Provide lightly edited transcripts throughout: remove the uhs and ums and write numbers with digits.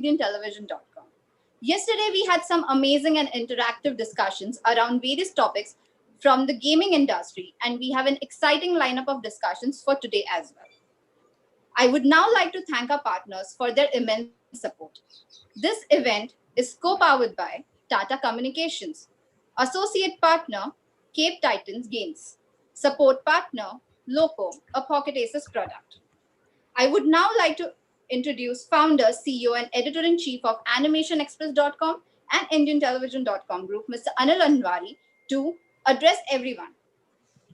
IndianTelevision.com. Yesterday, we had some amazing and interactive discussions around various topics from the gaming industry, and we have an exciting lineup of discussions for today as well. I would now like to thank our partners for their immense support. This event is co-powered by Tata Communications, Associate Partner, Cape Titans Games, Support Partner, Loco, a Pocket Aces product. I would now like to introduce founder, CEO, and editor-in-chief of AnimationExpress.com and IndianTelevision.com Group, Mr. Anil Anwari, to address everyone.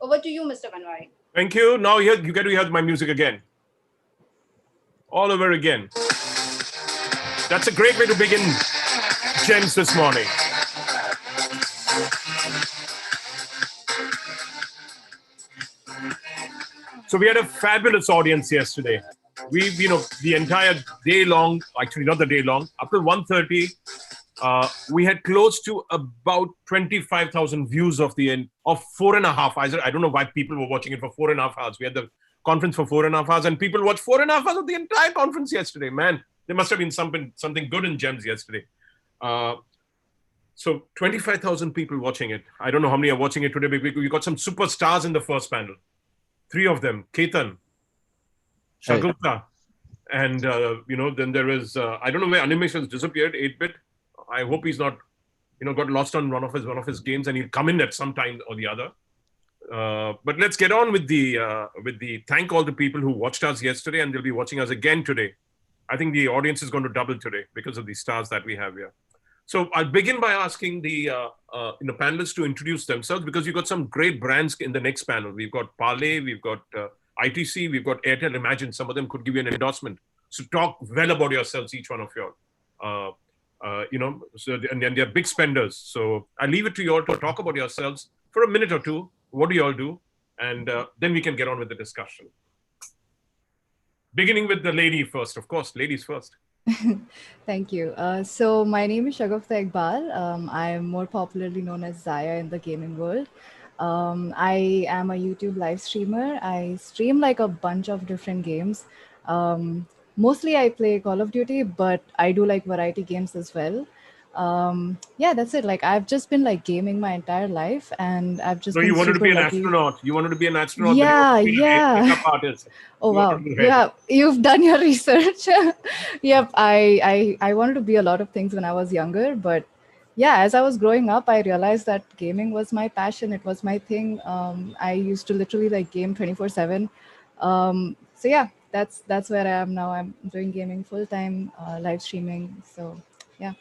Over to you, Mr. Anwari. Thank you. Now you get to hear my music again. All over again. That's a great way to begin Gems this morning. So we had a fabulous audience yesterday. The entire day long, actually not the day long, up till 1:30, we had close to about 25,000 views of 4.5 hours. I don't know why people were watching it for 4.5 hours. We had the conference for 4.5 hours, and people watched 4.5 hours of the entire conference yesterday. Man, there must have been something good in Gems yesterday. So 25,000 people watching it. I don't know how many are watching it today. We got some superstars in the first panel. 3 of them: Ketan, Shagufta, and then there is I don't know where Animation's disappeared. 8-bit. I hope he's not, got lost on one of his games, and he'll come in at some time or the other. But let's get on with the thank all the people who watched us yesterday, and they'll be watching us again today. I think the audience is going to double today because of the stars that we have here. So I'll begin by asking the panelists to introduce themselves, because you've got some great brands in the next panel. We've got Parley, we've got ITC, we've got Airtel. Imagine some of them could give you an endorsement. So talk well about yourselves, each one of you all. And they're big spenders. So I leave it to you all to talk about yourselves for a minute or two. What do you all do? And then we can get on with the discussion. Beginning with the lady first, of course, ladies first. Thank you. So my name is Shagufta Iqbal. I am more popularly known as Zaya in the gaming world. I am a YouTube live streamer. I stream like a bunch of different games. Mostly I play Call of Duty, but I do like variety games as well. That's it. Like, I've just been like gaming my entire life, and I've just. So been you wanted to be an lucky. astronaut. You wanted to be an astronaut. Yeah. Makeup artist. Oh wow! Yeah, you've done your research. Yep, I wanted to be a lot of things when I was younger, but yeah, as I was growing up, I realized that gaming was my passion. It was my thing. I used to literally like game 24/7. So yeah, that's where I am now. I'm doing gaming full time, live streaming. So yeah.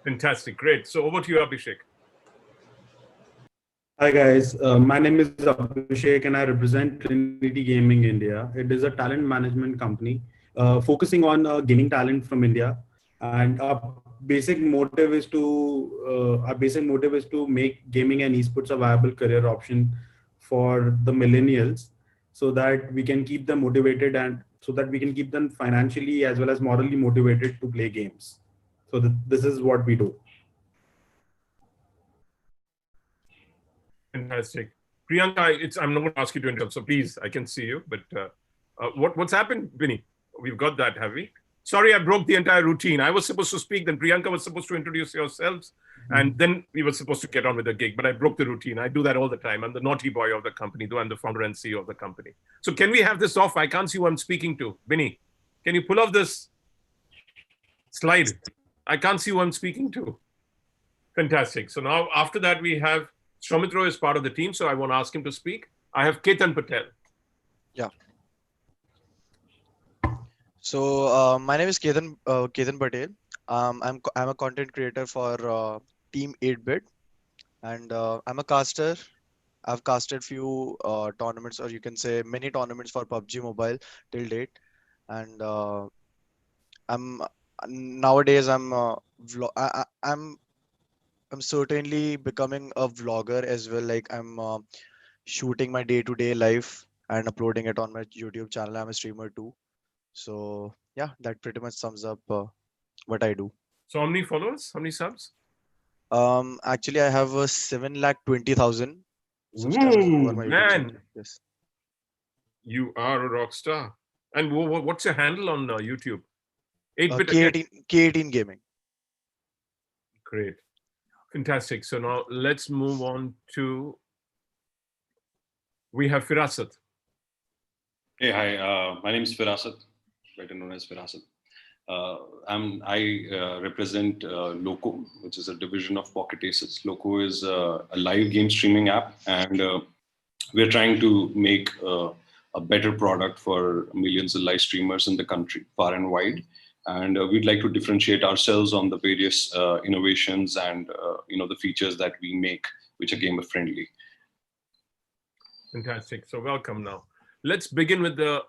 Fantastic, great. So over to you, Abhishek. Hi guys, my name is Abhishek and I represent Trinity Gaming India. It is a talent management company focusing on gaming talent from India, and our basic motive is to make gaming and esports a viable career option for the millennials, so that we can keep them motivated and so that we can keep them financially as well as morally motivated to play games. So this is what we do. Fantastic. Priyanka, I'm not going to ask you to interrupt, so please, I can see you. But what's happened, Vinny? We've got that, have we? Sorry, I broke the entire routine. I was supposed to speak, then Priyanka was supposed to introduce yourselves, and then we were supposed to get on with the gig, but I broke the routine. I do that all the time. I'm the naughty boy of the company, though I'm the founder and CEO of the company. So can we have this off? I can't see who I'm speaking to. Vinny, can you pull off this slide? I can't see who I'm speaking to. Fantastic. So now after that, we have Soumitra is part of the team, so I won't ask him to speak. I have Ketan Patel. Yeah. So my name is Ketan Patel. I'm a content creator for Team 8-bit, and I'm a caster. I've casted few tournaments, or you can say many tournaments for PUBG Mobile till date, and nowadays I'm certainly becoming a vlogger as well. Like, I'm shooting my day-to-day life and uploading it on my YouTube channel. I'm a streamer too. So yeah, that pretty much sums up what I do. So how many followers? How many subs? Actually, I have 720,000 subscribers over my YouTube channel. Yes. You are a rock star. And what's your handle on YouTube? 8-bit again. K18 Gaming. Great. Fantastic. So now let's move on to, we have Firasat. Hey, hi. My name is Firasat, better known as Firasat. I represent Loco, which is a division of Pocket Aces. Loco is a live game streaming app, and we're trying to make a better product for millions of live streamers in the country, far and wide. And we'd like to differentiate ourselves on the various innovations and the features that we make, which are gamer friendly. Fantastic. So welcome now. Let's begin with the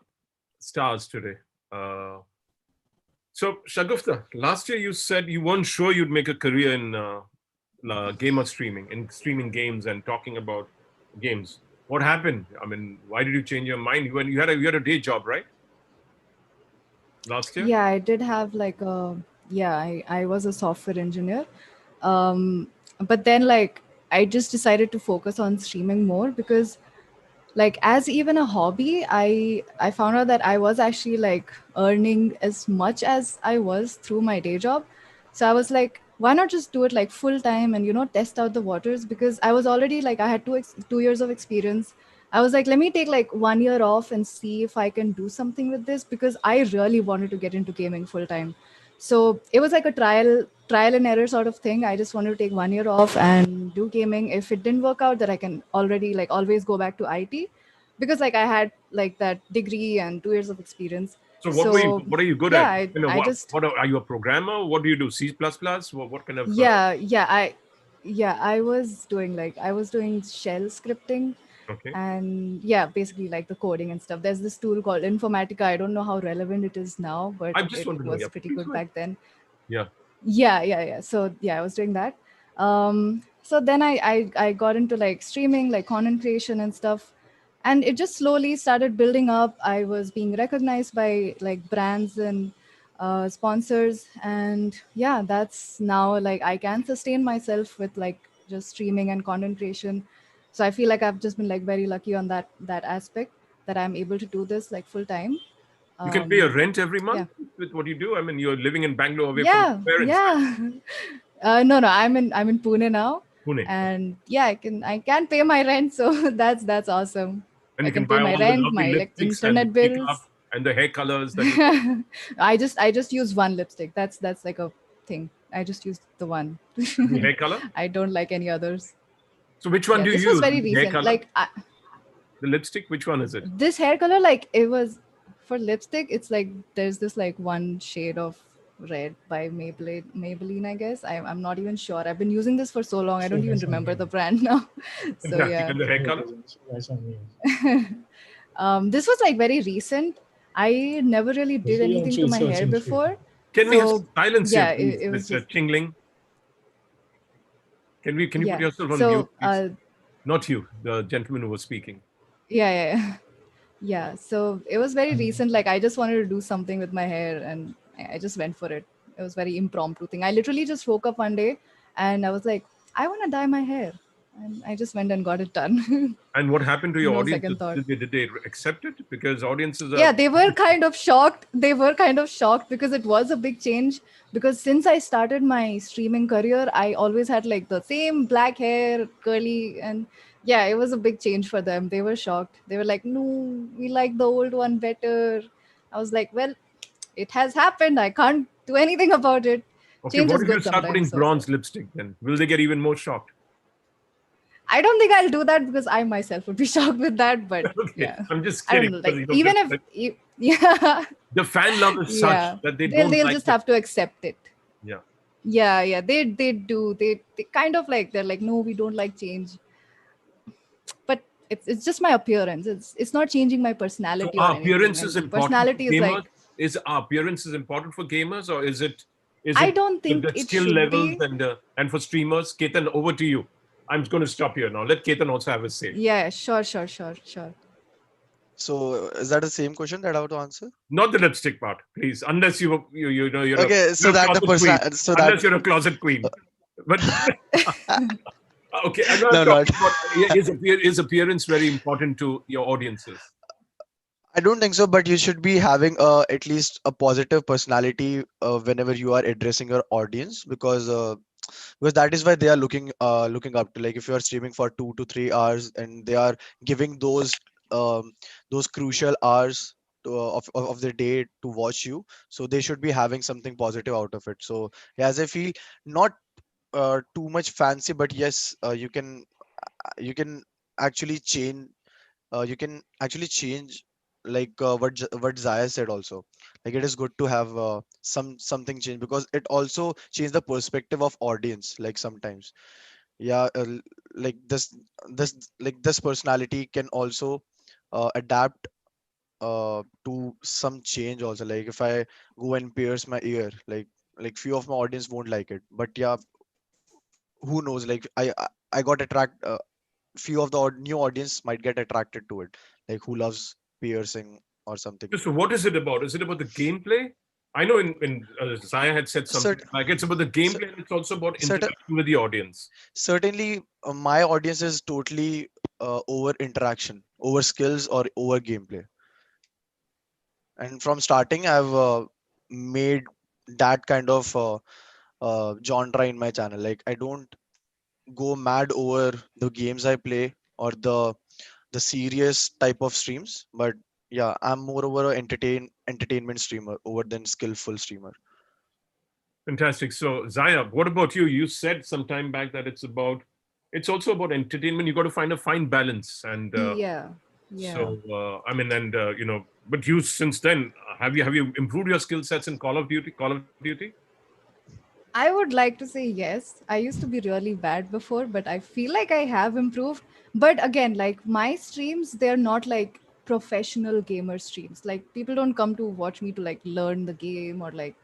stars today. So Shagufta, last year you said you weren't sure you'd make a career in gamer streaming, in streaming games and talking about games. What happened? I mean, why did you change your mind? When you had a day job, right? Last year? Yeah, I did have like I was a software engineer. But then like I just decided to focus on streaming more because like as even a hobby, I found out that I was actually like earning as much as I was through my day job. So I was like, why not just do it like full time and test out the waters, because I was already like I had 2 years of experience. I was like, let me take like 1 year off and see if I can do something with this, because I really wanted to get into gaming full time. So it was like a trial and error sort of thing. I just wanted to take 1 year off and do gaming. If it didn't work out, that I can already like always go back to IT, because like I had like that degree and 2 years of experience. So So what are you good yeah, at? Are you a programmer? What do you do? C++? What kind of? I was doing shell scripting, Okay. and yeah, basically like the coding and stuff. There's this tool called Informatica. I don't know how relevant it is now, but I just it want to know. was Yeah, pretty please good go ahead. back then. Yeah. Yeah. So yeah, I was doing that. So then I got into like streaming, like content creation and stuff, and it just slowly started building up. I was being recognized by like brands and sponsors, and yeah, that's now like I can sustain myself with like just streaming and content creation. So I feel like I've just been like very lucky on that aspect, that I'm able to do this like full time. You can pay your rent every Yeah. month with what you do. I mean, you're living in Bangalore away from Yeah, your parents. yeah. No, I'm in Pune now, Pune. and yeah, I can pay my rent, so that's awesome. And I you can can pay buy my all the rent, lovely my like lipsticks and the internet makeup bills. and the hair colors that you I just use one lipstick. That's like a thing. I just use the one. the hair color. I don't like any others. So which one Yeah, do this you was use? very The hair recent. color? Like The lipstick? Which one is it? this hair color, like it was for lipstick. It's like there's this like one shade of red by Maybelline, I guess. I'm not even sure. I've been using this for so long, I don't even remember the brand now. So Fantastic. yeah. And the hair color? This was like very recent. I never really did anything to my hair before. Can we have So some silence yeah, here, please, it was Mr. just Chingling? Can you put yeah. yourself on So mute, please? Not you, the gentleman who was speaking. yeah. Yeah, so it was very recent. Like I just wanted to do something with my hair, and I just went for it. It was very impromptu thing. I literally just woke up one day and I was like, I want to dye my hair, and I just went and got it done. And what happened to your No audience? second thought. Did they accept it? Because audiences are... Yeah, they were kind of shocked. They were kind of shocked because it was a big change. Because since I started my streaming career, I always had like the same black hair, curly, and yeah, it was a big change for them. They were shocked. They were like, "No, we like the old one better." I was like, "Well, it has happened. I can't do anything about it. Okay, Change what is if you good start putting sometimes." So bronze lipstick then? Will they get even more shocked? I don't think I'll do that, because I myself would be shocked with that. But Okay, yeah, I'm just I don't kidding. know. Because, Like even if yeah. the fan love is such Yeah, that they they'll don't like just it. have to accept it. Yeah. Yeah, they do. They kind of like, they're like, no, we don't like change. But it's just my appearance. It's not changing my So personality or our anything. appearance is And important for personality is gamers? like, Is our appearance is important for gamers, or is it I don't think the it skill should levels be. and for streamers? Ketan, over to you. I'm going to stop here now. Let Ketan also have a say. Yeah, sure. So is that the same question that I have to answer? Not the lipstick part, please. Unless you're Okay, so you're a that the closet queen. person, so that Unless you're a closet queen. But okay, I'm not no, not. talking about is appearance very important to your audiences? I don't think so, but you should be having at least a positive personality whenever you are addressing your audience, because that is why they are looking up to. Like if you are streaming for 2 to 3 hours and they are giving um, those crucial hours of the day to watch you, so they should be having something positive out of it. So yeah, as I feel, not too much fancy, but yes, you can actually change you can actually change, like what Zaya said also. Like it is good to have something change, because it also change the perspective of audience. Like sometimes, yeah, like this personality can also adapt to some change also. Like if I go and pierce my ear, like few of my audience won't like it, but yeah, who knows, like I got attract few of the new audience might get attracted to it, like who loves piercing or something. So what is it about? Is it about the gameplay? I know in Zaya had said something Cert- like it's about the cer- gameplay and it's also about certain interaction with the audience. Certainly, my audience is totally over interaction, over skills, or over gameplay. And from starting, I've made that kind of genre in my channel. Like I don't go mad over the games I play or the serious type of streams, but yeah, I'm more over a entertainment streamer over than skillful streamer. Fantastic. So Zaya, what about you? You said some time back that it's also about entertainment. You got to find a fine balance, and Yeah, yeah. so I mean, and but you since then have you improved your skill sets in Call of Duty? Call of Duty? I would like to say yes. I used to be really bad before, but I feel like I have improved. But again, like my streams, they're not like professional gamer streams. Like people don't come to watch me to like learn the game or like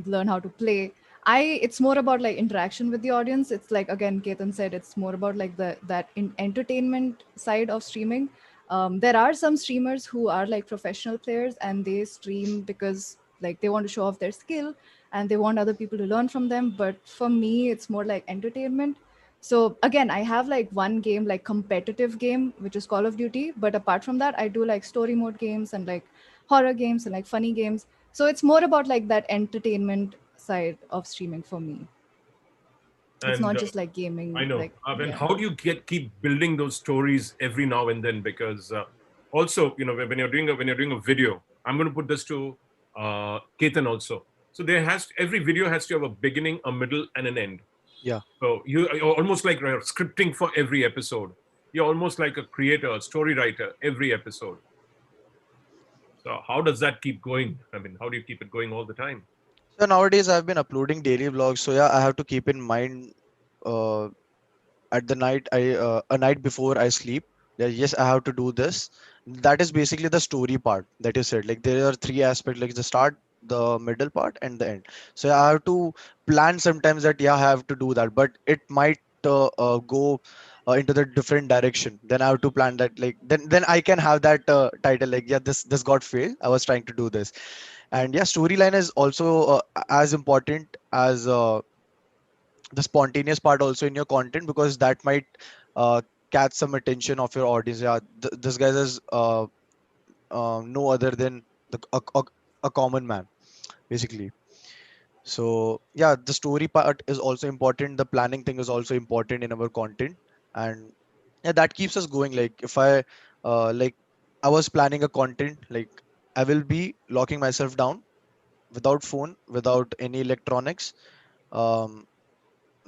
learn how to play. It's more about like interaction with the audience. It's like again Ketan said, it's more about like that entertainment side of streaming. There are some streamers who are like professional players and they stream because like they want to show off their skill and they want other people to learn from them, but for me it's more like entertainment. So again, I have like one game, like competitive game, which is Call of Duty, but apart from that I do like story mode games and like horror games and like funny games. So it's more about like that entertainment side of streaming for me. It's And not just like I gaming, know. like And yeah. how do you keep building those stories every now and then? Because also, when you're doing a video, I'm going to put this to Ketan also. So every video has to have a beginning, a middle, and an end. Yeah. So you're almost like you're scripting for every episode. You're almost like a creator, a story writer every episode. So how does that keep going? I mean, how do you keep it going all the time? So nowadays I've been uploading daily vlogs. So yeah, I have to keep in mind uh, at the night a night before I sleep. Yeah, yes, I have to do this. That is basically the story part that you said. Like there are three aspects, like the start, the middle part, and the end. So I have to plan sometimes that yeah, I have to do that, but it might go into the different direction. Then I have to plan that, like then I can have that title, like yeah, this got failed. I was trying to do this. And yeah, storyline is also as important as the spontaneous part also in your content, because that might uh, catch some attention of your audience. Yeah, this guy is no other than a common man, basically. So yeah, the story part is also important, the planning thing is also important in our content. And yeah, that keeps us going. Like if like I was planning a content, like I will be locking myself down without phone, without any electronics, um,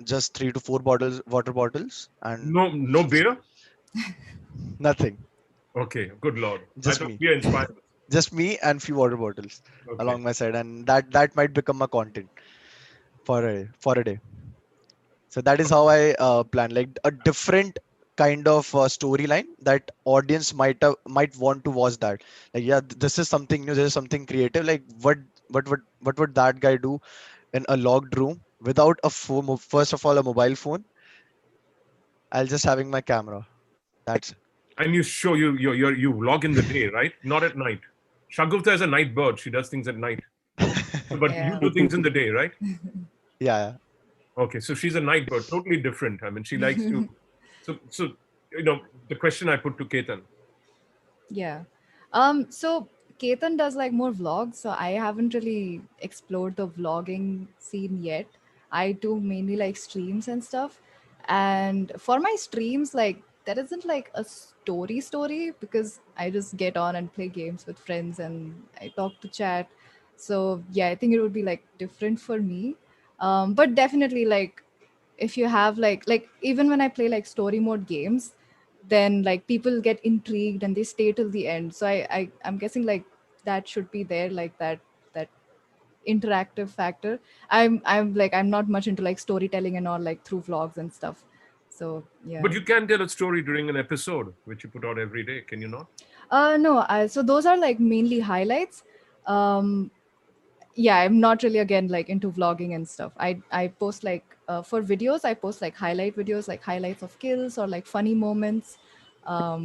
just 3 to 4 water bottles, and No beer. nothing. Okay, good lord. I Just thought me, we are inspired. just me and few water bottles Okay. along my side, and that might become a content for a day. So that is how I plan, like a different kind of storyline that audience might want to watch that. Like yeah, this is something new. This is something creative. Like what would that guy do in a locked room without a phone? First of all, a mobile phone. I'll just having my camera. That's it. And you show you log in the day, right? Not at night. Shagufta is a night bird. She does things at night. But you Yeah. do things in the day, right? Yeah. Okay, so she's a night bird, totally different. I mean, she likes to. So the question I put to Ketan. Yeah. So Ketan does like more vlogs, so I haven't really explored the vlogging scene yet. I do mainly like streams and stuff. And for my streams, like there isn't like a story because I just get on and play games with friends and I talk to chat. So yeah, I think it would be like different for me. But definitely like if you have like even when I play like story mode games, then like people get intrigued and they stay till the end. So I'm guessing like that should be there, like that interactive factor. I'm not much into like storytelling and all like through vlogs and stuff. So yeah. But you can tell a story during an episode, which you put out every day, can you not? No, so those are like mainly highlights. um yeah, I'm not really again like into vlogging and stuff. I post like for videos I post like highlight videos, like highlights of kills or like funny moments. But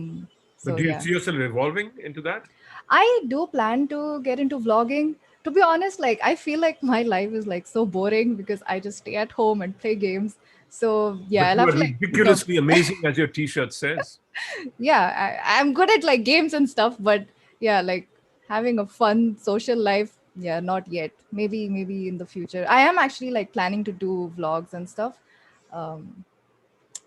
So do you yeah, see yourself evolving into that? I do plan to get into vlogging. To be honest, like I feel like my life is like so boring because I just stay at home and play games. So yeah, But I'll you have are to like think of ridiculously amazing, as your T-shirt says. yeah, I'm good at like games and stuff, but yeah, like having a fun social life, yeah, not yet. Maybe in the future. I am actually like planning to do vlogs and stuff. Um,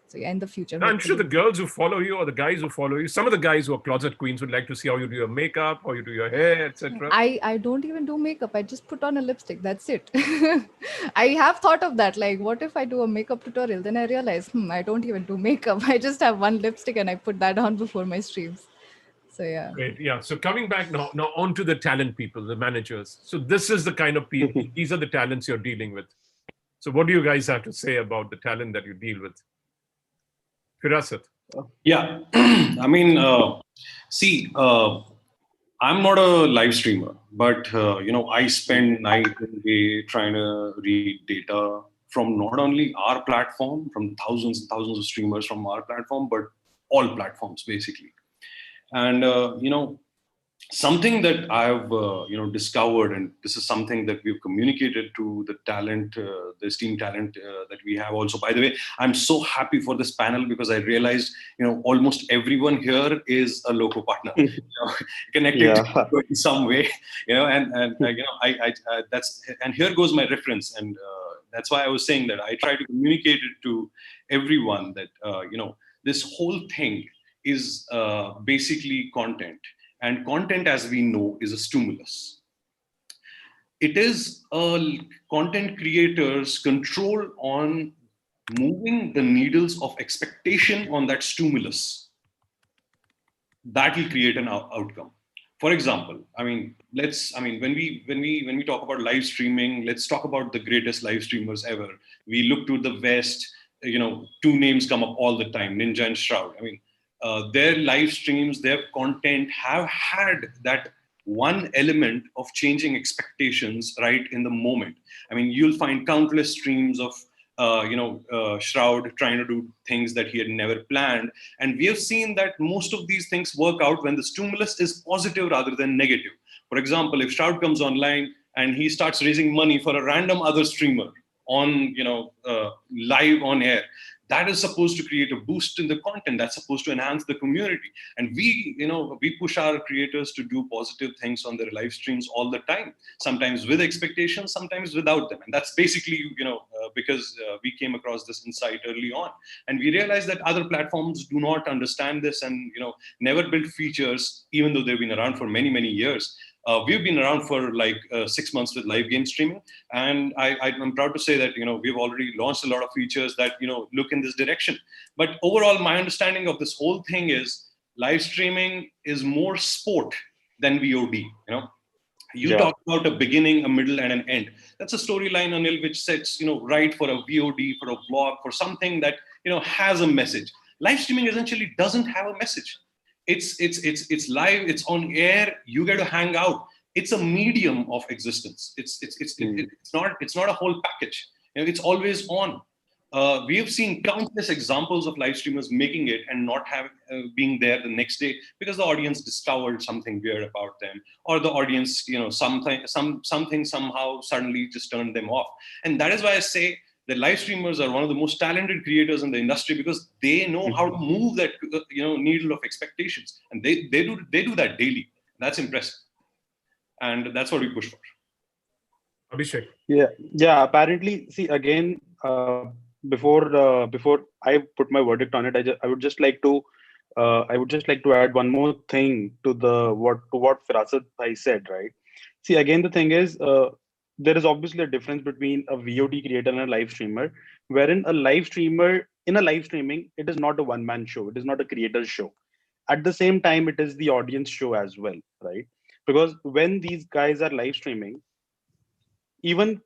so yeah, in the future, Now, I'm sure the hopefully. girls who follow you or the guys who follow you, some of the guys who are closet queens would like to see how you do your makeup, how you do your hair, etc. I don't even do makeup. I just put on a lipstick. That's it. I have thought of that. Like, what if I do a makeup tutorial? Then I realize, I don't even do makeup. I just have one lipstick and I put that on before my streams. So yeah. Great. Yeah. So coming back now on to the talent people, the managers. So this is the kind of people, these are the talents you're dealing with. So what do you guys have to say about the talent that you deal with? Firasat. Yeah, I mean, see, I'm not a live streamer, but I spend night and day trying to read data from not only our platform, from thousands and thousands of streamers from our platform, but all platforms basically. And something that I've discovered, and this is something that we've communicated to the talent, the esteemed talent that we have. Also, by the way, I'm so happy for this panel because I realized almost everyone here is a loco partner, connected Yeah. to in some way, and that's, and here goes my reference, and that's why I was saying that I try to communicate it to everyone that this whole thing is basically content. And content, as we know, is a stimulus. It is a content creator's control on moving the needles of expectation on that stimulus. That will create an outcome. For example, when we talk about live streaming, let's talk about the greatest live streamers ever. We look to the West. Two names come up all the time: Ninja and Shroud. Their live streams, their content have had that one element of changing expectations right in the moment. You'll find countless streams of Shroud trying to do things that he had never planned. And we have seen that most of these things work out when the stimulus is positive rather than negative. For example, if Shroud comes online and he starts raising money for a random other streamer on, live on air, that is supposed to create a boost in the content. That's supposed to enhance the community. And we push our creators to do positive things on their live streams all the time, sometimes with expectations, sometimes without them. And that's basically, because we came across this insight early on. And we realized that other platforms do not understand this and, never build features, even though they've been around for many, many years. We've been around for like 6 months with live game streaming, and I'm proud to say that we've already launched a lot of features that look in this direction. But overall, my understanding of this whole thing is live streaming is more sport than VOD. You Yeah. talk about a beginning, a middle, and an end. That's a storyline, Anil, which sets right for a VOD, for a vlog, for something that has a message. Live streaming essentially doesn't have a message. It's live. It's on air. You get to hang out. It's a medium of existence. It's not a whole package. It's always on. We have seen countless examples of live streamers making it and not have being there the next day because the audience discovered something weird about them, or the audience, something somehow suddenly just turned them off. And that is why I say the live streamers are one of the most talented creators in the industry because they know how to move that needle of expectations, and they do that daily. That's impressive. And that's what we push for. Abhishek. Yeah. Apparently, see again, before I put my verdict on it, I would just like to add one more thing to what Firasat Bhai said. Right. See again, the thing is, there is obviously a difference between a VOD creator and a live streamer, wherein a live streamer in a live streaming, it is not a one man show. It is not a creator's show. At the same time, it is the audience show as well, right? Because when these guys are live streaming, even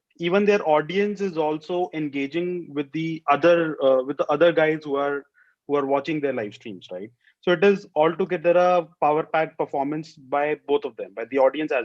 their audience is also engaging with the other guys who are watching their live streams, right? So it is altogether a power pack performance by both of them, by the audience uh,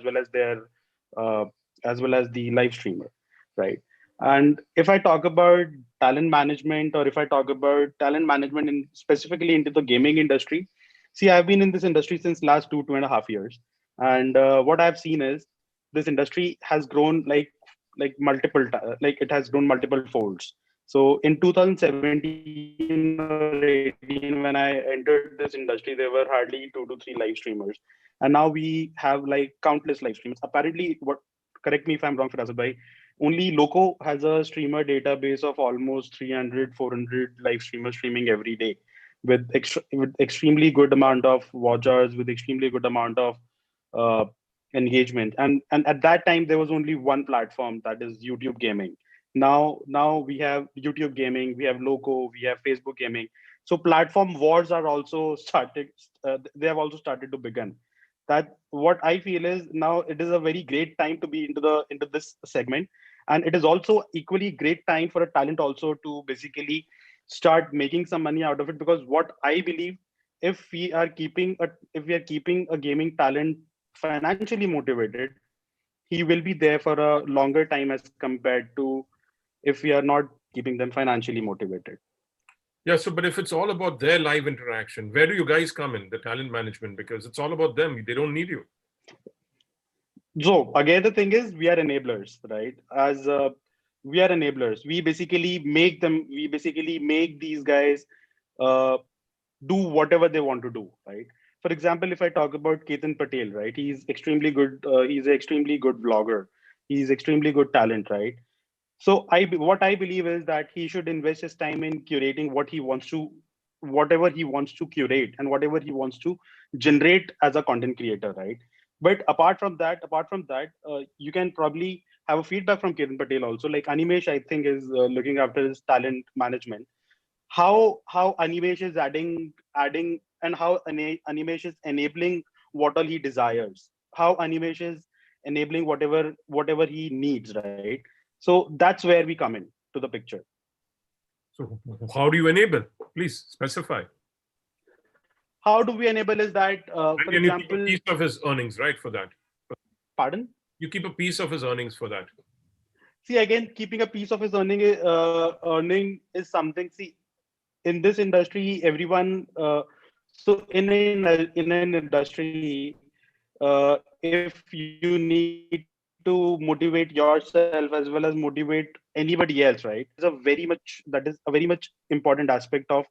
as well as the live streamer, right? And if I talk about talent management, or if I talk about talent management in specifically into the gaming industry, see, I've been in this industry since last 2.5 years, and what I've seen is this industry has grown like it has grown multiple folds. So in 2017 or 18, when I entered this industry, there were hardly 2 to 3 live streamers, and now we have like countless live streamers. Apparently, correct me if I'm wrong, Firazat bhai, only Loco has a streamer database of almost 300, 400 live streamers streaming every day, with extremely good amount of watch hours, with extremely good amount of uh, engagement. And at that time there was only one platform, that is YouTube gaming. Now we have YouTube gaming, we have Loco, we have Facebook gaming. So platform wars are also started. They have also started to begin. That what I feel is now it is a very great time to be into this segment, and it is also equally great time for a talent also to basically start making some money out of it. Because what I believe, if we are keeping a gaming talent financially motivated, he will be there for a longer time as compared to if we are not keeping them financially motivated. Yeah, so but if it's all about their live interaction, where do you guys come in, the talent management? Because it's all about them. They don't need you. So again, the thing is, we are enablers, right? As we are enablers, we basically make these guys uh, do whatever they want to do, right? For example, if I talk about Ketan Patel, right? He's extremely good. He's an extremely good vlogger. He's extremely good talent, right? So what I believe is that he should invest his time in curating whatever he wants to curate and whatever he wants to generate as a content creator, right? But apart from that, you can probably have a feedback from Kiran Patel also. Like Animesh, I think is looking after his talent management. How Animesh is adding and how Animesh is enabling what all he desires. How Animesh is enabling whatever he needs, right? So that's where we come in to the picture. So how do you enable? Please specify. How do we enable is that, for And you keep a example, piece of his earnings, right, for that. pardon? You keep a piece of his earnings for that. See, again, keeping a piece of his earning is something. See, in this industry, everyone. So in an industry, if you need to motivate yourself as well as motivate anybody else, right? That is a very much important aspect of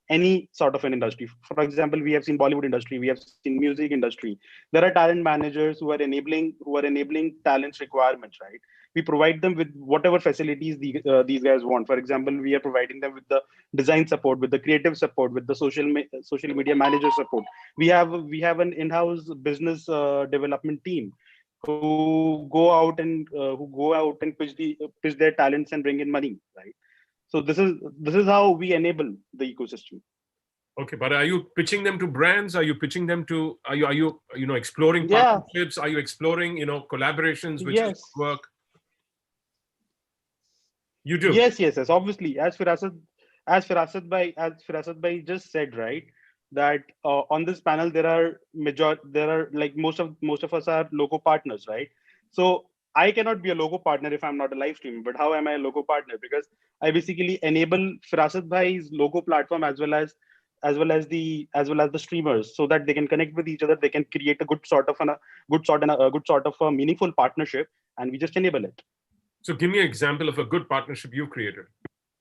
any sort of an industry. For example, we have seen Bollywood industry, we have seen music industry. There are talent managers who are enabling talents requirements, right? We provide them with whatever facilities these guys want. For example, we are providing them with the design support, with the creative support, with the social media manager support. We have an in-house business development team who go out and pitch their talents and bring in money, right? So this is how we enable the ecosystem. Okay, but are you pitching them to brands? Are you pitching them to? Are you exploring Yeah. partnerships? Are you exploring collaborations which is Yes. work? You do. Yes. Obviously, as Firasat bhai just said, right, that on this panel there are like most of us are logo partners, right? So I cannot be a logo partner if I'm not a live streamer. But how am I a logo partner? Because I basically enable Firasat bhai's logo platform as well as the streamers, so that they can connect with each other. They can create a good sort of a meaningful partnership, and we just enable it. So give me an example of a good partnership you created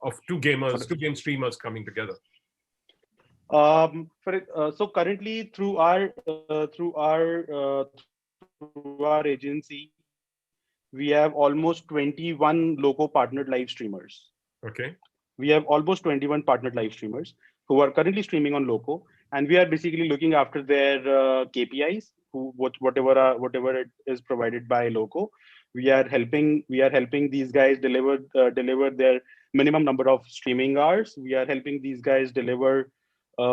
of two For gamers, two game streamers coming together. So currently through our agency, we have almost 21 logo partnered live streamers. Okay. We have almost 21 partnered live streamers who are currently streaming on Loco, and we are basically looking after their KPIs, whatever it is provided by Loco. We are helping these guys deliver their minimum number of streaming hours. We are helping these guys deliver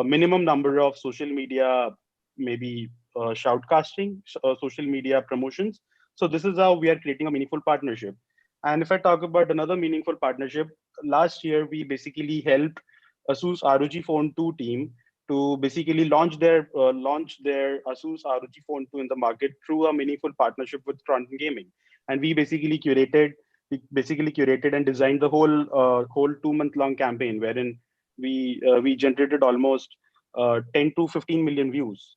minimum number of social media, maybe social media promotions. So this is how we are creating a meaningful partnership. And if I talk about another meaningful partnership, last year we basically helped Asus ROG Phone 2 team to basically launch their Asus ROG Phone 2 in the market through a meaningful partnership with Tronton Gaming. And we basically curated and designed the whole 2 month long campaign, wherein we generated almost 10 to 15 million views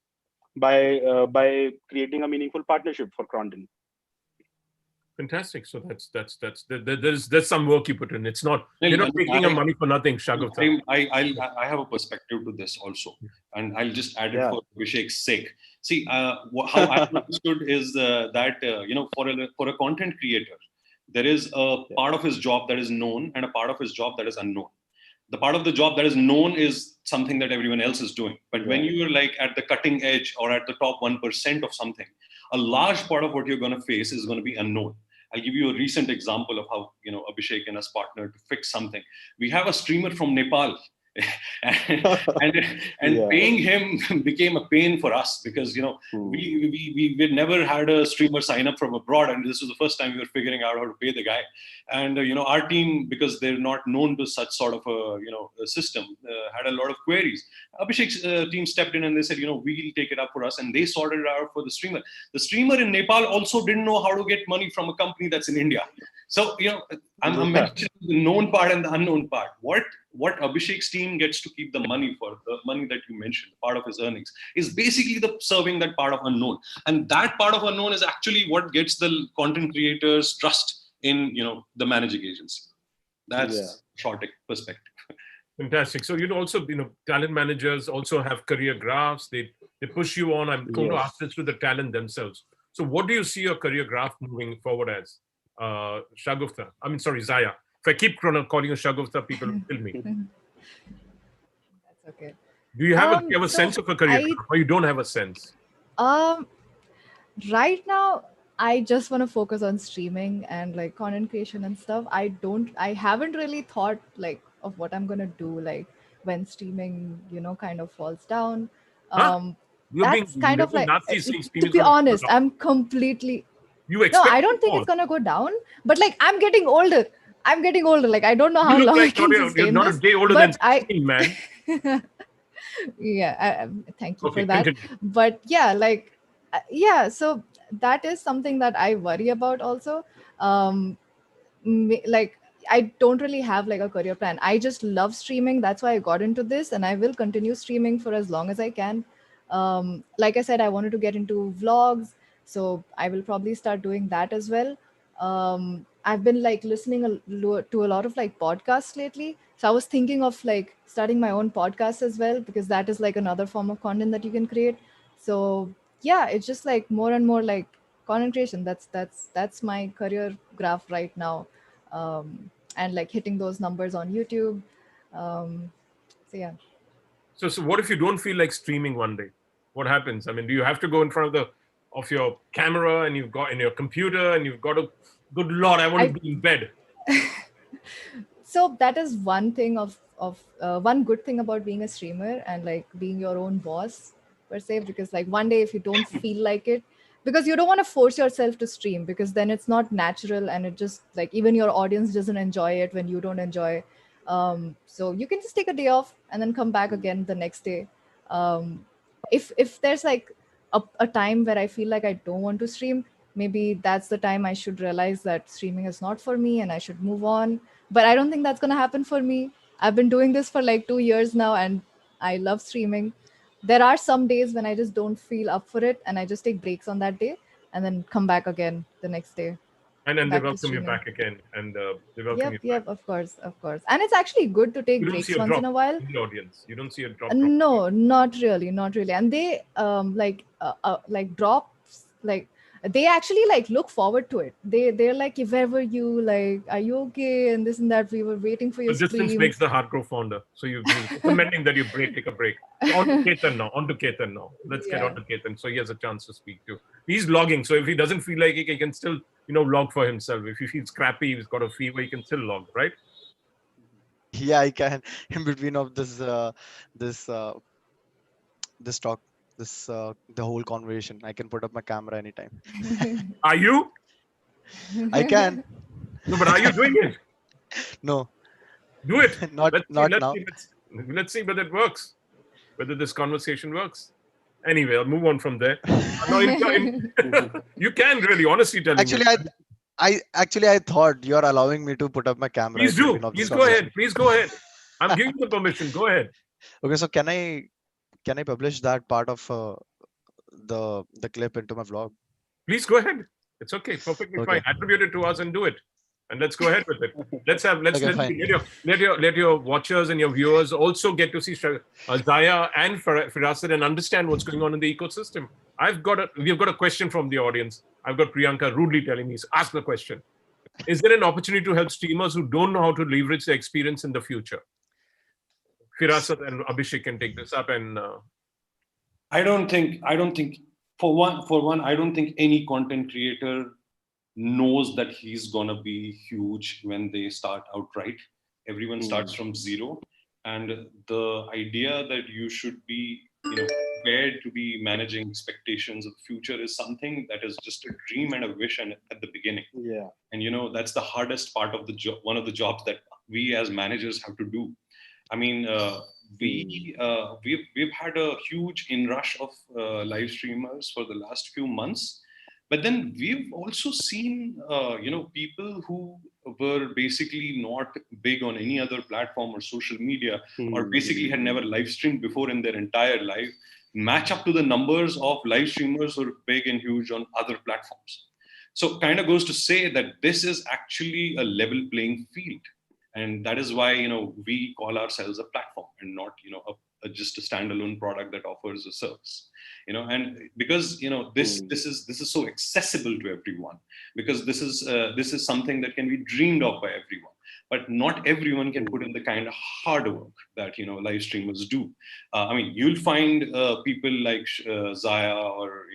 by creating a meaningful partnership for Croydon. Fantastic. So there's some work you put in. It's not you're not taking your money for nothing, Shagufta. I have a perspective to this also, and I'll just add it Yeah. for Abhishek's sake. See, how I understood is that for a content creator, there is a part of his job that is known and a part of his job that is unknown. The part of the job that is known is something that everyone else is doing. But when you are like at the cutting edge or at the top 1% of something, a large part of what you're going to face is going to be unknown. I'll give you a recent example of how Abhishek and us partnered to fix something. We have a streamer from Nepal, and Yeah. paying him became a pain for us because we never had a streamer sign up from abroad, and this was the first time we were figuring out how to pay the guy. And our team, because they're not known to such sort of a system, had a lot of queries. Abhishek's team stepped in and they said, we'll take it up for us, and they sorted it out for the streamer. The streamer in Nepal also didn't know how to get money from a company that's in India. So I'm mentioning the known part and the unknown part. What Abhishek's team gets to keep the money for, the money that you mentioned, part of his earnings, is basically the serving that part of unknown. And that part of unknown is actually what gets the content creators trust in the managing agency. That's short perspective. Fantastic. So also, talent managers also have career graphs. They push you on. I'm going to ask this to the talent themselves. So what do you see your career graph moving forward as? Shagufta. I mean, sorry, Zaya. If I keep calling you Shagufta, people will kill me. That's okay. Do you have a So sense of a career graph, or you don't have a sense? Right now, I just want to focus on streaming and like content creation and stuff. I haven't really thought like of what I'm gonna do like when streaming, kind of falls down. Huh? Um, You're being that's kind of little like, nasty saying to streaming is be going to fall honest, down. I'm completely You no. expect I it to don't think fall. it's gonna go down. But like, I'm getting older. I'm getting older. Like, I don't know You how look long I like can you're sustain not a this. day older than But I 16, man. yeah, thank you Okay, for that. continue. But yeah, like yeah, so that is something that I worry about also. Like, I don't really have like a career plan. I just love streaming. That's why I got into this, and I will continue streaming for as long as I can. Like I said, I wanted to get into vlogs, so I will probably start doing that as well. I've been like listening to a lot of like podcasts lately, so I was thinking of like starting my own podcast as well, because that is like another form of content that you can create. So yeah, it's just like more and more like content creation. That's my career graph right now. And like hitting those numbers on YouTube. So yeah. So what if you don't feel like streaming one day? What happens? I mean, do you have to go in front of your camera and you've got in your computer and you've got to? Good Lord, I want to be in bed. So that is one thing of one good thing about being a streamer and like being your own boss per se, because like one day if you don't feel like it, because you don't want to force yourself to stream, because then it's not natural, and it just like even your audience doesn't enjoy it when you don't enjoy. So you can just take a day off and then come back again the next day. If there's like a time where I feel like I don't want to stream, maybe that's the time I should realize that streaming is not for me and I should move on. But I don't think that's going to happen for me. I've been doing this for like 2 years now, and I love streaming. There are some days when I just don't feel up for it, and I just take breaks on that day and then come back again the next day. And then they back to welcome you streaming. back again, and they welcome you Yep, back. of course, of course. And it's actually good to take You don't see breaks a once drop in a while. in the audience. You don't see a drop. No, not really, not really. And they like drops, like they actually like look forward to it. They're like, if ever you like, are you okay? And this and that. We were waiting for your The distance stream. makes the heart grow fonder. So you're recommending that you take a break. So on to Ketan now. Let's get Yeah. on to Ketan. So he has a chance to speak to. He's logging. So if he doesn't feel like it, he can still, log for himself. If he feels crappy, he's got a fever, he can still log, right? Yeah, I can. In between of this this talk, the whole conversation, I can put up my camera anytime. Are you? I can. No, but are you doing it? No, Do it. not Let's see. not Let's now. see. Let's see whether it works. Whether this conversation works. Anyway, I'll move on from there. No, you can really, honestly telling you. Actually I thought you are allowing me to put up my camera Please in do. between of this Please go ahead. conversation. Please go ahead. I'm giving you the permission. Go ahead. Okay, so can I publish that part of the clip into my vlog? Please go ahead. It's okay. Perfectly fine. Okay. Attribute it to us and do it. And let's go ahead with it. Let's Okay, fine. let your watchers and your viewers also get to see Zaya and Firasat and understand what's going on in the ecosystem. We've got a question from the audience. I've got Priyanka rudely telling me, ask the question. Is there an opportunity to help streamers who don't know how to leverage their experience in the future? Firasat and Abhishek can take this up, and I don't think for one, I don't think any content creator knows that he's gonna be huge when they start outright. Everyone starts from zero, and the idea that you should be, prepared to be managing expectations of the future is something that is just a dream and a vision at the beginning. Yeah. And that's the hardest part of the job. One of the jobs that we as managers have to do. I mean, we've had a huge inrush of live streamers for the last few months, but then we've also seen people who were basically not big on any other platform or social media, or basically had never live streamed before in their entire life, match up to the numbers of live streamers who are big and huge on other platforms. So kind of goes to say that this is actually a level playing field, and that is why we call ourselves a platform and not just a standalone product that offers a service. And because this is so accessible to everyone, because this is something that can be dreamed of by everyone, but not everyone can put in the kind of hard work that live streamers do. I mean, you'll find people like Zaya, or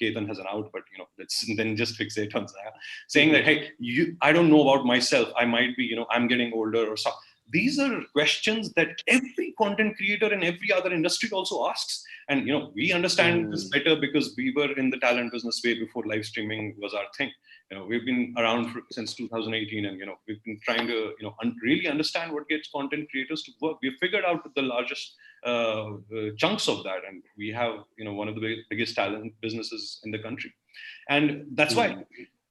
Ketan has an out, but let's then just fixate on Zaya, saying that, hey, I don't know about myself. I might be, I'm getting older or so. These are questions that every content creator in every other industry also asks. And we understand this better because we were in the talent business way before live streaming was our thing. We've been around since 2018, and we've been trying to really understand what gets content creators to work. We've figured out the largest chunks of that, and we have one of the biggest talent businesses in the country. And that's why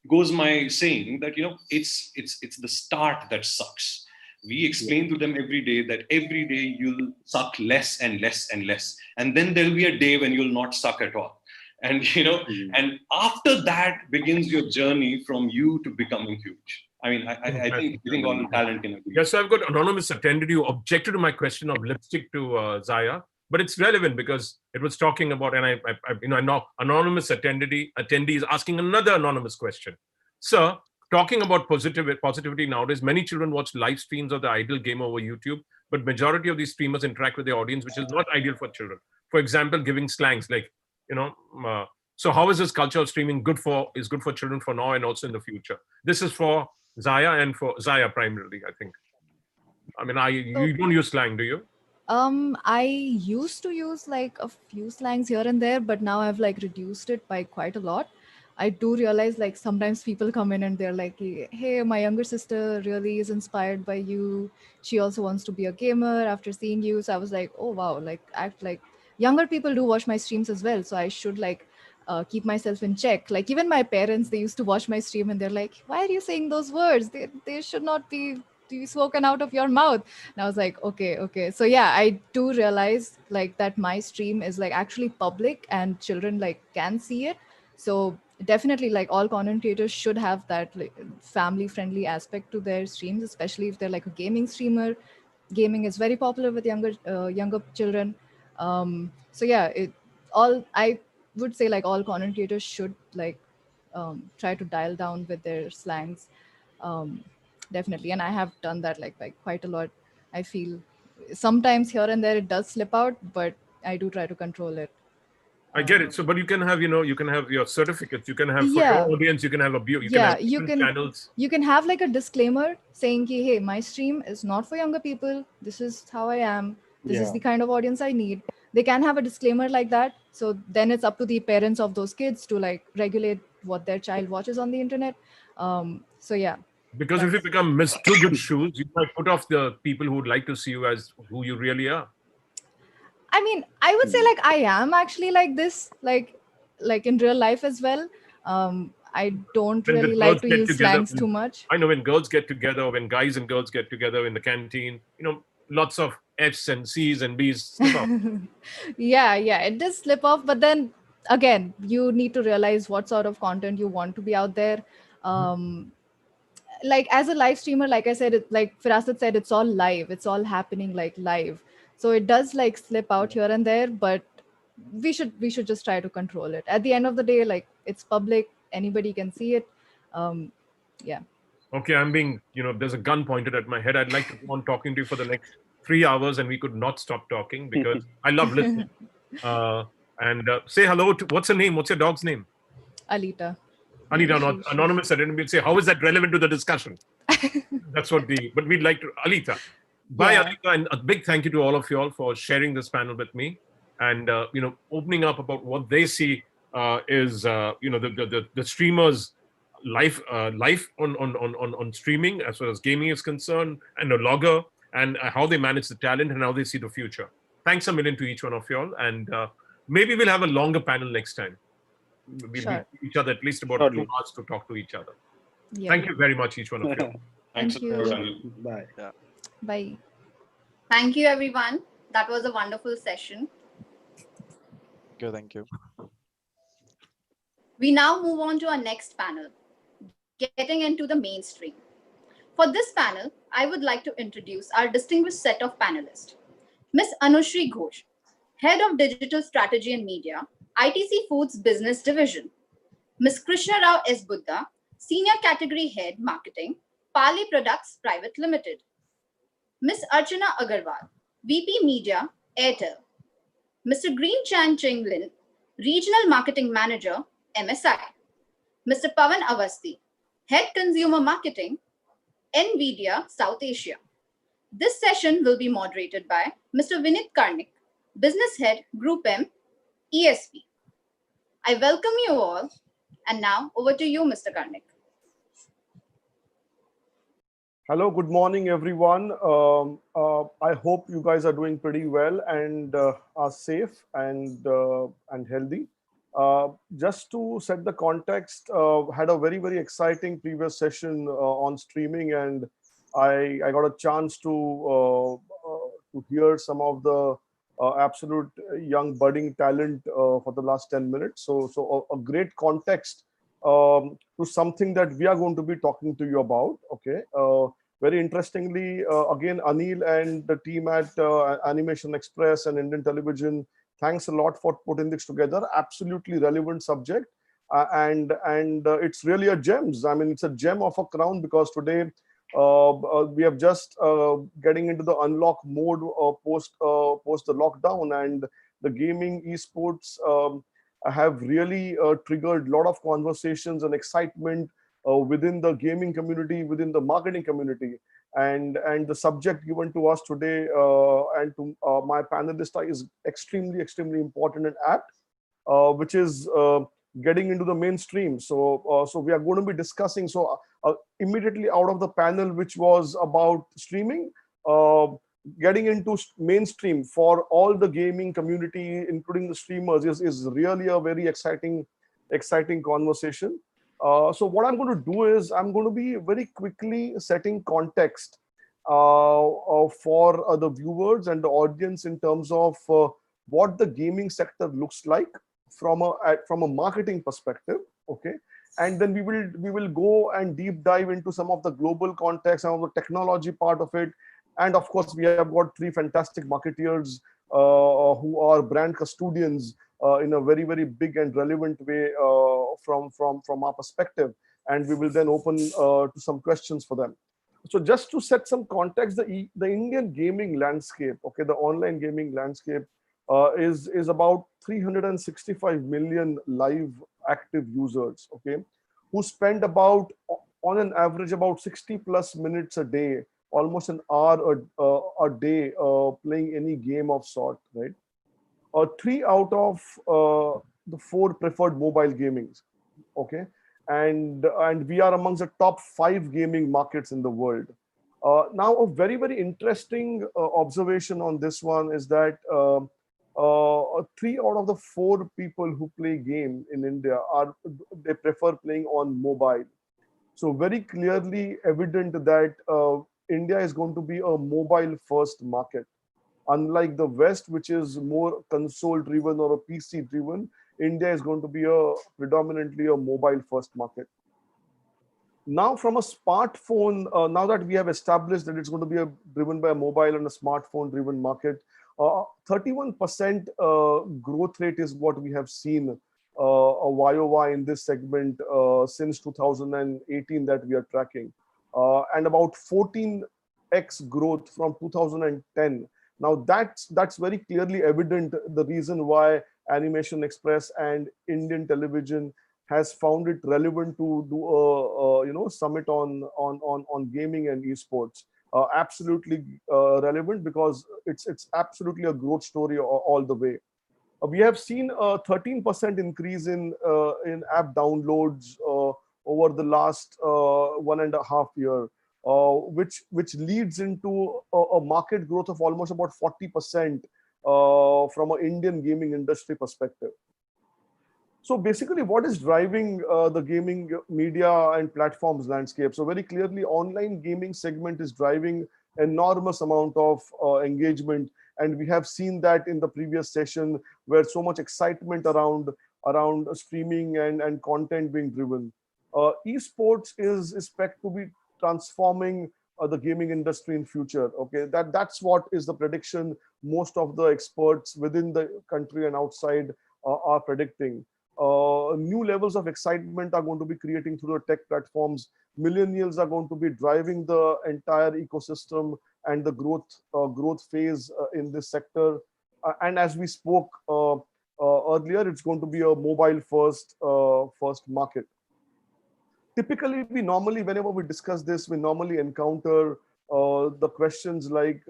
goes my saying that it's the start that sucks. We explain to them every day that every day you'll suck less and less and less, and then there'll be a day when you'll not suck at all. And and after that begins your journey from you to becoming huge. I mean, I think all the talent can agree. Yes, so I've got anonymous attended. You objected to my question of lipstick to Zaya, but it's relevant because it was talking about, and I know anonymous attendee is asking another anonymous question. Sir, talking about positivity nowadays, many children watch live streams of the idle game over YouTube, but majority of these streamers interact with the audience, which is not ideal for children. For example, giving slangs like, so how is this culture of streaming good for children for now and also in the future? This is for Zaya and for Zaya primarily, I think. I mean, you don't use slang, do you? I used to use like a few slangs here and there, but now I've like reduced it by quite a lot. I do realize like sometimes people come in and they're like, hey, my younger sister really is inspired by you. She also wants to be a gamer after seeing you. So I was like, oh wow, like act like younger people do watch my streams as well. So I should like keep myself in check. Like even my parents, they used to watch my stream and they're like, why are you saying those words? They should not be spoken out of your mouth. And I was like, okay. So yeah, I do realize like that my stream is like actually public and children like can see it. So definitely, like, all content creators should have that, like, family friendly aspect to their streams, especially if they're like a gaming streamer. Gaming is very popular with younger children. So yeah, it all I would say, like, all content creators should, like, try to dial down with their slangs. um, Definitely, and I have done that, like quite a lot. I feel sometimes here and there it does slip out, but I do try to control it. I get it. So, but you can have, you can have your certificates. You can have for your Yeah, audience. You can have you can yeah, have different channels. you can have like a disclaimer saying ki, hey, my stream is not for younger people, this is how I am, this is Yeah. the kind of audience I need. They can have a disclaimer like that, so then it's up to the parents of those kids to, like, regulate what their child watches on the internet. So yeah, Because if you that's, become Miss Too Good Shoes, you might put off the people who would like to see you as who you really are. I mean, I would say, like, I am actually like this, like in real life as well. I don't When the really girls like to get use together, slangs too much. I know when girls get together, when guys and girls get together in the canteen, lots of F's and C's and B's slip out. Yeah, it does slip off, but then again, you need to realize what sort of content you want to be out there. um like, as a live streamer, like I said, like Firasat said, it's all live, it's all happening like live, so it does, like, slip out here and there, but we should just try to control it. At the end of the day, like, it's public, anybody can see it. Yeah. Okay, I'm being, there's a gun pointed at my head. I'd like to go on talking to you for the next 3 hours, and we could not stop talking because I love listening. And say hello to, what's her name? What's your dog's name? Alita. Anita, not She's anonymous. I didn't say, how is that relevant to the discussion? That's but we'd like to, Alita. Bye, yeah. Alita. And a big thank you to all of you all for sharing this panel with me and, opening up about what they see is, the streamers' life on streaming as far as gaming is concerned, and a logger, and how they manage the talent and how they see the future. Thanks a million to each one of you all. And maybe we'll have a longer panel next time. We'll Sure. give each other at least about Surely. 2 hours to talk to each other. Yeah. Thank you very much, each one of you. Thanks Thank a lot, you. Anil. Bye. Bye. Thank you, everyone. That was a wonderful session. Okay, thank you. We now move on to our next panel, getting into the mainstream. For this panel, I would like to introduce our distinguished set of panelists. Ms. Anushri Ghosh, Head of Digital Strategy and Media, ITC Foods Business Division. Ms. Krishna Rao S. Buddha, Senior Category Head Marketing, Pali Products Private Limited. Ms. Archana Agarwal, VP Media, Airtel. Mr. Green Chan Cheng Lin, Regional Marketing Manager, MSI. Mr. Pavan Avasti, Head Consumer Marketing, NVIDIA South Asia. This session will be moderated by Mr. Vinit Karnik, Business Head, Group M, ESP. I welcome you all. And now over to you, Mr. Karnik. Hello, good morning, everyone. I hope you guys are doing pretty well and are safe and healthy. Just to set the context, had a very, very exciting previous session on streaming, and I got a chance to hear some of the absolute young budding talent for the last 10 minutes. So a great context to something that we are going to be talking to you about. Okay. Very interestingly, again, Anil and the team at Animation Express and Indian Television, thanks a lot for putting this together. Absolutely relevant subject. And it's really a gems. I mean, it's a gem of a crown because today we have just getting into the unlock mode post the lockdown, and the gaming esports have really triggered a lot of conversations and excitement within the gaming community, within the marketing community. And the subject given to us today and to my panelist is extremely important and apt, which is getting into the mainstream. So we are going to be discussing. So immediately out of the panel, which was about streaming, getting into mainstream for all the gaming community, including the streamers, is really a very exciting conversation. So what I'm going to do is I'm going to be very quickly setting context for the viewers and the audience in terms of what the gaming sector looks like from a marketing perspective. Okay, and then we will go and deep dive into some of the global context, some of the technology part of it, and of course we have got three fantastic marketeers who are brand custodians in a very very big and relevant way from our perspective, and we will then open to some questions for them. So just to set some context, the Indian gaming landscape, okay, the online gaming landscape is about 365 million live active users, okay, who spend about on an average about 60 plus minutes a day, almost an hour a day playing any game of sort, right? Three out of the four preferred mobile gamings, okay, and we are amongst the top five gaming markets in the world. Now, a very very interesting observation on this one is that three out of the four people who play game in India are they prefer playing on mobile. So very clearly evident that India is going to be a mobile first market. Unlike the West, which is more console driven or a PC driven, India is going to be a predominantly a mobile first market. Now, from a smartphone, now that we have established that it's going to be driven by a mobile and a smartphone driven market, 31% growth rate is what we have seen a YOY in this segment since 2018 that we are tracking, and about 14x growth from 2010. Now that's very clearly evident the reason why Animation Express and Indian television has found it relevant to do a summit on gaming and esports. Absolutely relevant because it's absolutely a growth story all the way. We have seen a 13% increase in app downloads over the last 1.5 year, which leads into a market growth of almost about 40% from an Indian gaming industry perspective. So basically, what is driving the gaming media and platforms landscape? So very clearly, online gaming segment is driving enormous amount of engagement, and we have seen that in the previous session where so much excitement around streaming and content being driven. Esports is expected to be transforming the gaming industry in future. Okay, that's what is the prediction most of the experts within the country and outside are predicting. New levels of excitement are going to be creating through the tech platforms. Millennials are going to be driving the entire ecosystem and the growth phase in this sector. And as we spoke earlier, it's going to be a mobile first market. Typically, whenever we discuss this, we normally encounter the questions like,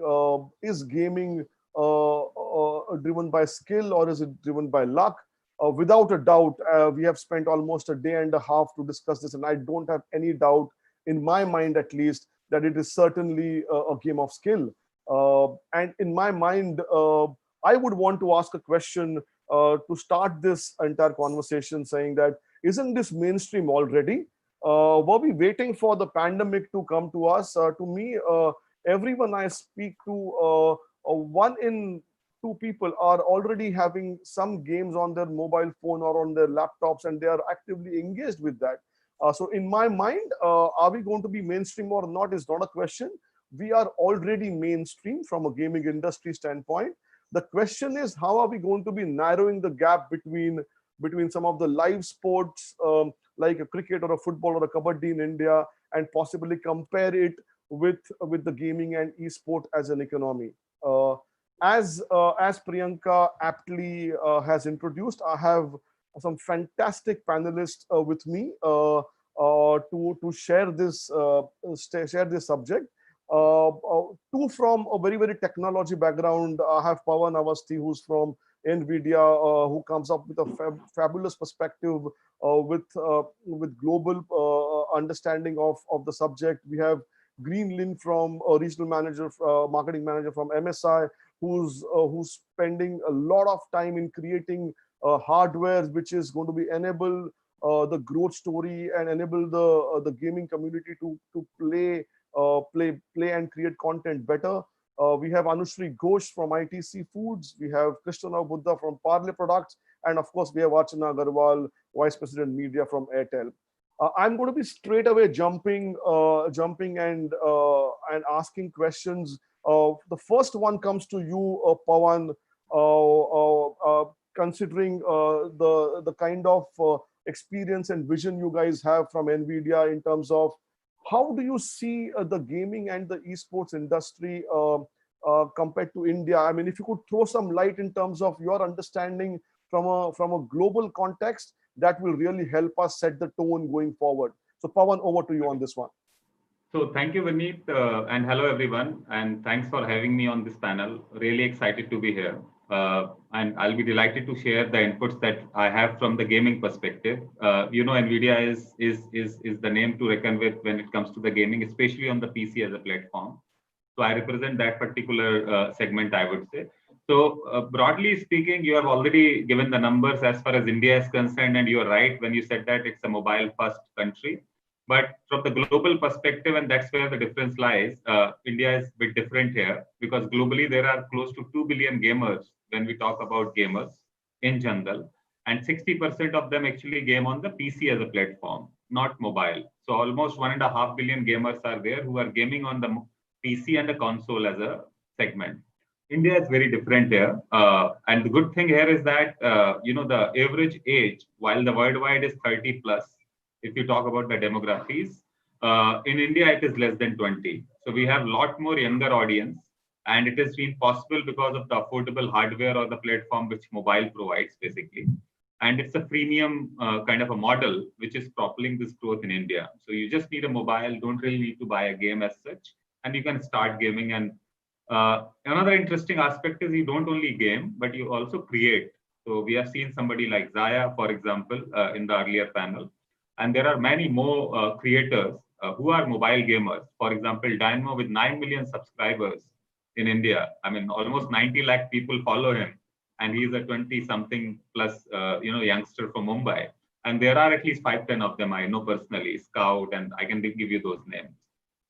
is gaming driven by skill or is it driven by luck? Without a doubt, we have spent almost a day and a half to discuss this, and I don't have any doubt in my mind, at least, that it is certainly a game of skill. And in my mind, I would want to ask a question to start this entire conversation, saying that, isn't this mainstream already? Were we waiting for the pandemic to come to us? To me, everyone I speak to, one in two people are already having some games on their mobile phone or on their laptops, and they are actively engaged with that. So in my mind, are we going to be mainstream or not is not a question. We are already mainstream from a gaming industry standpoint. The question is, how are we going to be narrowing the gap between some of the live sports like a cricket or a football or a kabaddi in India, and possibly compare it with the gaming and esport as an economy. As Priyanka aptly has introduced, I have some fantastic panelists with me to share this subject. Two from a very very technology background. I have Pawan Avasti, who's from NVIDIA, who comes up with a fabulous perspective with global understanding of the subject. We have Green Lin from regional manager, marketing manager from MSI, who's spending a lot of time in creating hardware which is going to be enable the growth story and enable the gaming community to play and create content better. We have Anushri Ghosh from ITC Foods. We have Krishnanav Buddha from Parle Products, and of course we have Archana Agarwal, Vice President Media from Airtel. I'm going to be straight away jumping and asking questions. The first one comes to you, Pawan. Considering the kind of experience and vision you guys have from NVIDIA in terms of how do you see the gaming and the esports industry compared to India? I mean, if you could throw some light in terms of your understanding from a global context, that will really help us set the tone going forward. So Pawan, over to you on this one. So thank you, Vineet, and hello everyone, and thanks for having me on this panel. Really excited to be here, and I'll be delighted to share the inputs that I have from the gaming perspective. NVIDIA is the name to reckon with when it comes to the gaming, especially on the PC as a platform. So I represent that particular segment, I would say. So broadly speaking, you have already given the numbers as far as India is concerned, and you're right when you said that it's a mobile-first country. But from the global perspective, and that's where the difference lies, India is a bit different here because globally there are close to 2 billion gamers when we talk about gamers in general. And 60% of them actually game on the PC as a platform, not mobile. So almost 1.5 billion gamers are there who are gaming on the PC and the console as a segment. India is very different here. And the good thing here is that, the average age, while the worldwide is 30 plus, if you talk about the demographies, in India, it is less than 20. So we have a lot more younger audience, and it has been possible because of the affordable hardware or the platform which mobile provides, basically. And it's a freemium kind of a model, which is propelling this growth in India. So you just need a mobile, don't really need to buy a game as such, and you can start gaming. And another interesting aspect is you don't only game, but you also create. So we have seen somebody like Zaya, for example, in the earlier panel. And there are many more creators who are mobile gamers. For example, Dynamo with 9 million subscribers in India. I mean, almost 90 lakh people follow him. And he's a 20-something plus, youngster from Mumbai. And there are at least 5-10 of them I know personally, Scout, and I can give you those names.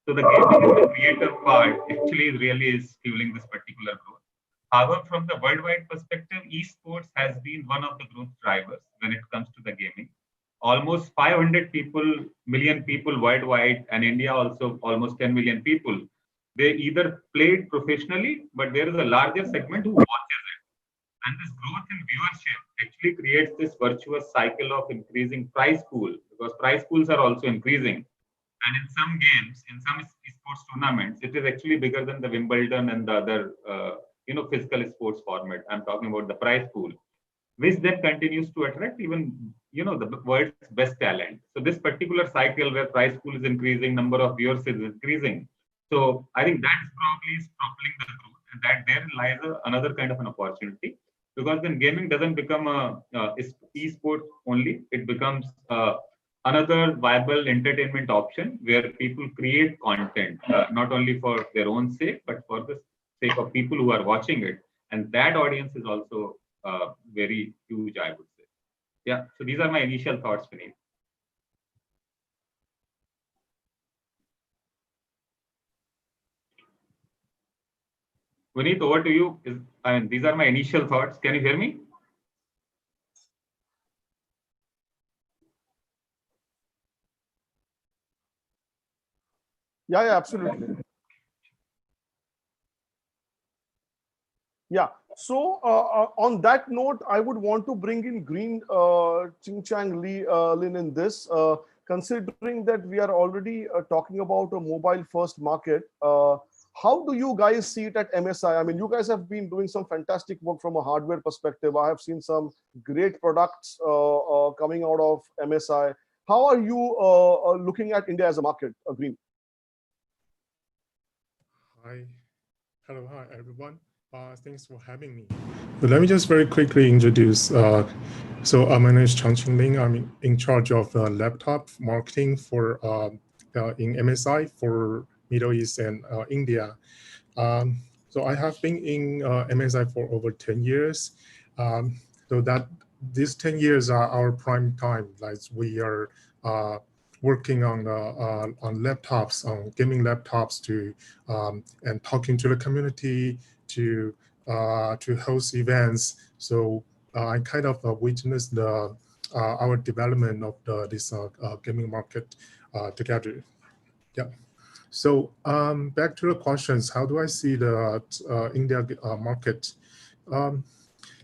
So the gaming and the creative part actually really is fueling this particular growth. However, from the worldwide perspective, esports has been one of the growth drivers when it comes to the gaming. Almost 500 million people worldwide, and India also almost 10 million people. They either played professionally, but there is a larger segment who watches it. And this growth in viewership actually creates this virtuous cycle of increasing prize pool, because prize pools are also increasing. And in some games, in some esports tournaments, it is actually bigger than the Wimbledon and the other, physical sports format. I'm talking about the prize pool, which then continues to attract even, the world's best talent. So this particular cycle where prize pool is increasing, number of viewers is increasing. So I think that is probably propelling the growth, and that there lies another kind of an opportunity, because then gaming doesn't become a e-sport only. It becomes another viable entertainment option where people create content, not only for their own sake, but for the sake of people who are watching it. And that audience is also very huge, I would say. Yeah, so these are my initial thoughts, Vineet. Vineet, over to you. These are my initial thoughts. Can you hear me? Yeah, absolutely. Yeah. So on that note, I would want to bring in Green Ching Chang Lin in this, considering that we are already talking about a mobile first market. How do you guys see it at MSI? I mean, you guys have been doing some fantastic work from a hardware perspective. I have seen some great products coming out of MSI. How are you looking at India as a market, Green? Hi. Hello. Hi, everyone. Thanks for having me. But let me just very quickly introduce. My name is Chang Qingling. I'm in charge of laptop marketing for in MSI for Middle East and India. So I have been in MSI for over 10 years. So that these 10 years are our prime time. Like we are working on laptops, on gaming laptops, and talking to the community, to host events. So I kind of witnessed our development of this gaming market together. Yeah. So back to the questions, how do I see the India market?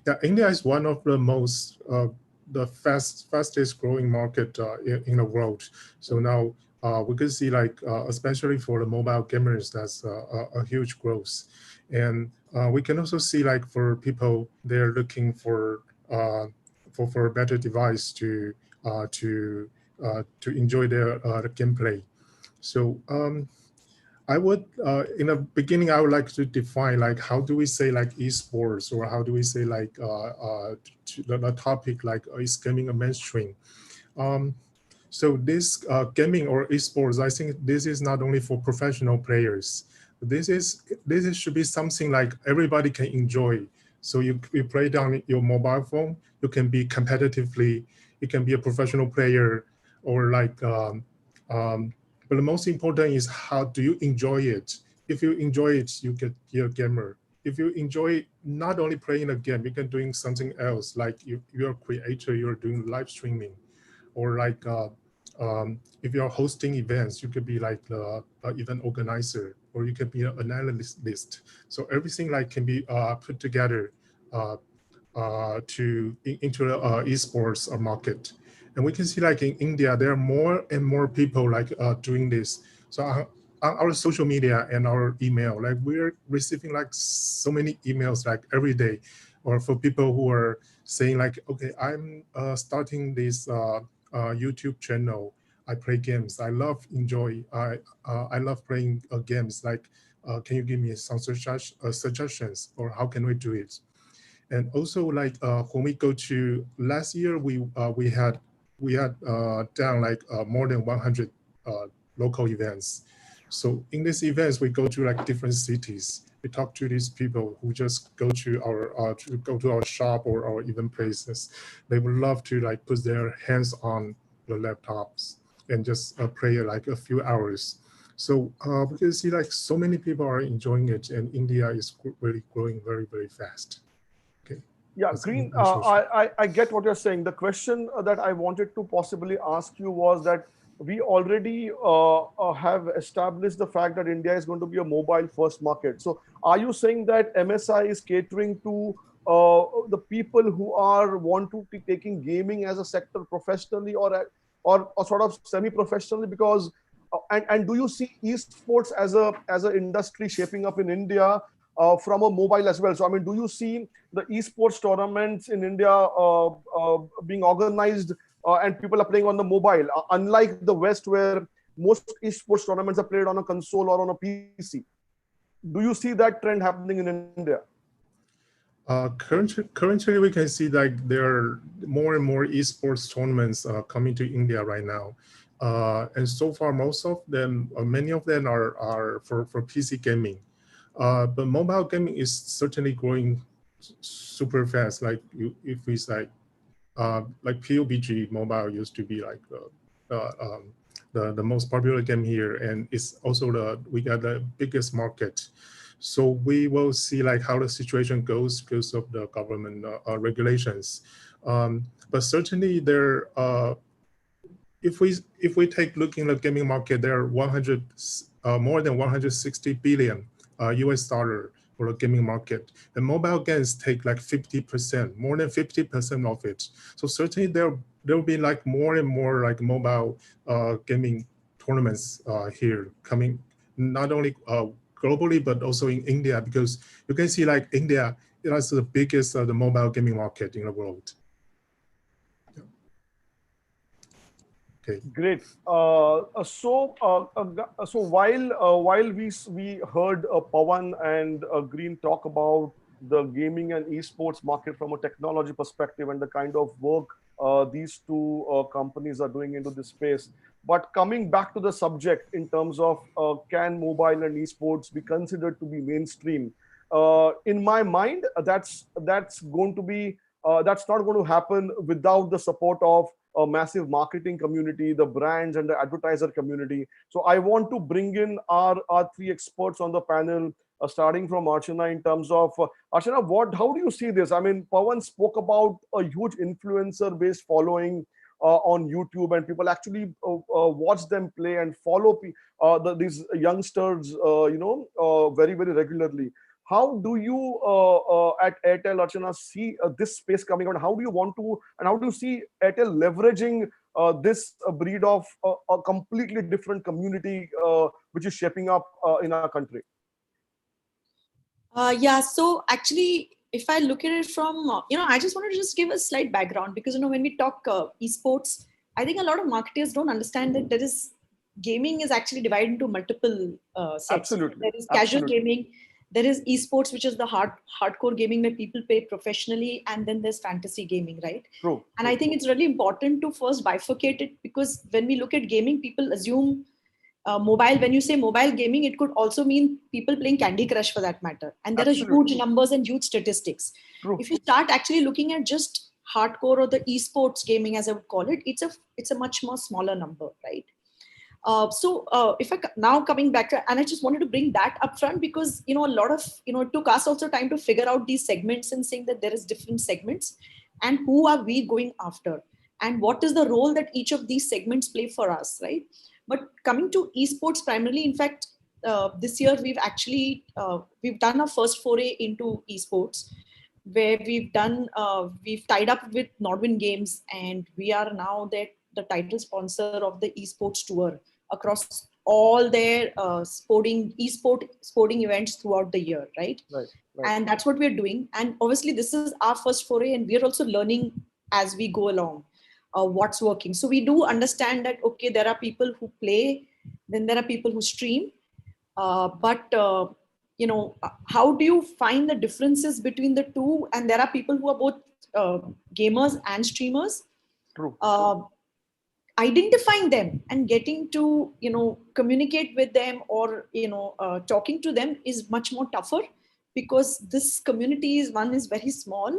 Yeah, India is one of the most the fastest growing market in the world. So now we can see like especially for the mobile gamers, that's a huge growth, and we can also see like for people they're looking for a better device to enjoy their gameplay. So I would, in the beginning, I would like to define like how do we say like esports, or how do we say like the topic like is gaming a mainstream? Um, so this gaming or esports, I think this is not only for professional players. This should be something like everybody can enjoy. So you play down your mobile phone, you can be competitively, you can be a professional player, or like um, but the most important is how do you enjoy it? If you enjoy it, you get be a gamer. If you enjoy not only playing a game, you can doing something else. Like you're a creator, you're doing live streaming, or like if you're hosting events, you could be like the event organizer, or you could be an analyst. So everything like can be put together uh, into the esports market. And we can see like in India, there are more and more people like doing this. So on our social media and our email, like we're receiving like so many emails like every day, or for people who are saying like, okay, I'm starting this YouTube channel. I play games. I love playing games. Like, can you give me some suggestions, or how can we do it? And also like when we go to last year, we had done like more than 100 local events. So in these events, we go to like different cities. We talk to these people who just go to our shop or our event places. They would love to like put their hands on the laptops and just play like a few hours. So we can see like so many people are enjoying it, and India is really growing very, very fast. Okay. Yeah, That's Green, in short. I get what you're saying. The question that I wanted to possibly ask you was that we already have established the fact that India is going to be a mobile first market. So are you saying that MSI is catering to the people who are want to be taking gaming as a sector professionally, or sort of semi-professionally? Because and do you see esports as a industry shaping up in India from a mobile as well? So I mean, do you see the esports tournaments in India being organized and people are playing on the mobile, unlike the West where most esports tournaments are played on a console or on a PC? Do you see that trend happening in India? Currently, we can see like there are more and more esports tournaments coming to India right now. And so far, most of them, many of them are for PC gaming. But mobile gaming is certainly growing super fast. Like if we like PUBG Mobile used to be like the most popular game here, and it's also we got the biggest market. So we will see like how the situation goes because of the government regulations. But certainly there, if we take looking at the gaming market, there are more than 160 billion US dollar for the gaming market. And mobile games take like 50%, more than 50% of it. So certainly there will be like more and more like mobile gaming tournaments here coming, not only globally, but also in India, because you can see like India is the biggest the mobile gaming market in the world. Okay. Great. So while we heard Pawan and Green talk about the gaming and esports market from a technology perspective and the kind of work these two companies are doing into this space, but coming back to the subject in terms of can mobile and esports be considered to be mainstream? In my mind, that's going to be that's not going to happen without the support of a massive marketing community, the brands and the advertiser community. So I want to bring in our three experts on the panel, starting from Archana in terms of Archana, how do you see this? I mean, Pawan spoke about a huge influencer-based following on YouTube, and people actually watch them play and follow these youngsters, very, very regularly. How do you at Airtel, Archana, see this space coming out? How do you want to, and how do you see Airtel leveraging this breed of a completely different community which is shaping up in our country? Yeah, so actually, if I look at it from, I just wanted to just give a slight background because, when we talk esports, I think a lot of marketers don't understand that gaming is actually divided into multiple sets. Absolutely. There is casual Absolutely. gaming, there is esports, which is the hardcore gaming where people play professionally, and then there's fantasy gaming, right? True. And I think it's really important to first bifurcate it, because when we look at gaming, people assume mobile. When you say mobile gaming, it could also mean people playing Candy Crush for that matter. And there Absolutely. are huge numbers and huge statistics. True. If you start actually looking at just hardcore or the esports gaming, as I would call it, it's a much more smaller number, right? If now coming back to, and I just wanted to bring that up front because, a lot of, it took us also time to figure out these segments and saying that there is different segments and who are we going after and what is the role that each of these segments play for us, right? But coming to esports primarily, in fact, this year we've actually, we've done our first foray into esports where we've tied up with Nordwin Games, and we are now the title sponsor of the esports tour across all their sporting events throughout the year, right? Right. And that's what we're doing. And obviously this is our first foray, and we're also learning as we go along what's working. So we do understand that, okay, there are people who play, then there are people who stream, but how do you find the differences between the two? And there are people who are both gamers and streamers. True. Identifying them and getting to communicate with them or talking to them is much more tougher, because this community is very small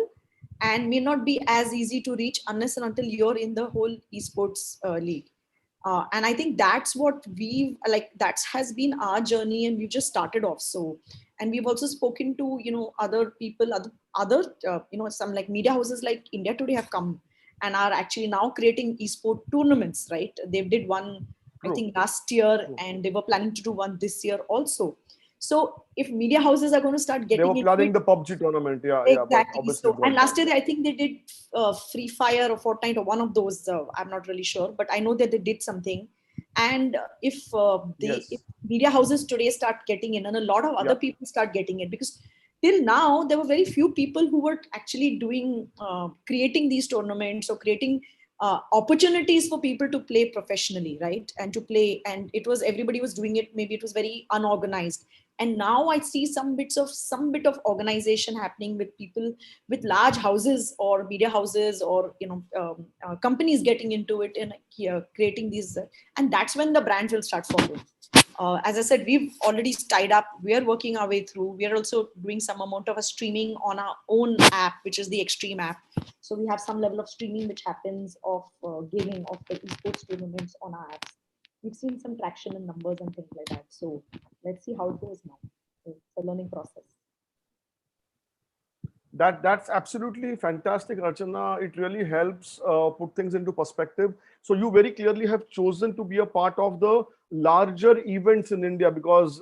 and may not be as easy to reach unless and until you're in the whole esports league. And I think that's what that has been our journey, and we've just started off. So, and we've also spoken to other people, other some like media houses like India Today have come and are actually now creating esport tournaments, right? They did one, True. I think last year, True. and they were planning to do one this year also. So if media houses are going to start getting they were planning the PUBG tournament, yeah, exactly. but So, and last year I think they did Free Fire or Fortnite or one of those. I'm not really sure, but I know that they did something. And if media houses today start getting in, and a lot of other people start getting it, because till now there were very few people who were actually doing creating these tournaments or creating opportunities for people to play professionally, right? And to play, and everybody was doing it. Maybe it was very unorganized. And now I see some bit of organization happening with people with large houses or media houses or companies getting into it and creating these, and that's when the brands will start following. As I said, we've already tied up. We are working our way through. We are also doing some amount of a streaming on our own app, which is the Extreme app. So we have some level of streaming which happens of gaming of the esports tournaments on our apps. We've seen some traction in numbers and things like that. So let's see how it goes now. It's a learning process. That's absolutely fantastic, Archana. It really helps put things into perspective. So you very clearly have chosen to be a part of the larger events in India, because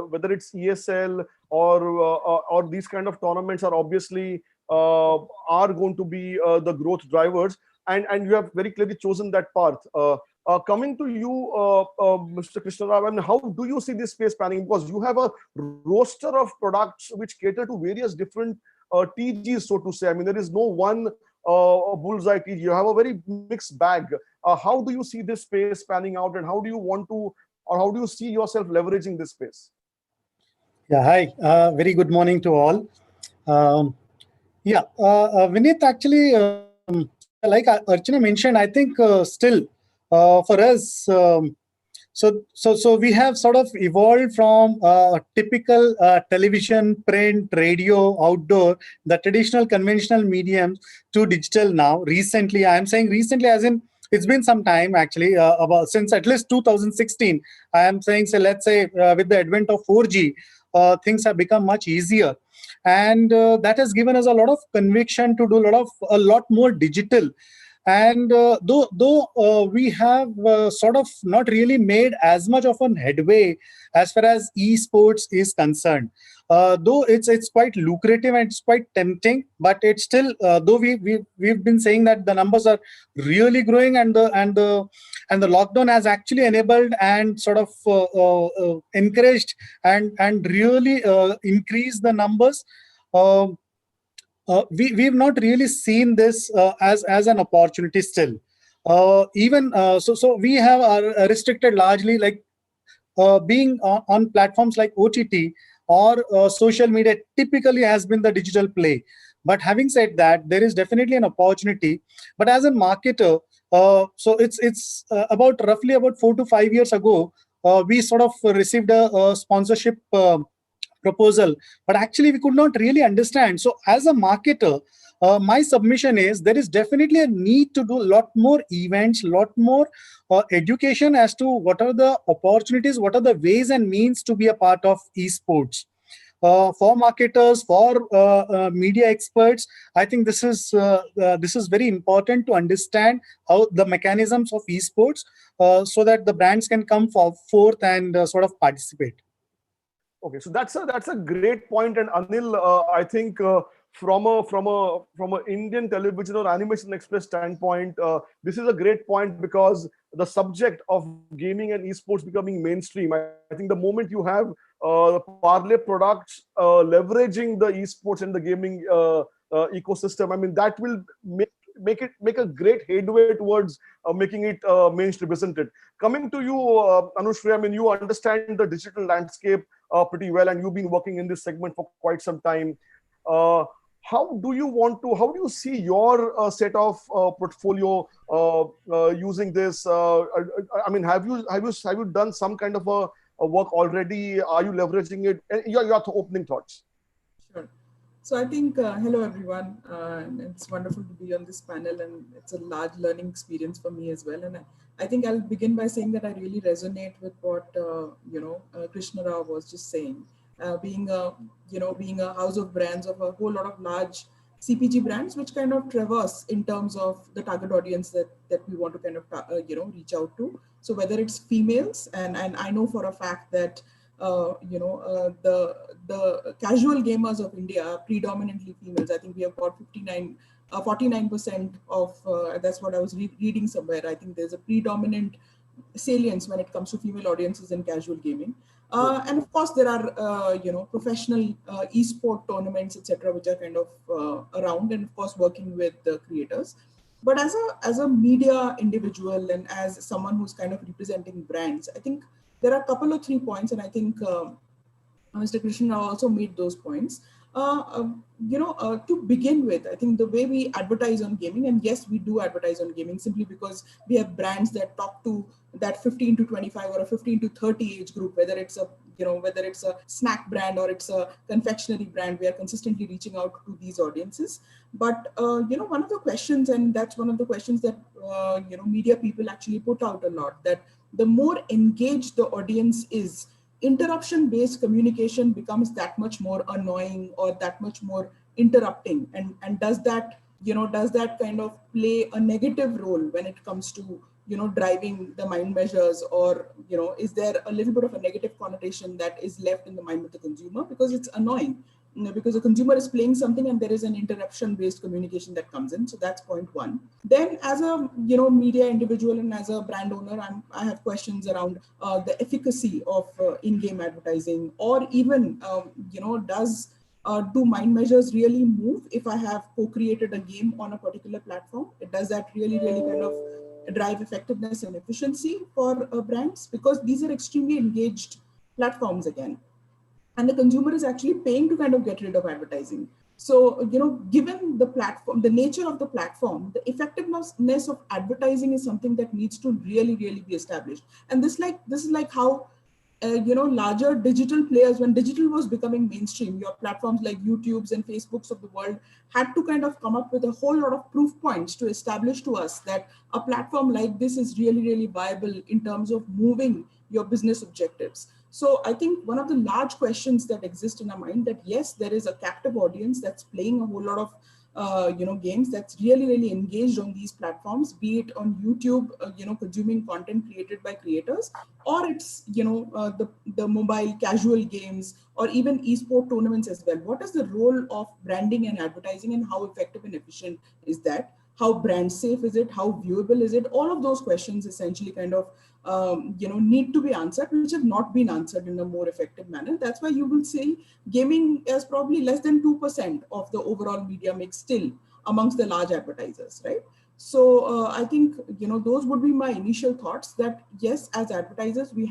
whether it's ESL or these kind of tournaments are obviously are going to be the growth drivers, and you have very clearly chosen that path. Coming to you, Mr. Krishnarao, and how do you see this space panning? Because you have a roster of products which cater to various different TGs, so to say. I mean, there is no one bullseye TG. You have a very mixed bag. How do you see this space panning out, and how do you want to, or how do you see yourself leveraging this space? Yeah, hi. Very good morning to all. Vineet, actually, like Archana mentioned, I think still for us, so we have sort of evolved from typical television, print, radio, outdoor, the traditional conventional mediums to digital now. Recently, I am saying recently as in it's been some time actually, about since at least 2016. I am saying, so let's say with the advent of 4G, things have become much easier, and that has given us a lot of conviction to do a lot more digital. And though we have sort of not really made as much of an headway as far as esports is concerned, though it's quite lucrative and it's quite tempting, but it's still, though we've been saying that the numbers are really growing, and the lockdown has actually enabled and sort of encouraged and really increased the numbers. We've not really seen this as an opportunity still. So we have restricted largely, like being on platforms like OTT or social media typically has been the digital play. But having said that, there is definitely an opportunity. But as a marketer, so it's about roughly about 4 to 5 years ago, we sort of received a sponsorship proposal, but actually we could not really understand. So as a marketer, my submission is there is definitely a need to do a lot more events, lot more education as to what are the opportunities, what are the ways and means to be a part of esports. For marketers, for media experts, I think this is very important to understand how the mechanisms of esports, so that the brands can come forth and sort of participate. Okay, so that's a great point, and Anil, I think from a Indian television or animation express standpoint, this is a great point, because the subject of gaming and esports becoming mainstream. I think the moment you have parlay products leveraging the esports and the gaming ecosystem, I mean that will make a great headway towards making it mainstream, isn't it? Coming to you, Anushri, I mean, you understand the digital landscape pretty well, and you've been working in this segment for quite some time. How do you see your set of portfolio using this? I mean, have you done some kind of a work already? Are you leveraging it? Your opening thoughts. Sure. So I think, hello everyone, and it's wonderful to be on this panel, and it's a large learning experience for me as well. And I think I'll begin by saying that I really resonate with what Krishna Rao was just saying. Being a house of brands of a whole lot of large CPG brands, which kind of traverse in terms of the target audience that we want to kind of reach out to. So whether it's females, and I know for a fact that the casual gamers of India are predominantly females. I think we have got 49% of, that's what I was reading somewhere. I think there's a predominant salience when it comes to female audiences in casual gaming. And of course, there are, professional esport tournaments, etc., which are kind of around, and of course, working with the creators. But as a media individual and as someone who's kind of representing brands, I think there are a couple of 3 points, and I think Mr. Krishna also made those points. To begin with, I think the way we advertise on gaming, and yes, we do advertise on gaming simply because we have brands that talk to that 15 to 25 or a 15 to 30 age group, whether it's a snack brand or it's a confectionery brand, we are consistently reaching out to these audiences. But, one of the questions, and that's one of the questions that, media people actually put out a lot, that the more engaged the audience is, interruption-based communication becomes that much more annoying or that much more interrupting. And does that kind of play a negative role when it comes to, driving the mind measures, or, is there a little bit of a negative connotation that is left in the mind of the consumer because it's annoying? Because the consumer is playing something and there is an interruption-based communication that comes in. So that's point one. Then as a media individual and as a brand owner, I have questions around the efficacy of in-game advertising, or even, do mind measures really move if I have co-created a game on a particular platform? Does that really kind of drive effectiveness and efficiency for brands? Because these are extremely engaged platforms again. And the consumer is actually paying to kind of get rid of advertising. So, given the platform, the nature of the platform, the effectiveness of advertising is something that needs to really be established. And this is like how, larger digital players, when digital was becoming mainstream, your platforms like YouTubes and Facebooks of the world had to kind of come up with a whole lot of proof points to establish to us that a platform like this is really viable in terms of moving your business objectives. So I think one of the large questions that exist in our mind that yes, there is a captive audience that's playing a whole lot of games that's really engaged on these platforms, be it on YouTube, consuming content created by creators, or it's the mobile casual games, or even esport tournaments as well. What is the role of branding and advertising, and how effective and efficient is that? How brand safe is it? How viewable is it? All of those questions essentially kind of need to be answered, which have not been answered in a more effective manner. That's why you will see gaming is probably less than 2% of the overall media mix still amongst the large advertisers, right? So I think those would be my initial thoughts. That yes, as advertisers, we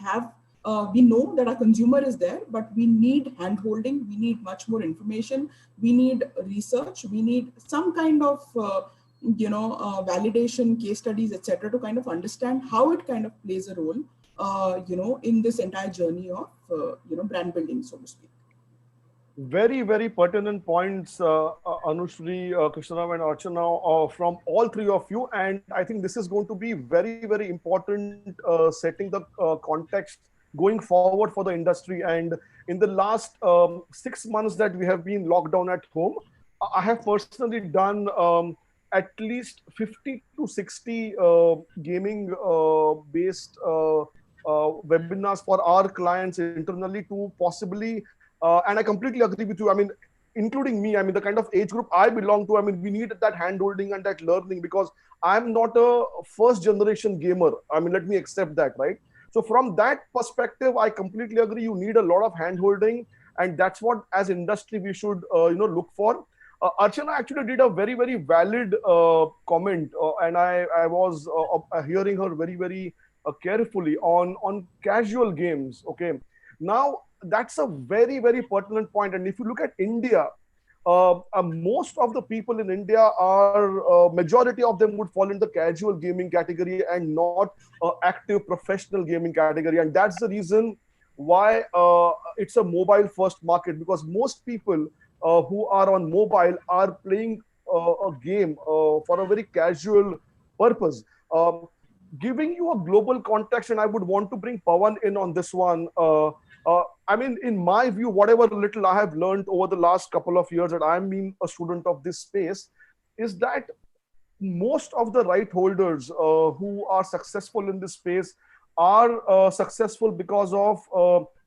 know that our consumer is there, but we need hand-holding, we need much more information, we need research, we need some kind of validation, case studies, etc., to kind of understand how it kind of plays a role, in this entire journey of brand building, so to speak. Very, very pertinent points, Anushri, Krishnarav, and Archana, from all three of you. And I think this is going to be very, very important, setting the context going forward for the industry. And in the last 6 months that we have been locked down at home, I have personally done at least 50 to 60 gaming based webinars for our clients internally to possibly and I completely agree with you. I mean, including me, I mean, the kind of age group I belong to, I mean, we need that hand holding and that learning, because I'm not a first generation gamer. I mean, let me accept that, right? So from that perspective, I completely agree. You need a lot of hand holding, and that's what as industry we should, look for. Archana actually did a very, very valid comment, and I was hearing her very, very carefully on casual games. Okay, now that's a very, very pertinent point. And if you look at India, most of the people in India are, majority of them would fall in the casual gaming category and not active professional gaming category. And that's the reason why it's a mobile first market, because most people who are on mobile are playing a game for a very casual purpose. Giving you a global context, and I would want to bring Pawan in on this one. I mean, in my view, whatever little I have learned over the last couple of years that I'm being a student of this space, is that most of the right holders who are successful in this space are successful because of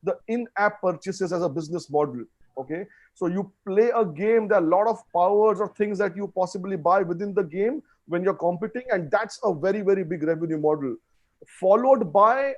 the in-app purchases as a business model. Okay, so you play a game, there are a lot of powers or things that you possibly buy within the game when you're competing, and that's a very, very big revenue model. Followed by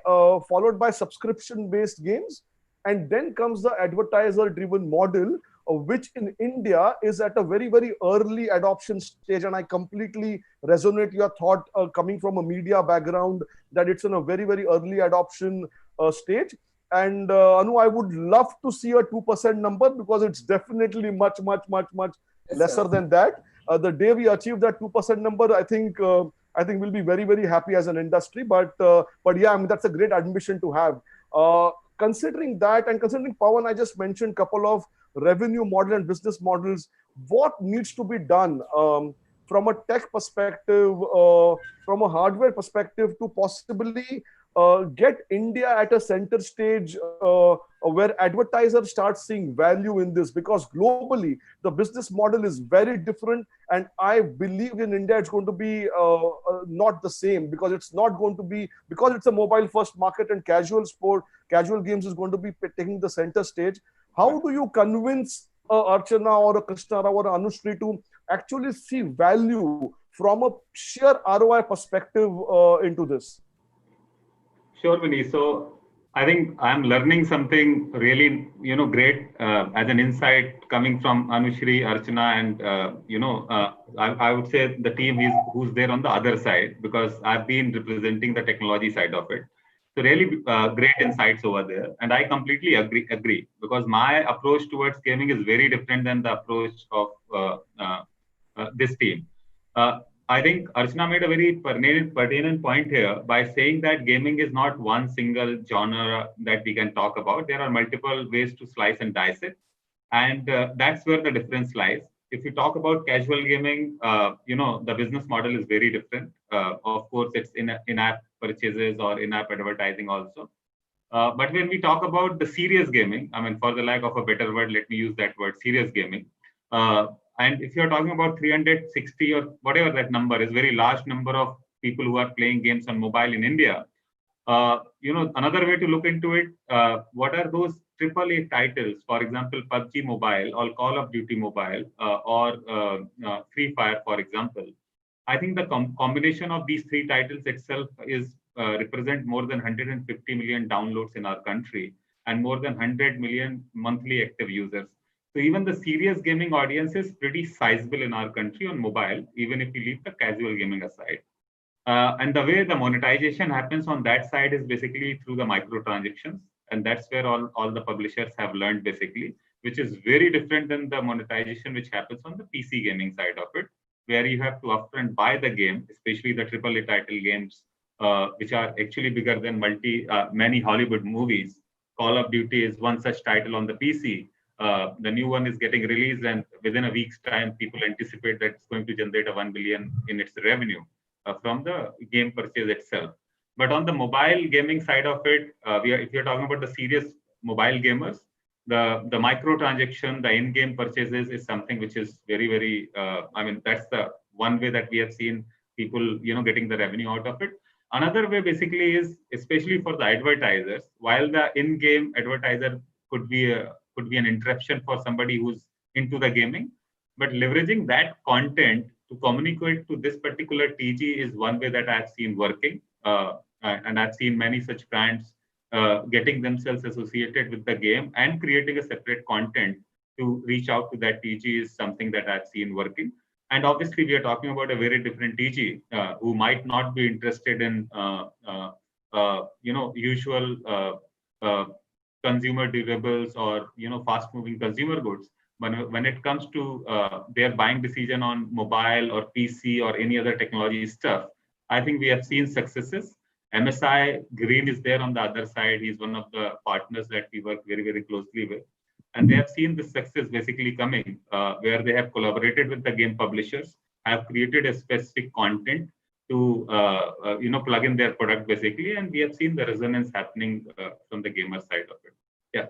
subscription-based games, and then comes the advertiser-driven model, which in India is at a very, very early adoption stage. And I completely resonate your thought, coming from a media background, that it's in a very, very early adoption stage. And Anu, I would love to see a 2% number, because it's definitely much, much, much, much lesser than that. The day we achieve that 2% number, I think we'll be very, very happy as an industry. But yeah, I mean, that's a great admission to have. Considering that, and considering Pawan, I just mentioned a couple of revenue model and business models. What needs to be done from a tech perspective, from a hardware perspective, to possibly get India at a center stage where advertisers start seeing value in this? Because globally, the business model is very different. And I believe in India, it's going to be not the same, because it's not going to be, because it's a mobile first market and casual games is going to be taking the center stage. How do you convince Archana or a Krishna or an Anushri to actually see value from a sheer ROI perspective into this? Sure, Vinny. So I think I'm learning something really, great as an insight coming from Anushri, Archana, and I would say the team who's there on the other side, because I've been representing the technology side of it. So really great insights over there, and I completely agree, because my approach towards gaming is very different than the approach of this team. I think Archana made a very pertinent point here by saying that gaming is not one single genre that we can talk about. There are multiple ways to slice and dice it. And that's where the difference lies. If you talk about casual gaming, the business model is very different. Of course, it's in-app purchases or in-app advertising also. But when we talk about the serious gaming, I mean, for the lack of a better word, let me use that word, serious gaming. And if you're talking about 360 or whatever that number is, very large number of people who are playing games on mobile in India. Another way to look into it, what are those AAA titles, for example, PUBG Mobile or Call of Duty Mobile or Free Fire, for example. I think the combination of these three titles itself is represent more than 150 million downloads in our country and more than 100 million monthly active users. So even the serious gaming audience is pretty sizable in our country on mobile, even if you leave the casual gaming aside. And the way the monetization happens on that side is basically through the microtransactions. And that's where all the publishers have learned basically, which is very different than the monetization which happens on the PC gaming side of it, where you have to upfront buy the game, especially the AAA title games, which are actually bigger than many Hollywood movies. Call of Duty is one such title on the PC. The new one is getting released, and within a week's time, people anticipate that it's going to generate a 1 billion in its revenue from the game purchase itself. But on the mobile gaming side of it, if you're talking about the serious mobile gamers, the microtransaction, the in-game purchases is something which is very, very, that's the one way that we have seen people, getting the revenue out of it. Another way basically is, especially for the advertisers, while the in-game advertiser could be an interruption for somebody who's into the gaming, but leveraging that content to communicate to this particular TG is one way that I've seen working. And I've seen many such brands getting themselves associated with the game and creating a separate content to reach out to that TG is something that I've seen working. And obviously, we are talking about a very different TG who might not be interested in, usual consumer durables or, fast-moving consumer goods. When it comes to their buying decision on mobile or PC or any other technology stuff, I think we have seen successes. MSI Green is there on the other side. He's one of the partners that we work very, very closely with. And they have seen the success basically coming where they have collaborated with the game publishers, have created a specific content to, plug in their product basically. And we have seen the resonance happening from the gamer side of it. Yeah.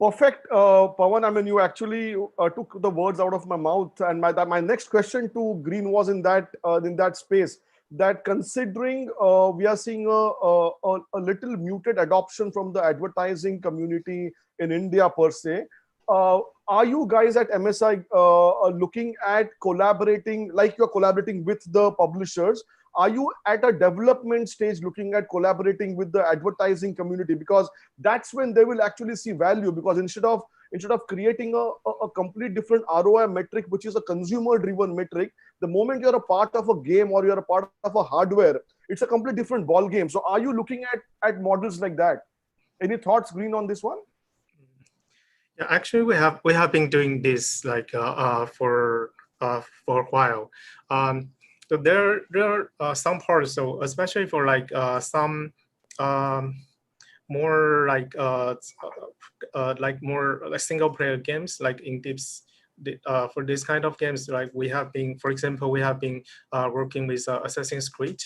Perfect, Pawan. I mean, you actually took the words out of my mouth. And my next question to Green was in that space. That considering we are seeing a little muted adoption from the advertising community in India per se, are you guys at MSI looking at collaborating, like you're collaborating with the publishers? Are you at a development stage looking at collaborating with the advertising community? Because that's when they will actually see value. Because instead of creating a complete different ROI metric, which is a consumer-driven metric, the moment you're a part of a game or you're a part of a hardware, it's a completely different ball game. So are you looking at models like that? Any thoughts, Green, on this one? Yeah, actually, we have been doing this like for a while. So there are some parts. So especially for like some more like more like single player games, like in tips. For this kind of games, like we have been, for example, we have been working with Assassin's Creed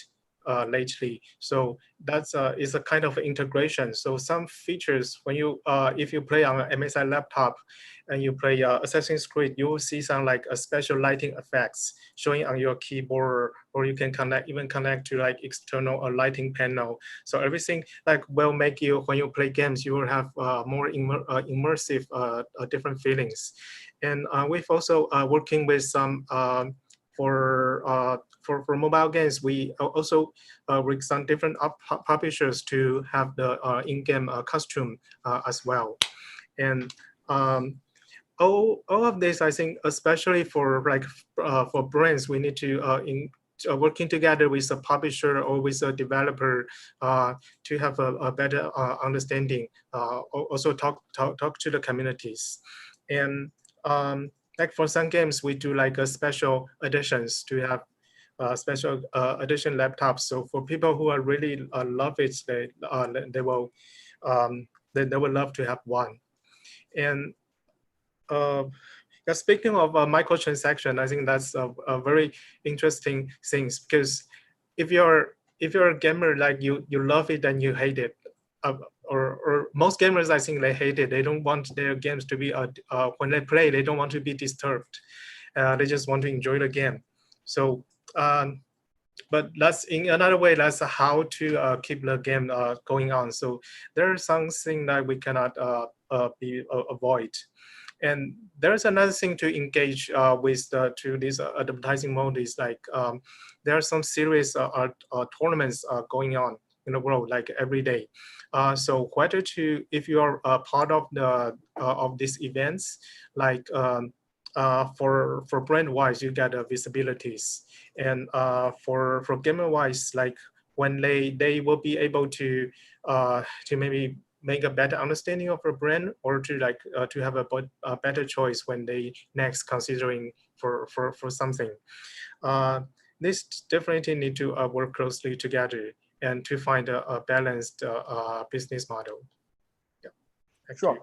lately. So that's is a kind of integration. So some features when you if you play on an MSI laptop and you play Assassin's Creed, you will see some like a special lighting effects showing on your keyboard, or you can connect to like external lighting panel. So everything like will make you, when you play games, you will have more immersive different feelings. And we've also working with some for mobile games, we also with some different publishers to have the in-game costume as well. And all of this, I think, especially for like for brands, we need to working together with a publisher or with a developer to have a better understanding. Also talk to the communities, and like for some games, we do like a special editions to have special edition laptops. So for people who are really love it, they will love to have one. And speaking of microtransaction, I think that's a very interesting thing, because if you're a gamer, like you love it and you hate it, or most gamers, I think they hate it. They don't want their games to be when they play, they don't want to be disturbed. They just want to enjoy the game. So, but that's in another way. That's how to keep the game going on. So there are something that we cannot avoid. And there's another thing to engage with to this advertising mode is like there are some serious tournaments going on in the world like every day. So whether if you are a part of the of these events, like for brand wise, you get visibilities, and for gamer wise, like when they will be able to maybe make a better understanding of a brand, or to like to have a better choice when they next considering for something. This definitely need to work closely together and to find a balanced business model. Yeah. Sure.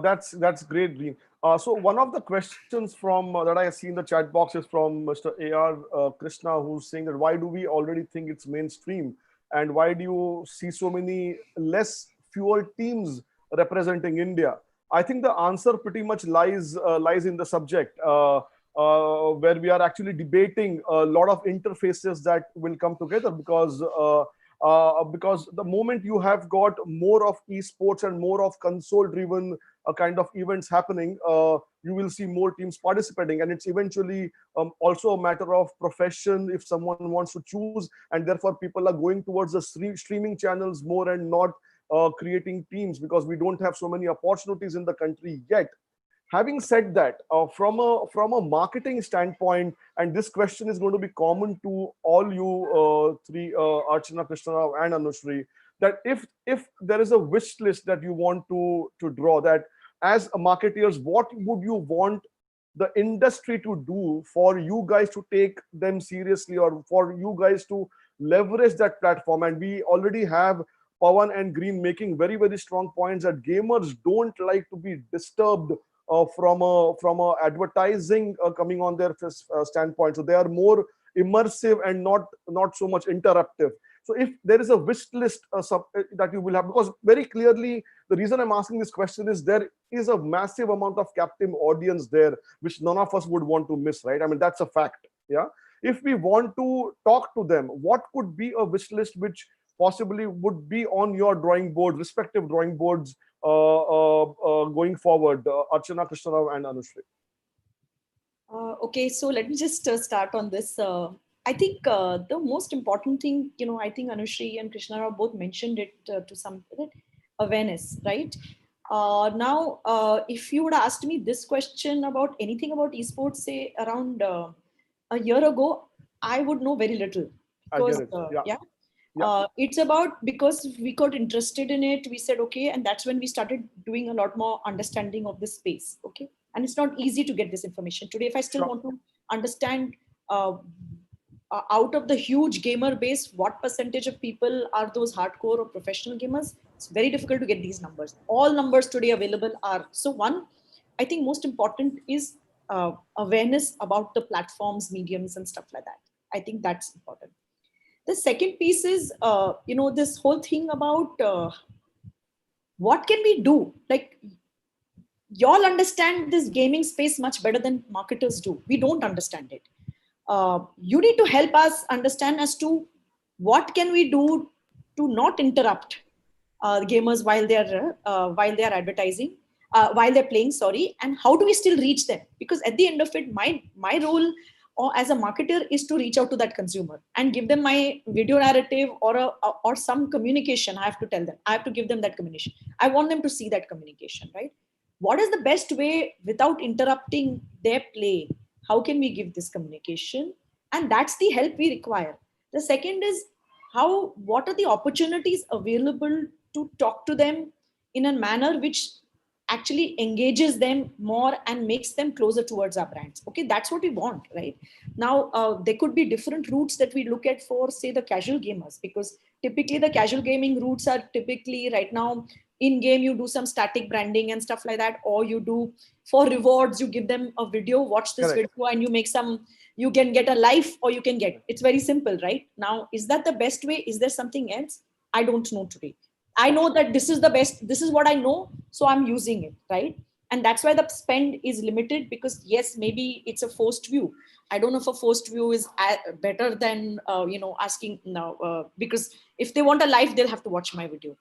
That's great, Green. So one of the questions from that I see in the chat box is from Mr. A.R. Krishna, who's saying that why do we already think it's mainstream, and why do you see so many fewer teams representing India? I think the answer pretty much lies in the subject, where we are actually debating a lot of interfaces that will come together, because the moment you have got more of esports and more of console driven kind of events happening, you will see more teams participating, and it's eventually also a matter of profession if someone wants to choose, and therefore people are going towards the streaming channels more and not creating teams, because we don't have so many opportunities in the country yet. Having said that, from a marketing standpoint, and this question is going to be common to all you three, Archana, Krishna, and Anushri, that if there is a wish list that you want to draw, that as marketeers, what would you want the industry to do for you guys to take them seriously, or for you guys to leverage that platform? And we already have Pawan and Green making very, very strong points that gamers don't like to be disturbed from a advertising coming on their standpoint. So they are more immersive and not so much interruptive. So if there is a wish list that you will have, because very clearly the reason I'm asking this question is there is a massive amount of captive audience there, which none of us would want to miss, right? I mean, that's a fact. Yeah. If we want to talk to them, what could be a wish list which possibly would be on your drawing board, respective drawing boards, going forward, Archana, Krishna, and Anushri? Okay, so let me just start on this. I think the most important thing, I think Anushri and Krishna have both mentioned it to some awareness, right? Now, if you would asked me this question about anything about esports, say around a year ago, I would know very little, because it's about, because we got interested in it, we said okay, and that's when we started doing a lot more understanding of the space. Okay, and it's not easy to get this information today. If I still want to understand out of the huge gamer base, what percentage of people are those hardcore or professional gamers, it's very difficult to get these numbers. All numbers today available are, so one, I think most important is awareness about the platforms, mediums, and stuff like that. I think that's important. The second piece is, this whole thing about what can we do? Like, y'all understand this gaming space much better than marketers do. We don't understand it. You need to help us understand as to what can we do to not interrupt gamers while they're advertising, while they're playing. Sorry, and how do we still reach them? Because at the end of it, my role as a marketer is to reach out to that consumer and give them my video narrative or some communication. I have to tell them. I have to give them that communication. I want them to see that communication, right? What is the best way without interrupting their play? How can we give this communication? And that's the help we require. The second is what are the opportunities available to talk to them in a manner which actually engages them more and makes them closer towards our brands. Okay, that's what we want, right? Now, there could be different routes that we look at for, say, the casual gamers, because typically the casual gaming routes are typically right now in game, you do some static branding and stuff like that, or you do for rewards, you give them a video, watch this video, and you make you can get a life, or you can get, it's very simple, right? Now, is that the best way? Is there something else? I don't know today. I know that this is the best, this is what I know, so I'm using it, right? And that's why the spend is limited, because yes, maybe it's a forced view. I don't know if a forced view is better than asking now, because if they want a life, they'll have to watch my video.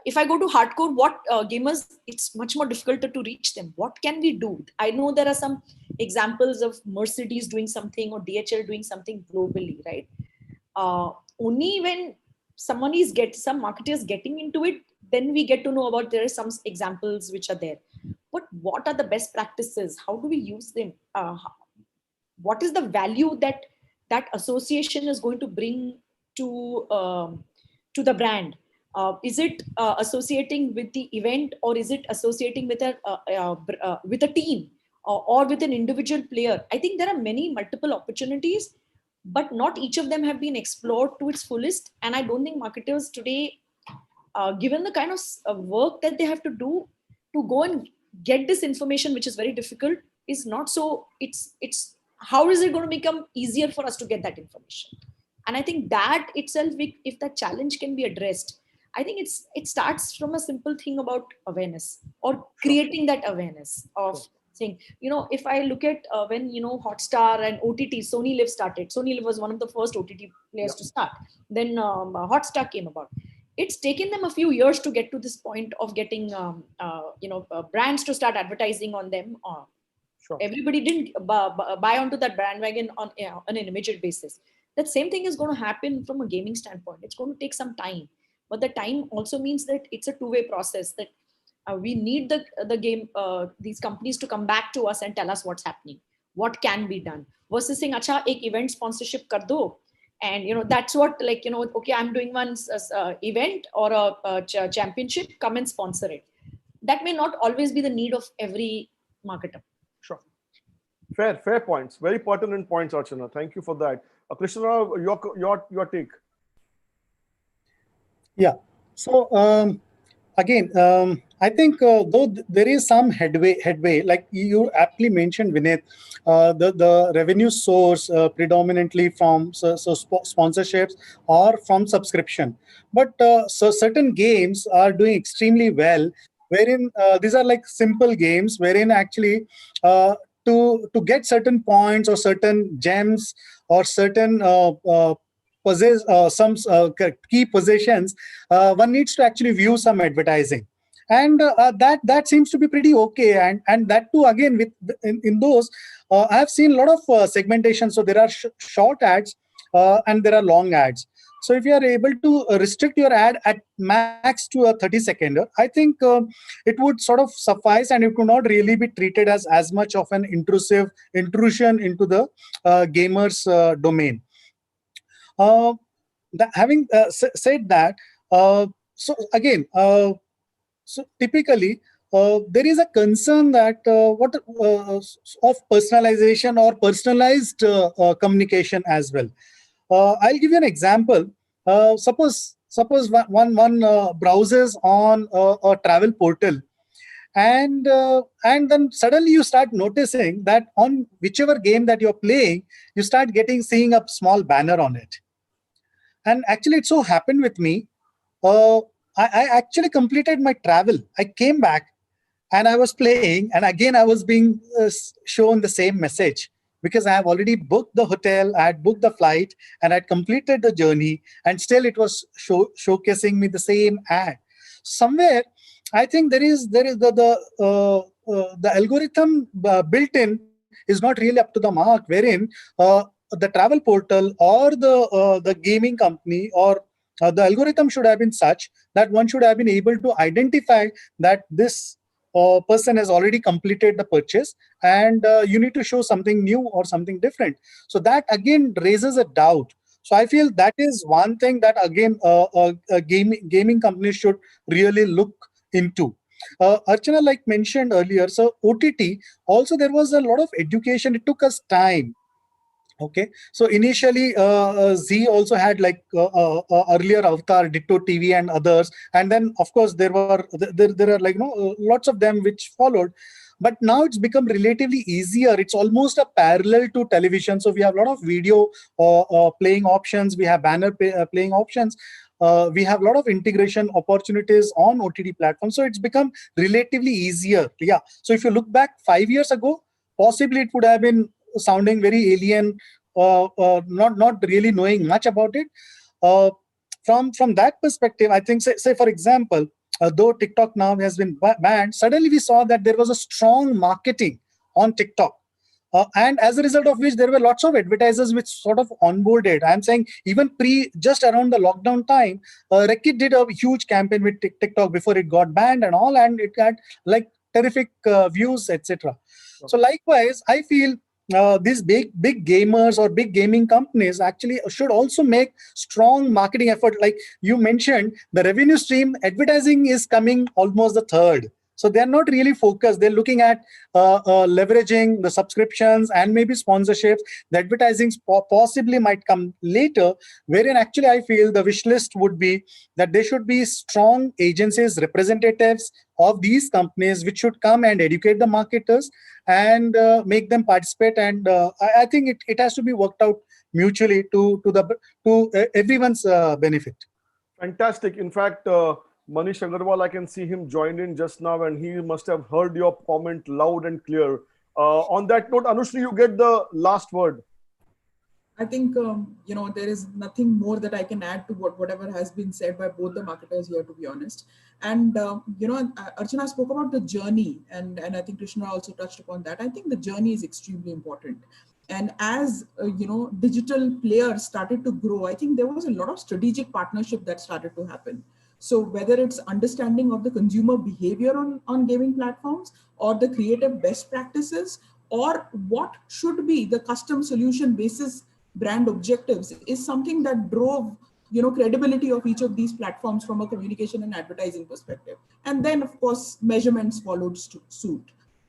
If I go to hardcore, what gamers, it's much more difficult to reach them. What can we do? I know there are some examples of Mercedes doing something or DHL doing something globally, right? Only when some marketers getting into it, then we get to know about there are some examples which are there. But what are the best practices? How do we use them? What is the value that that association is going to bring to the brand? Is it associating with the event, or is it associating with a team, or with an individual player? I think there are many multiple opportunities, but not each of them have been explored to its fullest. And I don't think marketers today, given the kind of work that they have to do to go and get this information, which is very difficult, is not so. It's how is it going to become easier for us to get that information? And I think that itself, if that challenge can be addressed, I think it starts from a simple thing about awareness, or creating that awareness of thing. If I look at when Hotstar and OTT, Sony Live started. Sony Live was one of the first OTT players to start. Then Hotstar came about. It's taken them a few years to get to this point of getting brands to start advertising on them. Everybody didn't buy onto that bandwagon on an immediate basis. That same thing is going to happen from a gaming standpoint. It's going to take some time, but the time also means that it's a two-way process, that we need the game these companies to come back to us and tell us what's happening, what can be done, versus saying acha ek event sponsorship kar do. And that's what, okay, I'm doing one event or a championship, come and sponsor it. That may not always be the need of every marketer. Sure. Fair points. Very pertinent points, Archana. Thank you for that. Krishna, your take. Yeah. So again, I think though there is some headway, like you aptly mentioned, Vinith, the revenue source predominantly from sponsorships or from subscription. But so certain games are doing extremely well, wherein these are like simple games, wherein actually to get certain points or certain gems or certain possess some key possessions, one needs to actually view some advertising, and that seems to be pretty okay. And that too, again, in those, I have seen a lot of segmentation. So there are short ads and there are long ads. So if you are able to restrict your ad at max to a 30-seconder, I think it would sort of suffice, and it would not really be treated as much of an intrusion into the gamer's domain. Having said that, so again, so typically there is a concern that of personalization or personalized communication as well. I'll give you an example. Suppose one browses on a travel portal, and then suddenly you start noticing that on whichever game that you're playing, you start seeing a small banner on it. And actually, it so happened with me. I actually completed my travel. I came back and I was playing, and again I was being shown the same message, because I have already booked the hotel, I had booked the flight, and I had completed the journey, and still it was showcasing me the same ad. Somewhere, I think there is the algorithm built in is not really up to the mark, wherein the travel portal or the gaming company or the algorithm should have been such that one should have been able to identify that this person has already completed the purchase, and you need to show something new or something different. So that again raises a doubt. So I feel that is one thing that again gaming companies should really look into. Archana, like mentioned earlier, so OTT, also there was a lot of education. It took us time. Okay, so initially Z also had like earlier Avatar, Ditto TV, and others, and then of course there are like lots of them which followed. But now it's become relatively easier. It's almost a parallel to television. So we have a lot of video playing options. We have banner playing options. we have a lot of integration opportunities on OTT platforms. So it's become relatively easier. Yeah. So if you look back 5 years ago, possibly it would have been sounding very alien, not really knowing much about it. From that perspective, I think, say for example, though TikTok now has been banned, suddenly we saw that there was a strong marketing on TikTok. And as a result of which, there were lots of advertisers which sort of onboarded. I'm saying even just around the lockdown time, Rekit did a huge campaign with TikTok before it got banned and all, and it had like terrific views, etc. So likewise, I feel these big gamers or big gaming companies actually should also make strong marketing effort. Like you mentioned, the revenue stream, advertising is coming almost the third. So they're not really focused. They're looking at leveraging the subscriptions and maybe sponsorships. The advertising possibly might come later, wherein actually I feel the wish list would be that there should be strong agencies, representatives of these companies, which should come and educate the marketers and make them participate. And I think it has to be worked out mutually to everyone's benefit. Fantastic. In fact, Manish Agarwal, I can see him join in just now, and he must have heard your comment loud and clear. On that note, Anushri, you get the last word. I think there is nothing more that I can add to whatever has been said by both the marketers here, to be honest. And Archana spoke about the journey, and I think Krishna also touched upon that. I think the journey is extremely important. And as digital players started to grow, I think there was a lot of strategic partnership that started to happen. So whether it's understanding of the consumer behavior on gaming platforms, or the creative best practices, or what should be the custom solution basis brand objectives, is something that drove credibility of each of these platforms from a communication and advertising perspective. And then of course measurements followed suit.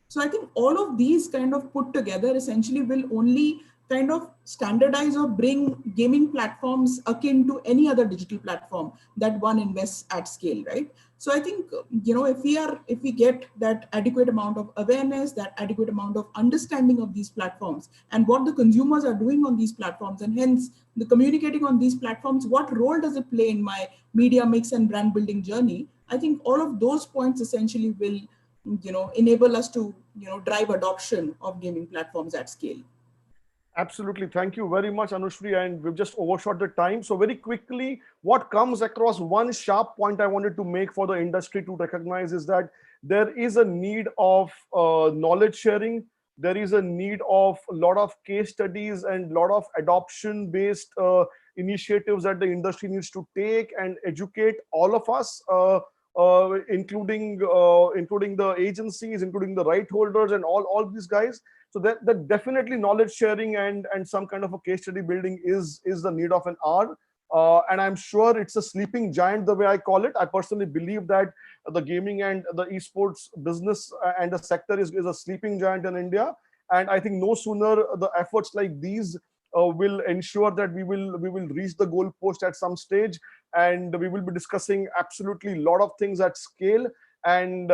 So I think all of these kind of put together essentially will only kind of standardize or bring gaming platforms akin to any other digital platform that one invests at scale, right? So I think, if we get that adequate amount of awareness, that adequate amount of understanding of these platforms and what the consumers are doing on these platforms, and hence the communicating on these platforms, what role does it play in my media mix and brand building journey? I think all of those points essentially will, enable us to, drive adoption of gaming platforms at scale. Absolutely. Thank you very much, Anushri. And we've just overshot the time. So very quickly, what comes across, one sharp point I wanted to make for the industry to recognize is that there is a need of knowledge sharing. There is a need of a lot of case studies and a lot of adoption-based initiatives that the industry needs to take and educate all of us, including the agencies, including the right holders and all these guys. So that definitely knowledge sharing and some kind of a case study building is the need of an hour. And I'm sure it's a sleeping giant, the way I call it. I personally believe that the gaming and the esports business and the sector is a sleeping giant in India. And I think no sooner the efforts like these will ensure that we will reach the goal post at some stage, and we will be discussing absolutely a lot of things at scale and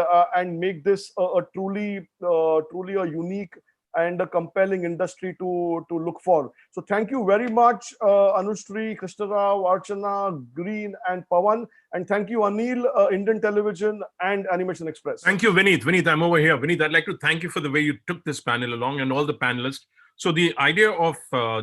make this a truly a unique and a compelling industry to look for. So thank you very much, Anushri, Krishna Rao, Archana, Green, and Pawan. And thank you, Anil, Indian Television and Animation Express. Thank you, Vineet. Vineet, I'm over here. Vineet, I'd like to thank you for the way you took this panel along and all the panelists. So the idea of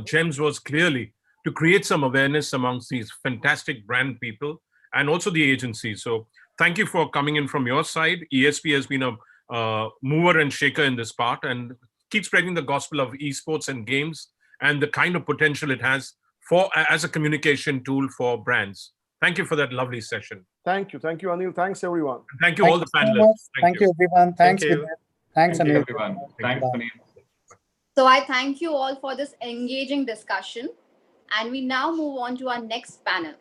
GEMS was clearly to create some awareness amongst these fantastic brand people and also the agencies. So thank you for coming in from your side. ESP has been a mover and shaker in this part, and keep spreading the gospel of esports and games and the kind of potential it has for as a communication tool for brands. Thank you for that lovely session. Thank you, Anil. Thanks, everyone. Thank you, all the panelists. Thank you, everyone. Thanks, Thank you. Thanks, Thank you, Anil. everyone. Thanks, Anil. So I thank you all for this engaging discussion. And we now move on to our next panel,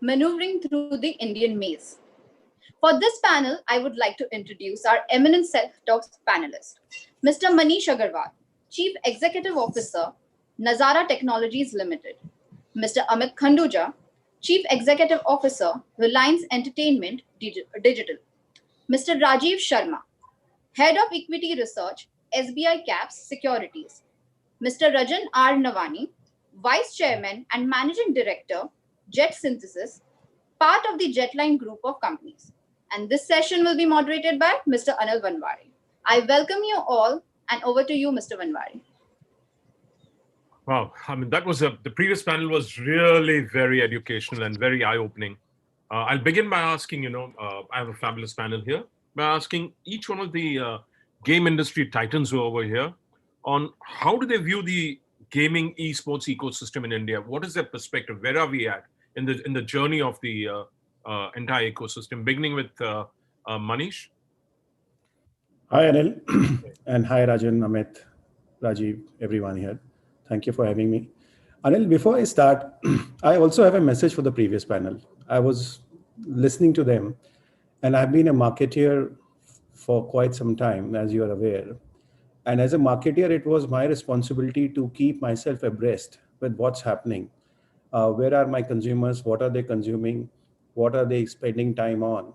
Maneuvering Through the Indian Maze. For this panel, I would like to introduce our eminent self-taught panelist, Mr. Manish Agarwal, Chief Executive Officer, Nazara Technologies Limited, Mr. Amit Khanduja, Chief Executive Officer, Reliance Entertainment Digital, Mr. Rajiv Sharma, Head of Equity Research, SBI Caps Securities, Mr. Rajan R. Navani, Vice Chairman and Managing Director, Jet Synthesis, part of the Jetline group of companies. And this session will be moderated by Mr. Anil Vanwari. I welcome you all, and over to you, Mr. Vanwari. Wow, I mean, the previous panel was really very educational and very eye-opening. I'll begin by asking, I have a fabulous panel here, by asking each one of the game industry titans who are over here on how do they view the gaming esports ecosystem in India? What is their perspective? Where are we at in the journey of the entire ecosystem? Beginning with Manish. Hi, Anil, and hi, Rajan, Amit, Rajiv, everyone here. Thank you for having me. Anil, before I start, I also have a message for the previous panel. I was listening to them, and I've been a marketeer for quite some time, as you are aware. And as a marketeer, it was my responsibility to keep myself abreast with what's happening. Where are my consumers? What are they consuming? What are they spending time on?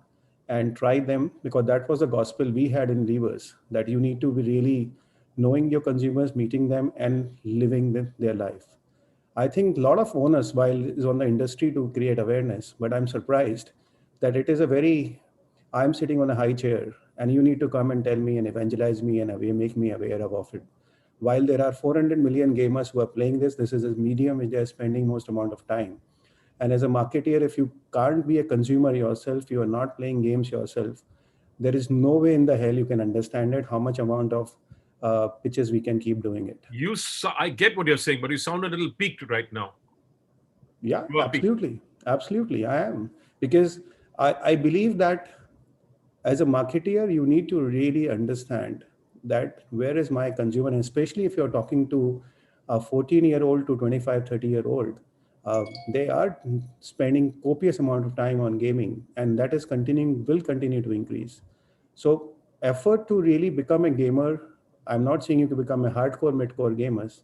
And try them, because that was the gospel we had in Levers, that you need to be really knowing your consumers, meeting them, and living their life. I think a lot of onus while is on the industry to create awareness, but I'm surprised that it is I'm sitting on a high chair and you need to come and tell me and evangelize me and make me aware of it. While there are 400 million gamers who are playing this is a medium which they are spending most amount of time. And as a marketeer, if you can't be a consumer yourself, you are not playing games yourself, there is no way in the hell you can understand it, how much amount of pitches we can keep doing it. I get what you're saying, but you sound a little peaked right now. Yeah, absolutely. Absolutely, I am. Because I believe that as a marketeer, you need to really understand that where is my consumer, and especially if you're talking to a 14-year-old to 25, 30-year-old, they are spending copious amount of time on gaming, and that is will continue to increase. So effort to really become a gamer, I'm not saying you to become a hardcore, mid-core gamers,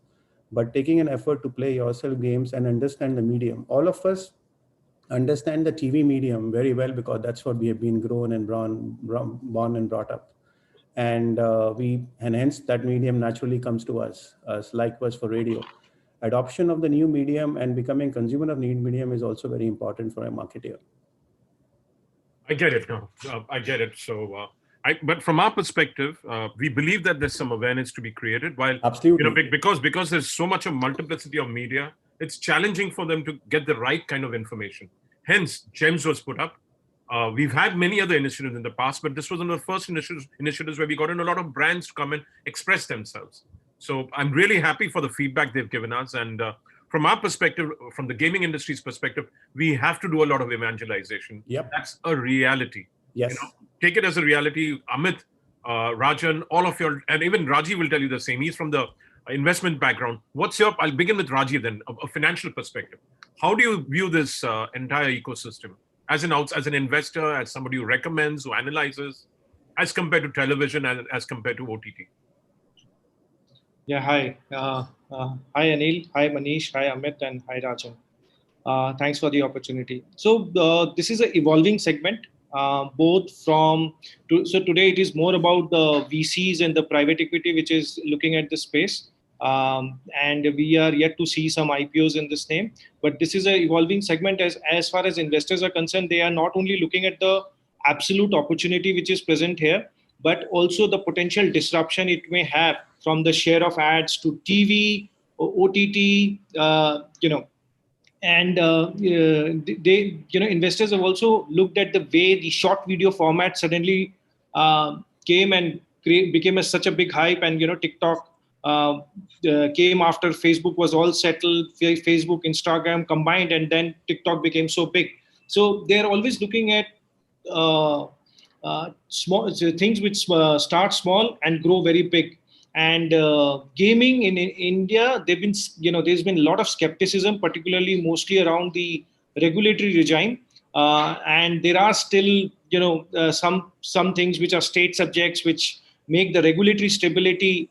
but taking an effort to play yourself games and understand the medium. All of us understand the TV medium very well because that's what we have been born and brought up. And hence that medium naturally comes to us, likewise for radio. Adoption of the new medium and becoming consumer of new medium is also very important for a marketer. I get it now. I get it. So, but from our perspective, we believe that there's some awareness to be created. While absolutely, because there's so much of multiplicity of media, it's challenging for them to get the right kind of information. Hence, GEMS was put up. We've had many other initiatives in the past, but this was one of the first initiatives where we got in a lot of brands to come and express themselves. So I'm really happy for the feedback they've given us. And from our perspective, from the gaming industry's perspective, we have to do a lot of evangelization. Yep. That's a reality. Yes. Take it as a reality. Amit, Rajan, all of your, and even Raji will tell you the same. He's from the investment background. I'll begin with Raji then, a financial perspective. How do you view this entire ecosystem? As an investor, as somebody who recommends, who analyzes, as compared to television and as compared to OTT? Yeah, hi. Hi, Anil. Hi, Manish. Hi, Amit. And hi, Rajan. Thanks for the opportunity. So this is an evolving segment, so today it is more about the VCs and the private equity, which is looking at the space. And we are yet to see some IPOs in this name. But this is an evolving segment as far as investors are concerned. They are not only looking at the absolute opportunity which is present here, but also the potential disruption it may have from the share of ads to TV, OTT, and investors have also looked at the way the short video format suddenly came and became such a big hype, and TikTok came after Facebook was all settled, Facebook, Instagram combined, and then TikTok became so big. So they're always looking at small things which start small and grow very big. And gaming in India, there's been a lot of skepticism, particularly mostly around the regulatory regime, and there are still some things which are state subjects, which make the regulatory stability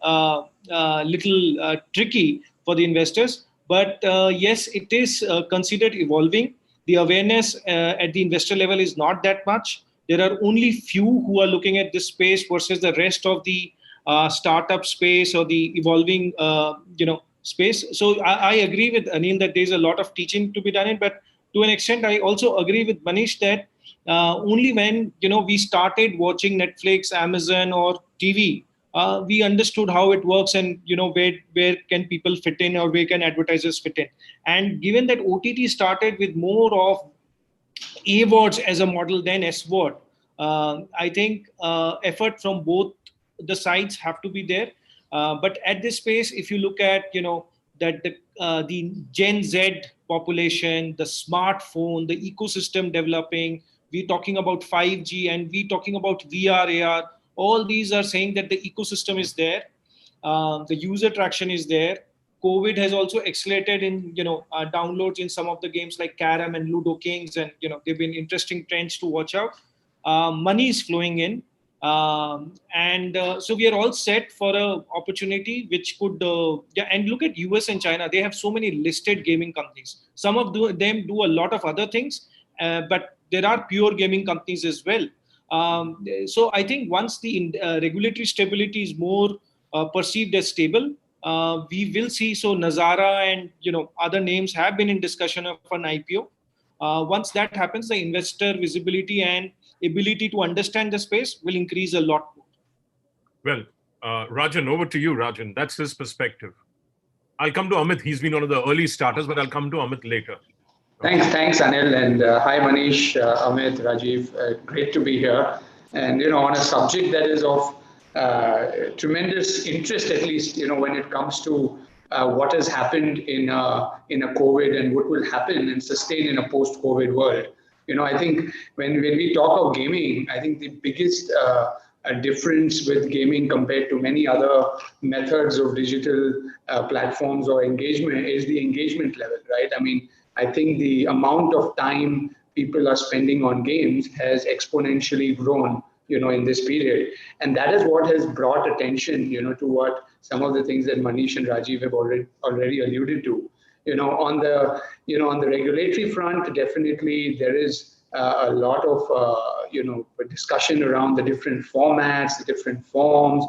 little tricky for the investors. But yes, it is considered evolving. The awareness at the investor level is not that much. There are only few who are looking at this space versus the rest of the startup space or the evolving space. So I agree with Anil that there's a lot of teaching to be done, but to an extent, I also agree with Manish that only when we started watching Netflix, Amazon, or TV, we understood how it works and where can people fit in or where can advertisers fit in. And given that OTT started with more of A-words as a model than S-word, I think effort from both the sides have to be there. But at this space, if you look at that the Gen Z population, the smartphone, the ecosystem developing, we're talking about 5G and we're talking about VR, AR. All these are saying that the ecosystem is there, the user traction is there. COVID has also accelerated in downloads in some of the games like Carom and Ludo Kings, and they've been interesting trends to watch out. Money is flowing in, and so we are all set for a opportunity which could and look at US and China. They have so many listed gaming companies. Some of them do a lot of other things, but there are pure gaming companies as well. So I think once the regulatory stability is more perceived as stable, we will see. So Nazara and other names have been in discussion of an IPO. Once that happens, the investor visibility and ability to understand the space will increase a lot more. Well, Rajan, over to you, Rajan. That's his perspective. I'll come to Amit. He's been one of the early starters, but I'll come to Amit later. Thanks, Anil, and hi, Manish, Amit, Rajiv. Great to be here. And on a subject that is of tremendous interest, at least when it comes to what has happened in a COVID and what will happen and sustain in a post-COVID world. I think when we talk of gaming, I think the biggest difference with gaming compared to many other methods of digital platforms or engagement is the engagement level, right? I mean, I think the amount of time people are spending on games has exponentially grown, in this period. And that is what has brought attention, to what some of the things that Manish and Rajiv have already alluded to. On the regulatory front, definitely there is a lot of discussion around the different formats, the different forms,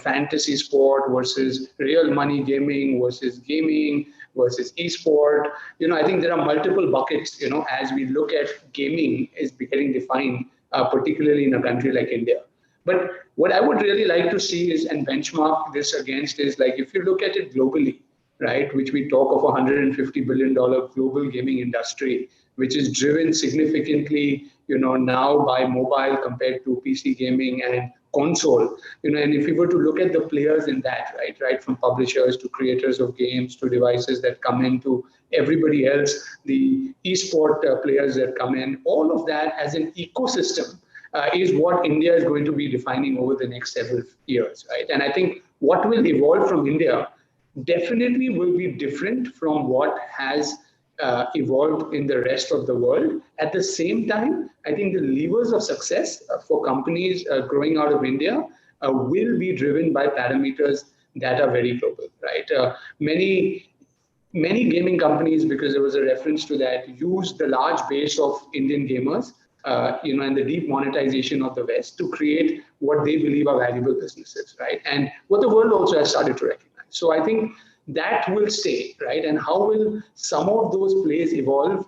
fantasy sport versus real money gaming versus gaming versus esport. I think there are multiple buckets, as we look at gaming is getting defined, particularly in a country like India. But what I would really like to see is, and benchmark this against, is like if you look at it globally, right, which we talk of $150 billion global gaming industry, which is driven significantly, now by mobile compared to PC gaming and console. And if you were to look at the players in that, right, from publishers to creators of games to devices that come in to everybody else, the esport players that come in, all of that as an ecosystem is what India is going to be defining over the next several years, right? And I think what will evolve from India definitely will be different from what has evolved in the rest of the world. At the same time, I think the levers of success for companies growing out of India will be driven by parameters that are very global, right? Many gaming companies, because there was a reference to that, use the large base of Indian gamers, and the deep monetization of the West to create what they believe are valuable businesses, right? And what the world also has started to recognize. So I think that will stay, right? And how will some of those plays evolve,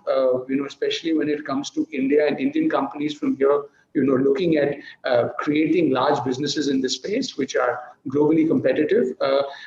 especially when it comes to India and Indian companies from here, looking at creating large businesses in this space, which are globally competitive.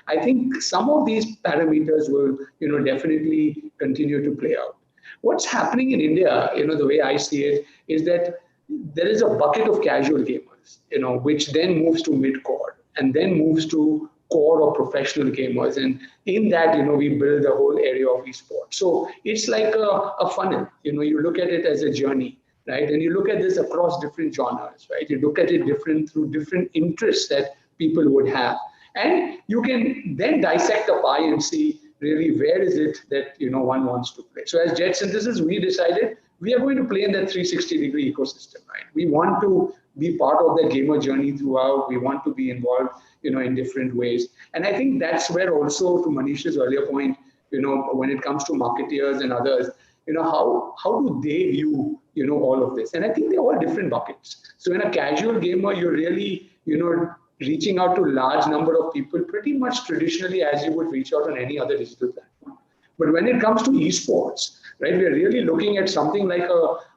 I think some of these parameters will, definitely continue to play out. What's happening in India, the way I see it, is that there is a bucket of casual gamers, which then moves to mid-core and then moves to core or professional gamers. And in that, we build the whole area of esports. So it's like a funnel, you look at it as a journey, right? And you look at this across different genres, right? You look at it through different interests that people would have. And you can then dissect the pie and see really where is it that, one wants to play. So as Jet Synthesis, we decided we are going to play in that 360-degree ecosystem, right? We want to be part of the gamer journey throughout. We want to be involved, in different ways. And I think that's where also, to Manish's earlier point, when it comes to marketeers and others, how do they view, all of this? And I think they're all different buckets. So in a casual gamer, you're really, reaching out to large number of people pretty much traditionally as you would reach out on any other digital platform. But when it comes to esports, right? We're really looking at something like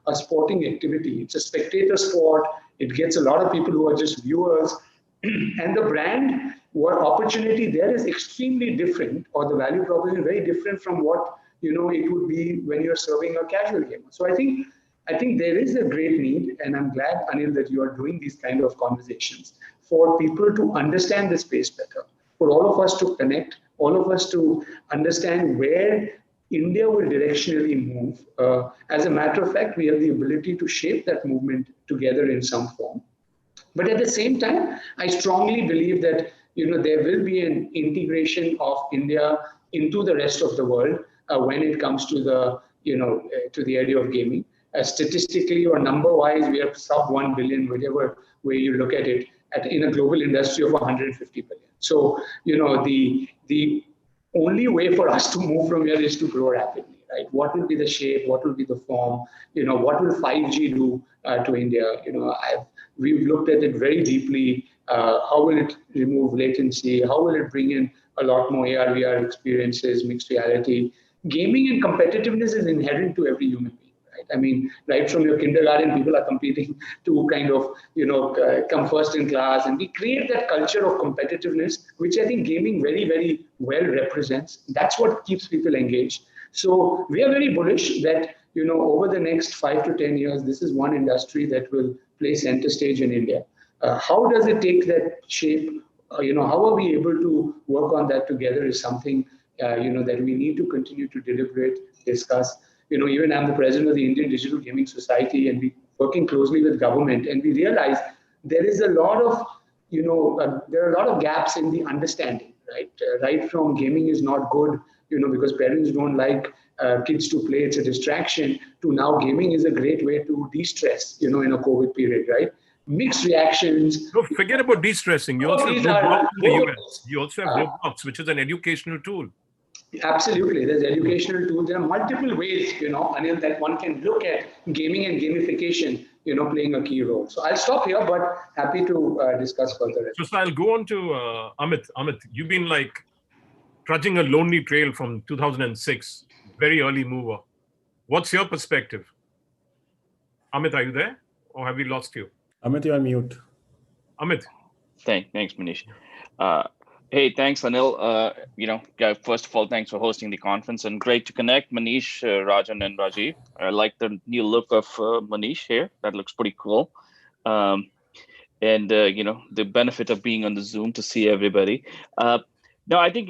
a sporting activity. It's a spectator sport. It gets a lot of people who are just viewers. And the brand what opportunity there is extremely different, or the value proposition very different from what it would be when you're serving a casual gamer. So I think there is a great need, and I'm glad, Anil, that you are doing these kind of conversations for people to understand the space better, for all of us to connect, all of us to understand where India will directionally move. As a matter of fact, we have the ability to shape that movement together in some form. But at the same time, I strongly believe that there will be an integration of India into the rest of the world when it comes to the to the area of gaming. Statistically or number wise, we are sub 1 billion, whatever way you look at it, in a global industry of 150 billion. So the only way for us to move from here is to grow rapidly, right? What will be the shape? What will be the form? What will 5G do to India? We've looked at it very deeply. How will it remove latency? How will it bring in a lot more AR, VR experiences, mixed reality? Gaming and competitiveness is inherent to every human being, right? I mean, right from your kindergarten, people are competing to kind of, come first in class. And we create that culture of competitiveness, which I think gaming very, very well represents. That's what keeps people engaged. So we are very bullish that, over the next 5 to 10 years, this is one industry that will play center stage in India. How does it take that shape? How are we able to work on that together is something, that we need to continue to deliberate, discuss. Even I'm the president of the Indian Digital Gaming Society, and we working closely with government, and we realize there is a lot of, there are a lot of gaps in the understanding, right? Right from gaming is not good, because parents don't like kids to play, it's a distraction, to now gaming is a great way to de-stress, in a COVID period, right? Mixed reactions. No, forget about de-stressing. You also have Roblox in the US. You also have Roblox, which is an educational tool. Absolutely. There's educational tools. There are multiple ways, Anil, that one can look at gaming and gamification, playing a key role. So I'll stop here, but happy to discuss further. So I'll go on to Amit. Amit, you've been like trudging a lonely trail from 2006, very early mover. What's your perspective? Amit, are you there? Or have we lost you? Amit, you're on mute. Amit. Thanks, Manish. Hey, thanks, Anil. First of all, thanks for hosting the conference, and great to connect, Manish, Rajan, and Rajiv. I like the new look of Manish here. That looks pretty cool. The benefit of being on the Zoom to see everybody. No, I think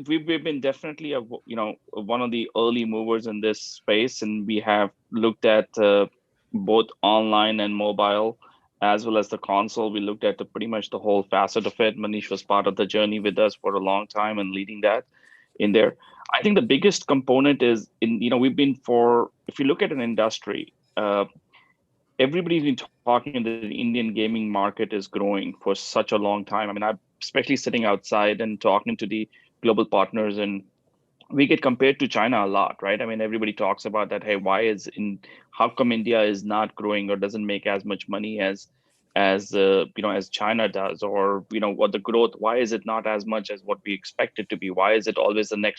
we've been definitely one of the early movers in this space, and we have looked at both online and mobile, as well as the console. We looked at pretty much the whole facet of it. Manish was part of the journey with us for a long time and leading that in there. I think the biggest component is we've been if you look at an industry, everybody's been talking that the Indian gaming market is growing for such a long time. I mean, I'm especially sitting outside and talking to the global partners, and we get compared to China a lot, right? I mean, everybody talks about that. Hey, how come India is not growing or doesn't make as much money as China does, or what the growth? Why is it not as much as what we expect it to be? Why is it always the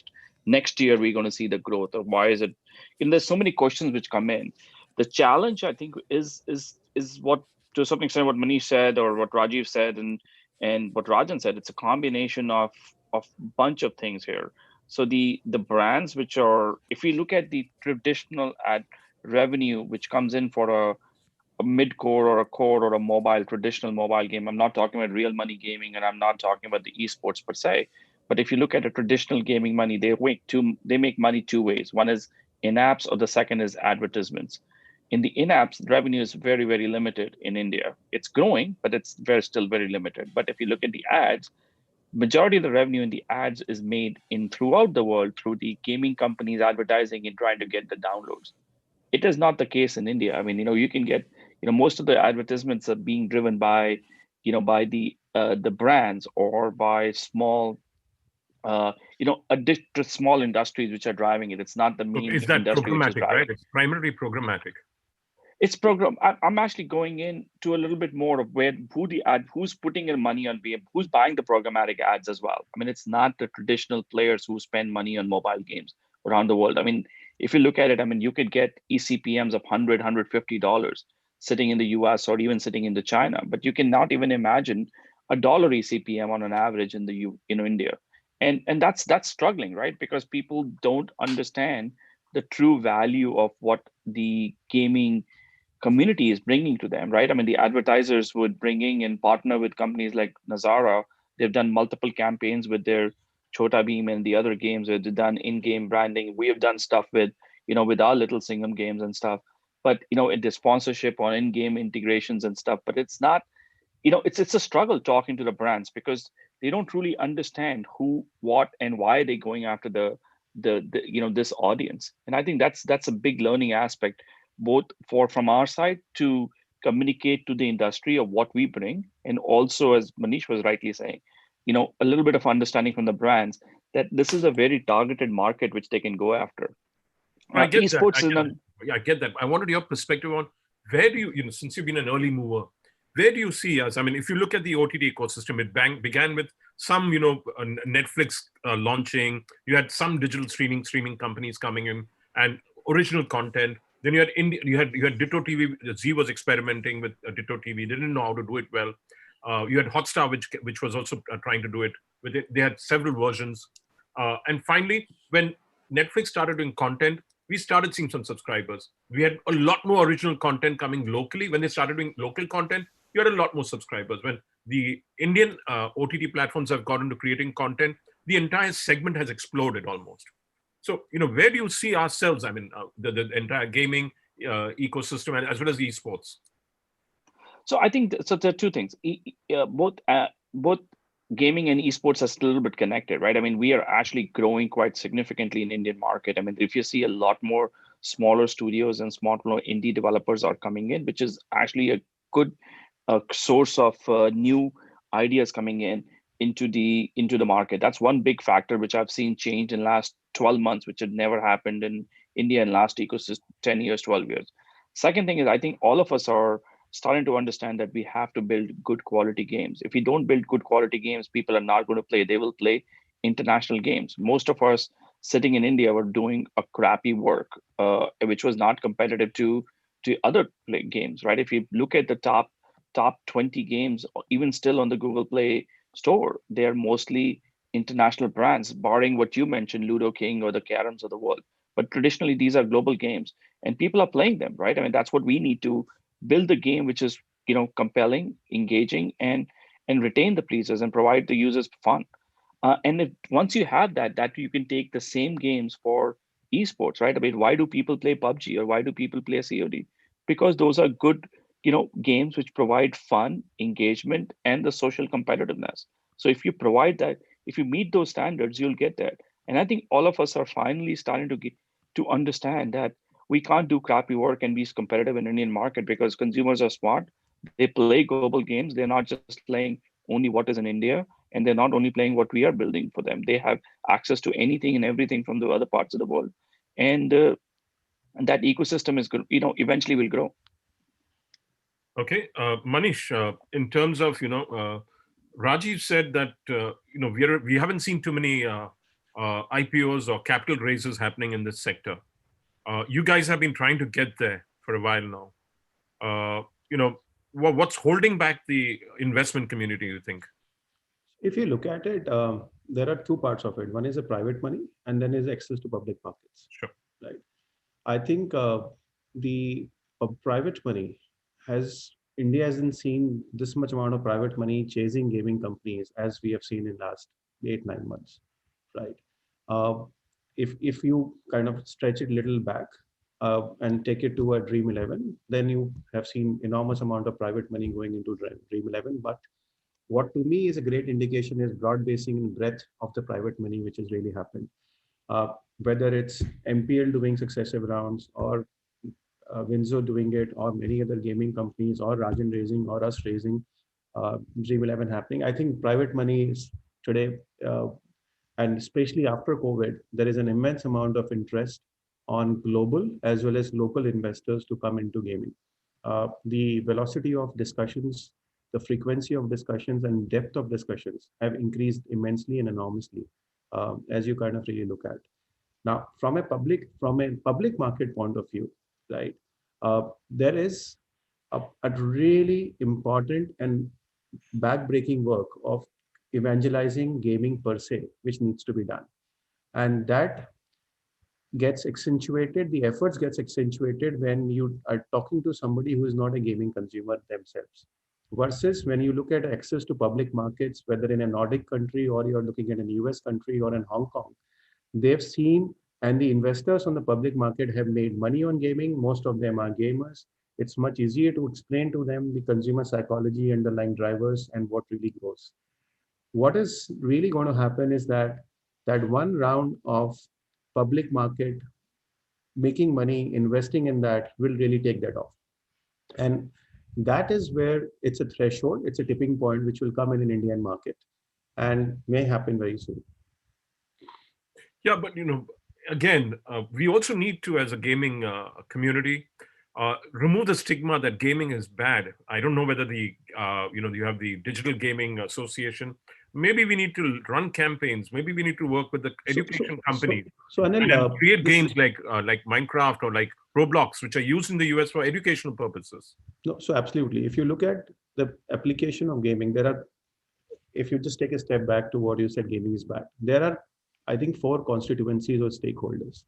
next year we're going to see the growth, or why is it? There's so many questions which come in. The challenge, I think, is what, to a certain extent, what Manish said or what Rajiv said and what Rajan said. It's a combination of bunch of things here. So the brands which are, if we look at the traditional ad revenue which comes in for a mid-core or a core or a traditional mobile game, I'm not talking about real money gaming, and I'm not talking about the esports per se. But if you look at a traditional gaming money, they make money two ways. One is in-apps, or the second is advertisements. In the in-apps, revenue is very, very limited in India. It's growing, but it's still very limited. But if you look at the ads, majority of the revenue in the ads is made throughout the world through the gaming companies advertising and trying to get the downloads. It is not the case in India. I mean, you can get, most of the advertisements are being driven by the brands or by small, small industries which are driving it. It's not the main Is that industry which is programmatic, driving right? It's primarily programmatic. It's program. I'm actually going into a little bit more of who's putting in money on VM, who's buying the programmatic ads as well. I mean, it's not the traditional players who spend money on mobile games around the world. I mean, if you look at it, I mean, you could get ECPMs of $100, $150 sitting in the US or even sitting in the China, but you cannot even imagine $1 ECPM on an average in the India. And that's struggling, right? Because people don't understand the true value of what the gaming community is bringing to them, right? I mean, the advertisers would bringing and partner with companies like Nazara. They've done multiple campaigns with their Chota Beam and the other games. They've done in-game branding. We have done stuff with, with our Little Singam games and stuff. But the sponsorship on in-game integrations and stuff. But it's not, it's a struggle talking to the brands because they don't truly understand who, what, and why they're going after the this audience. And I think that's a big learning aspect, both from our side to communicate to the industry of what we bring, and also, as Manish was rightly saying, a little bit of understanding from the brands that this is a very targeted market which they can go after. I get that. Esports I get that. I wanted your perspective on where do you, since you've been an early mover, where do you see us? I mean, if you look at the OTT ecosystem, it began with some, Netflix launching. You had some digital streaming companies coming in and original content. Then you had Ditto TV. Z was experimenting with Ditto TV. They didn't know how to do it well. You had Hotstar, which was also trying to do it. They had several versions. And finally, when Netflix started doing content, we started seeing some subscribers. We had a lot more original content coming locally. When they started doing local content, you had a lot more subscribers. When the Indian OTT platforms have got into creating content, the entire segment has exploded almost. So, where do you see ourselves? I mean, the entire gaming ecosystem as well as esports. So I think so. There are two things. Both gaming and esports are still a little bit connected, right? I mean, we are actually growing quite significantly in Indian market. I mean, if you see a lot more smaller studios and smaller indie developers are coming in, which is actually a good source of new ideas coming into the market. That's one big factor which I've seen change in last 12 months, which had never happened in India in last ecosystem 10 years, 12 years. Second thing is, I think all of us are starting to understand that we have to build good quality games. If we don't build good quality games, people are not going to play. They will play international games. Most of us sitting in India were doing a crappy work, which was not competitive to other games, right? If you look at the top 20 games, even still on the Google Play Store, they are mostly international brands, barring what you mentioned, Ludo King or the Caroms of the world. But traditionally, these are global games, and people are playing them, right? I mean, that's what we need to build the game, which is compelling, engaging, and retain the pleasers and provide the users fun. And once you have that you can take the same games for esports, right? I mean, why do people play PUBG or why do people play COD? Because those are good, games which provide fun, engagement, and the social competitiveness. So if you provide that, if you meet those standards, you'll get that. And I think all of us are finally starting to understand that we can't do crappy work and be competitive in Indian market because consumers are smart. They play global games. They're not just playing only what is in India, and they're not only playing what we are building for them. They have access to anything and everything from the other parts of the world, and that ecosystem is good. Eventually will grow. Okay, Manish. In terms of Rajiv said that we haven't seen too many IPOs or capital raises happening in this sector. You guys have been trying to get there for a while now. What's holding back the investment community, you think? If you look at it, there are two parts of it. One is the private money, and then is access to public markets. Sure. Right. I think the private money India hasn't seen this much amount of private money chasing gaming companies as we have seen in last 8-9 months, right? If you kind of stretch it a little back and take it to a Dream 11, then you have seen enormous amount of private money going into Dream 11. But what to me is a great indication is broad basing and breadth of the private money which has really happened. Whether it's MPL doing successive rounds or Windsor doing it, or many other gaming companies, or Rajan raising, or us raising, Dream 11 happening. I think private money is today, and especially after COVID, there is an immense amount of interest on global as well as local investors to come into gaming. The velocity of discussions, the frequency of discussions, and depth of discussions have increased immensely and enormously as you kind of really look at. Now, from a public market point of view, right, there is a really important and back-breaking work of evangelizing gaming per se, which needs to be done. And that gets accentuated, the efforts gets accentuated when you are talking to somebody who is not a gaming consumer themselves. Versus when you look at access to public markets, whether in a Nordic country or you're looking at an US country or in Hong Kong, they've seen, and the investors on the public market have made money on gaming. Most of them are gamers. It's much easier to explain to them the consumer psychology, underlying drivers, and what really grows. What is really going to happen is that one round of public market making money, investing in that will really take that off. And that is where it's a threshold, it's a tipping point, which will come in an Indian market and may happen very soon. Yeah, but again, we also need to, as a gaming community, remove the stigma that gaming is bad. I don't know whether you have the Digital Gaming Association. Maybe we need to run campaigns. Maybe we need to work with the education companies Anil, and create games like Minecraft or like Roblox, which are used in the US for educational purposes. No, so absolutely. If you look at the application of gaming, if you just take a step back to what you said, gaming is bad. There are, I think, 4 constituencies or stakeholders.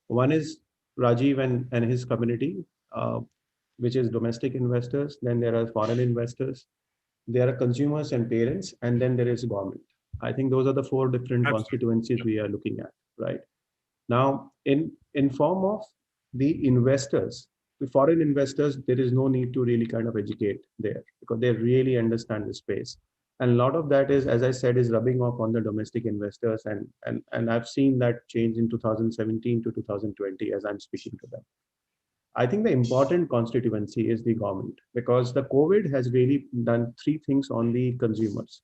One is Rajiv and his community, which is domestic investors. Then there are foreign investors. There are consumers and parents, and then there is government. I think those are the 4 different constituencies we are looking at, right? Now, in form of the investors, the foreign investors, there is no need to really kind of educate there because they really understand the space. And a lot of that is, as I said, is rubbing off on the domestic investors. And I've seen that change in 2017 to 2020 as I'm speaking to them. I think the important constituency is the government because the COVID has really done 3 things on the consumers.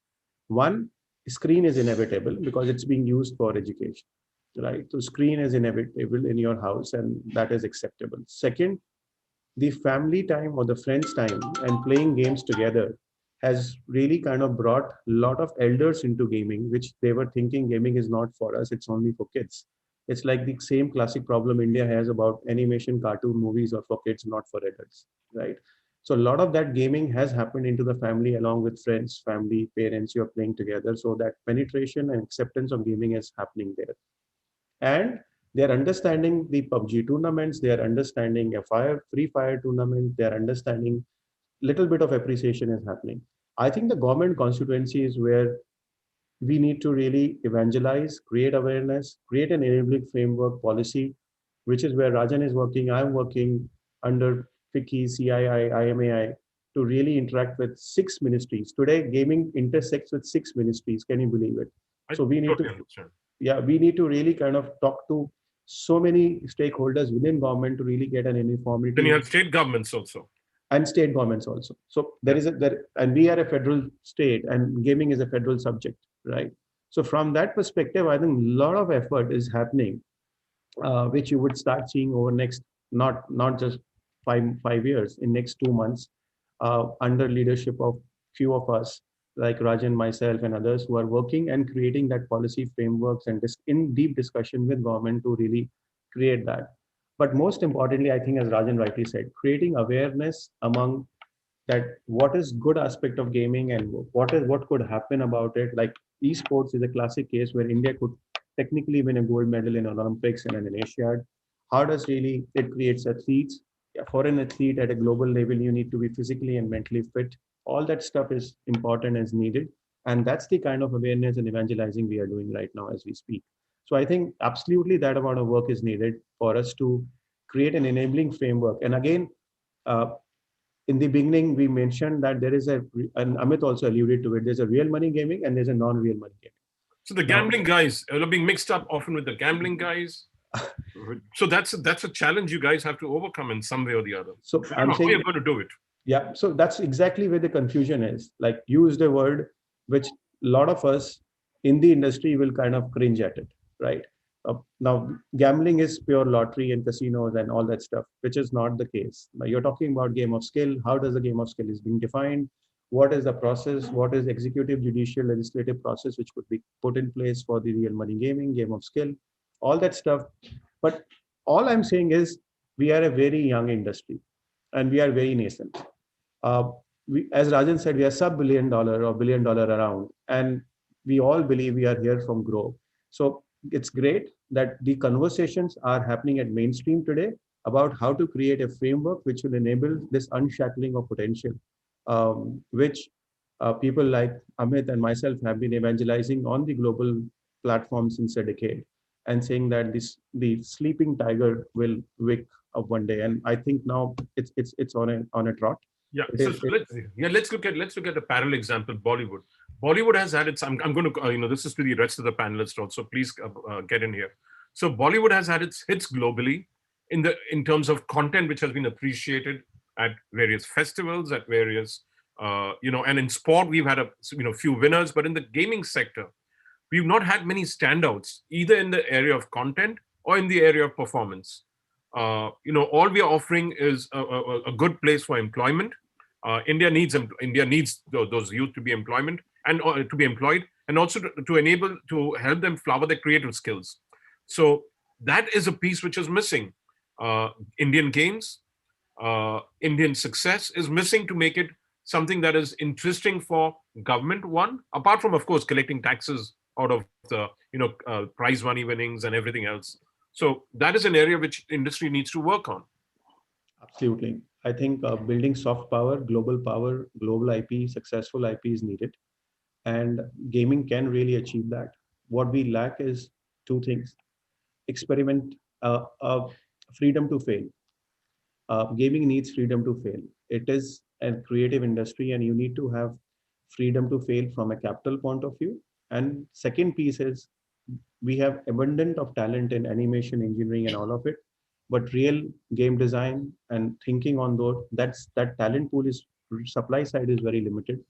One, screen is inevitable because it's being used for education, right? So screen is inevitable in your house and that is acceptable. Second, the family time or the friends time and playing games together has really kind of brought a lot of elders into gaming, which they were thinking gaming is not for us, it's only for kids. It's like the same classic problem India has about animation cartoon movies are for kids, not for adults, right? So a lot of that gaming has happened into the family along with friends, family, parents, you're playing together. So that penetration and acceptance of gaming is happening there. And they're understanding the PUBG tournaments, they're understanding a Free Fire tournament, they're understanding little bit of appreciation is happening. I think the government constituency is where we need to really evangelize, create awareness, create an enabling framework policy, which is where Rajan is working. I'm working under FICCI, CII, IMAI to really interact with 6 ministries. Today, gaming intersects with 6 ministries. Can you believe it? So we need we need to really kind of talk to so many stakeholders within government to really get an uniformity. Then you have state governments also. And state governments also. So and we are a federal state and gaming is a federal subject, right? So from that perspective, I think a lot of effort is happening, which you would start seeing over next, not just five years, in next 2 months, under leadership of few of us, like Rajan, myself, and others who are working and creating that policy frameworks and in deep discussion with government to really create that. But most importantly, I think, as Rajan rightly said, creating awareness among that what is good aspect of gaming and what could happen about it. Like esports is a classic case where India could technically win a gold medal in Olympics and in an Asiad. How does really it creates athletes? For an athlete at a global level, you need to be physically and mentally fit. All that stuff is important and is needed. And that's the kind of awareness and evangelizing we are doing right now as we speak. So I think absolutely that amount of work is needed for us to create an enabling framework. And again, in the beginning, we mentioned that there is and Amit also alluded to it, there's a real money gaming and there's a non-real money gaming. So the gambling guys are being mixed up often with the gambling guys. So that's a challenge you guys have to overcome in some way or the other. So I'm saying you're going to do it. Yeah, so that's exactly where the confusion is. Like, used a word which a lot of us in the industry will kind of cringe at it, right? Now, gambling is pure lottery and casinos and all that stuff, which is not the case. Now, you're talking about game of skill. How does the game of skill is being defined? What is the process? What is executive, judicial, legislative process which could be put in place for the real money gaming, game of skill? all that stuff. But all I'm saying is we are a very young industry and we are very nascent. Uh, as Rajan said, we are sub-billion dollar or billion dollar around, and we all believe we are here from grow. So it's great that the conversations are happening at mainstream today about how to create a framework which will enable this unshackling of potential, which people like Amit and myself have been evangelizing on the global platform since a decade, and saying that the sleeping tiger will wake up one day. And I think now it's on a trot. Yeah, It so is, it, let's look at a parallel example. Bollywood. Bollywood has had its. I'm going to this is to the rest of the panelists also. Please get in here. So Bollywood has had its hits globally in terms of content which has been appreciated at various festivals, at various and in sport we've had a few winners, but in the gaming sector we've not had many standouts either in the area of content or in the area of performance. All we are offering is a good place for employment. India needs those youth to be employment and to be employed, and also to enable to help them flower their creative skills. So that is a piece which is missing. Indian games, Indian success is missing to make it something that is interesting for government. One, apart from of course collecting taxes out of the prize money winnings and everything else. So that is an area which industry needs to work on. Absolutely. I think building soft power, global IP, successful IP is needed. And gaming can really achieve that. What we lack is two things: experiment, freedom to fail. Gaming needs freedom to fail. It is a creative industry, and you need to have freedom to fail from a capital point of view. And second piece is we have abundant of talent in animation, engineering, and all of it. But real game design and thinking on those, that talent pool is supply side is very limited,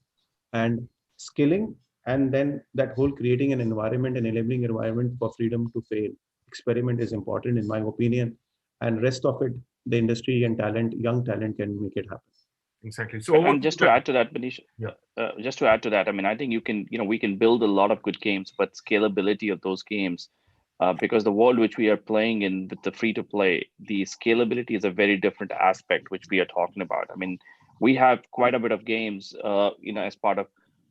and skilling, and then that whole creating an environment and enabling environment for freedom to fail experiment is important in my opinion, and rest of it the industry and young talent can make it happen. Exactly. So and just to add to that, Manish, just to add to that, I mean, I think we can build a lot of good games, but scalability of those games, because the world which we are playing in with the free to play, the scalability is a very different aspect which we are talking about. I mean, we have quite a bit of games, as part of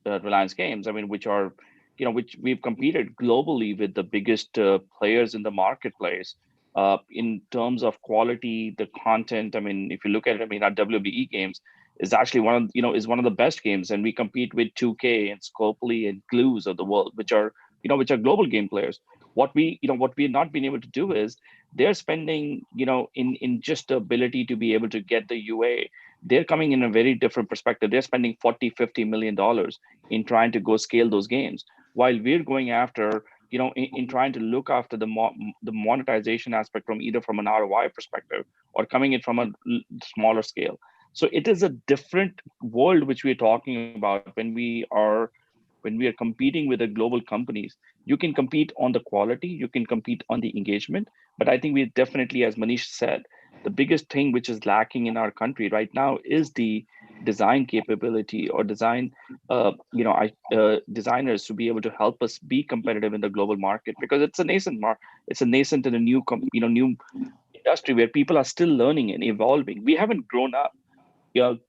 Reliance Games. I mean, which are, which we've competed globally with the biggest players in the marketplace. In terms of quality, the content. I mean, if you look at it, I mean, our WBE games is actually one of the best games, and we compete with 2K and Scopely and Glues of the world, which are global game players. What we've not been able to do is they're spending, in just the ability to be able to get the UA, they're coming in a very different perspective. They're spending 40-50 million dollars in trying to go scale those games, while we're going after, in trying to look after the monetization aspect from an ROI perspective, or coming in from a smaller scale. So it is a different world which we're talking about when we are competing with the global companies. You can compete on the quality, you can compete on the engagement, but I think we definitely, as Manish said, the biggest thing which is lacking in our country right now is the design capability, or designers to be able to help us be competitive in the global market, because it's a nascent it's a nascent and a new industry where people are still learning and evolving. We haven't grown up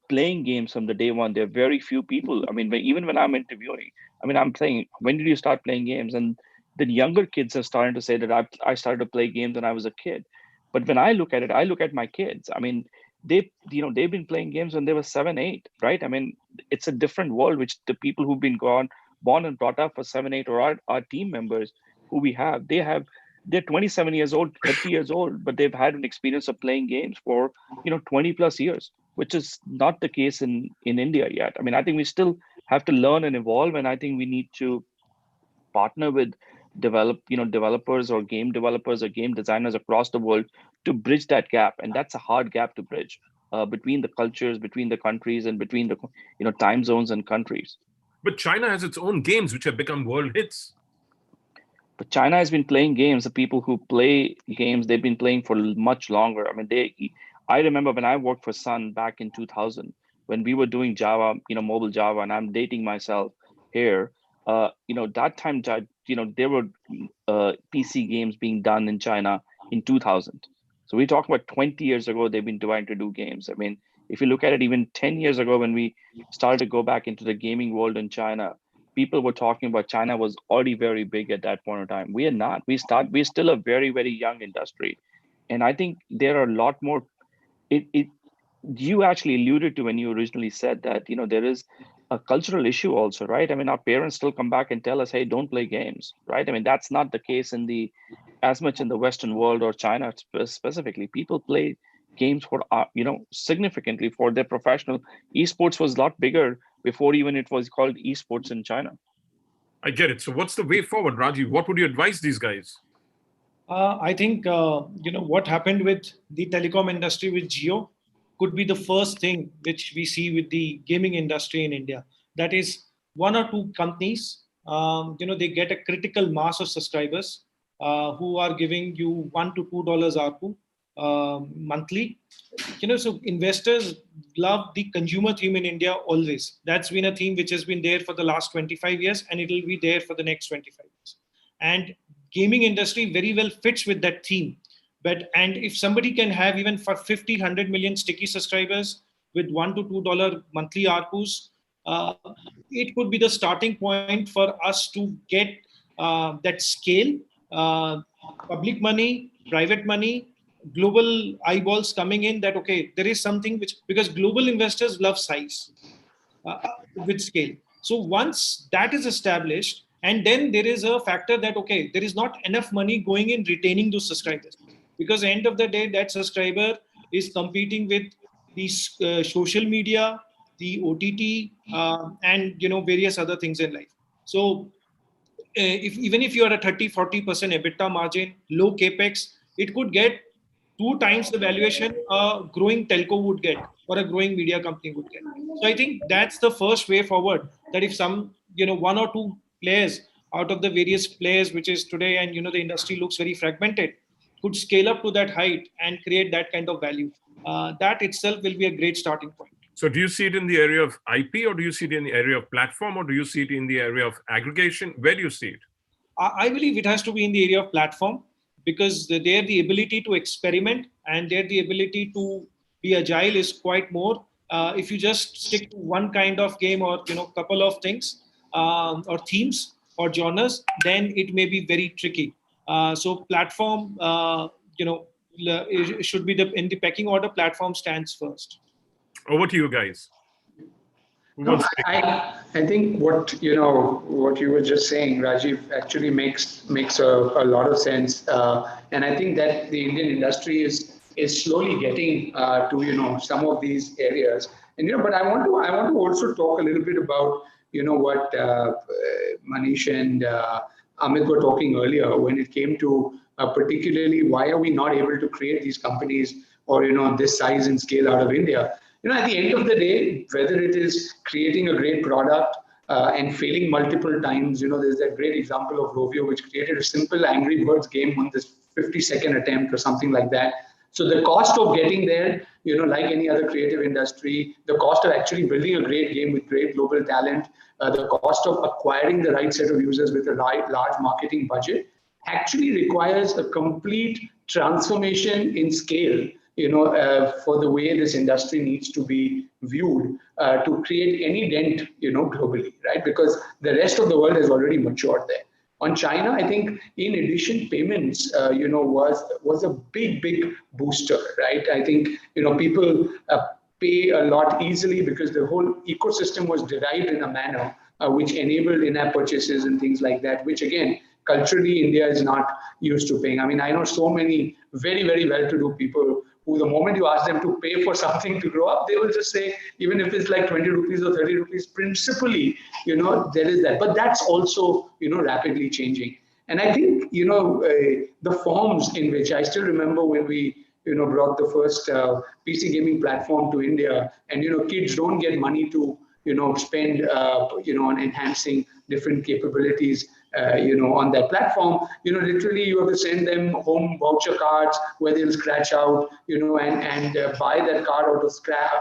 playing games from the day one. There are very few people. I mean, even when I'm interviewing, I mean, I'm saying, when did you start playing games? And the younger kids are starting to say that I started to play games when I was a kid. But when I look at it, I look at my kids. I mean, they've been playing games when they were 7, 8, right? I mean, it's a different world, which the people who've been born and brought up for 7, 8, or our team members who we have, they're 27 years old, 30 years old, but they've had an experience of playing games for 20 plus years, which is not the case in India yet. I mean, I think we still have to learn and evolve, and I think we need to partner with developers or game developers or game designers across the world to bridge that gap, and that's a hard gap to bridge, between the cultures, between the countries, and between the time zones and countries. But China has its own games which have become world hits. But China has been playing games. The people who play games, they've been playing for much longer. I mean, I remember when I worked for Sun back in 2000, when we were doing Java, mobile Java, and I'm dating myself here. That time there were PC games being done in China in 2000. So we talk about 20 years ago, they've been trying to do games. I mean, if you look at it, even 10 years ago, when we started to go back into the gaming world in China, people were talking about China was already very big at that point in time. We are not. We're still a very, very young industry. And I think there are a lot more. It you actually alluded to when you originally said that, there is a cultural issue also, right? I mean, our parents still come back and tell us, hey, don't play games, right? I mean, that's not the case as much in the Western world or China specifically. People play games for, significantly for their professional. Esports was a lot bigger before even it was called esports in China. I get it. So what's the way forward, Rajiv? What would you advise these guys? I think, what happened with the telecom industry with Jio could be the first thing which we see with the gaming industry in India. That is, one or two companies, they get a critical mass of subscribers who are giving you $1 to $2 ARPU monthly. So investors love the consumer theme in India always. That's been a theme which has been there for the last 25 years, and it will be there for the next 25 years. And gaming industry very well fits with that theme. And if somebody can have even for 50, 100 million sticky subscribers with $1 to $2 monthly ARPUs, it could be the starting point for us to get that scale, public money, private money, global eyeballs coming in, that, okay, there is something because global investors love size with scale. So once that is established, and then there is a factor that, okay, there is not enough money going in retaining those subscribers, because at the end of the day, that subscriber is competing with these social media, the OTT, and various other things in life. So even if you are a 30-40% EBITDA margin, low capex, it could get 2 times the valuation a growing telco would get or a growing media company would get. So I think that's the first way forward, that if some, one or two players out of the various players which is today, and the industry looks very fragmented, could scale up to that height and create that kind of value. That itself will be a great starting point. So do you see it in the area of IP, or do you see it in the area of platform, or do you see it in the area of aggregation? Where do you see it? I believe it has to be in the area of platform, because there the ability to experiment and there the ability to be agile is quite more. If you just stick to one kind of game or couple of things or themes or genres, then it may be very tricky. So platform, it should be in the pecking order. Platform stands first. Over to you guys. No, I think what you were just saying, Rajiv, actually makes a lot of sense, and I think that the Indian industry is slowly getting to some of these areas, and but I want to also talk a little bit about what Manish and Amit were talking earlier when it came to particularly why are we not able to create these companies or this size and scale out of India. At the end of the day, whether it is creating a great product and failing multiple times, there's that great example of Rovio, which created a simple Angry Birds game on this 50-second attempt or something like that. So the cost of getting there, like any other creative industry, the cost of actually building a great game with great global talent, the cost of acquiring the right set of users with a large marketing budget, actually requires a complete transformation in scale, for the way this industry needs to be viewed to create any dent, globally, right? Because the rest of the world has already matured there. On China, I think in addition, payments, was a big booster, right? I think, people pay a lot easily because the whole ecosystem was derived in a manner which enabled in-app purchases and things like that, which again, culturally, India is not used to paying. I mean, I know so many very, very well-to-do people who the moment you ask them to pay for something to grow up, they will just say, even if it's like 20 rupees or 30 rupees, principally, there is that. But that's also, rapidly changing. And I think, the forms in which I still remember when we, brought the first PC gaming platform to India, and, kids don't get money to, spend, on enhancing different capabilities, on that platform. Literally you have to send them home voucher cards where they'll scratch out, and buy that card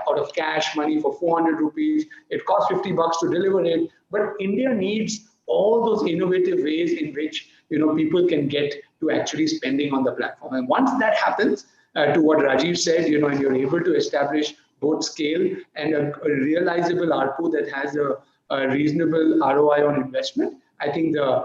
out of cash money for 400 rupees. It costs $50 to deliver it. But India needs all those innovative ways in which people can get to actually spending on the platform. And once that happens, to what Rajiv said, and you're able to establish both scale and a realizable ARPU that has a reasonable ROI on investment, I think the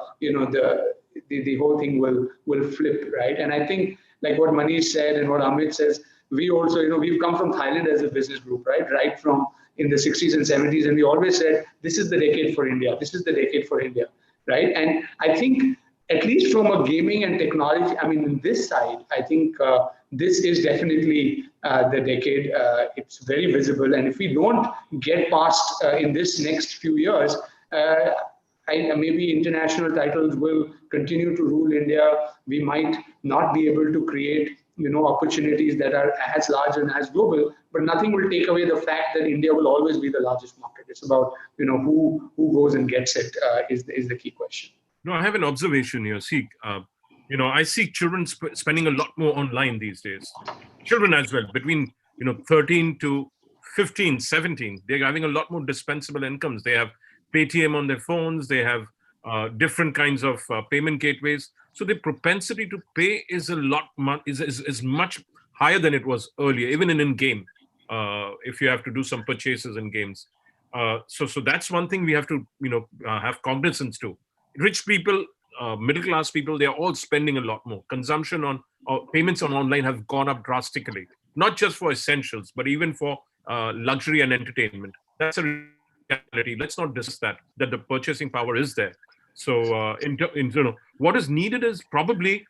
whole thing will flip, right? And I think like what Manish said and what Amit says, we also, we've come from Thailand as a business group, right? Right from in the 60s and 70s, and we always said, this is the decade for India. This is the decade for India, right? And I think at least from a gaming and technology, I mean, this side, I think this is definitely the decade. It's very visible. And if we don't get past in this next few years, maybe international titles will continue to rule India. We might not be able to create opportunities that are as large and as global, but nothing will take away the fact that India will always be the largest market. It's about who goes and gets it is the key question. No, I have an observation here. See, I see children spending a lot more online these days. Children as well, between 13 to 15, 17, they're having a lot more dispensable incomes. They have Paytm on their phones. They have different kinds of payment gateways. So the propensity to pay is a lot is much higher than it was earlier, even in game. If you have to do some purchases in games, so that's one thing we have to have cognizance to. Rich people, middle class people, they are all spending a lot more. Consumption on payments on online have gone up drastically, not just for essentials, but even for luxury and entertainment. That's a reality. Let's not discuss that the purchasing power is there. So what is needed is probably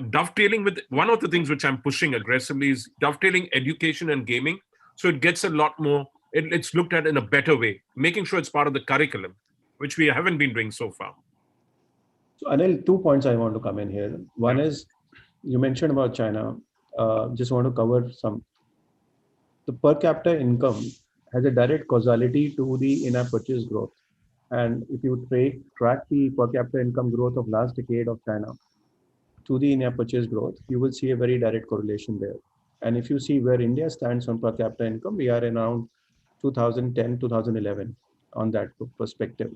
dovetailing with one of the things which I'm pushing aggressively is dovetailing education and gaming. So it gets a lot more, it's looked at in a better way, making sure it's part of the curriculum, which we haven't been doing so far. So Anil, 2 points I want to come in here. One is, you mentioned about China. Just want to cover some. The per capita income has a direct causality to the in-app purchase growth. And if you track the per capita income growth of last decade of China to the in-app purchase growth, you will see a very direct correlation there. And if you see where India stands on per capita income, we are around 2010, 2011 on that perspective.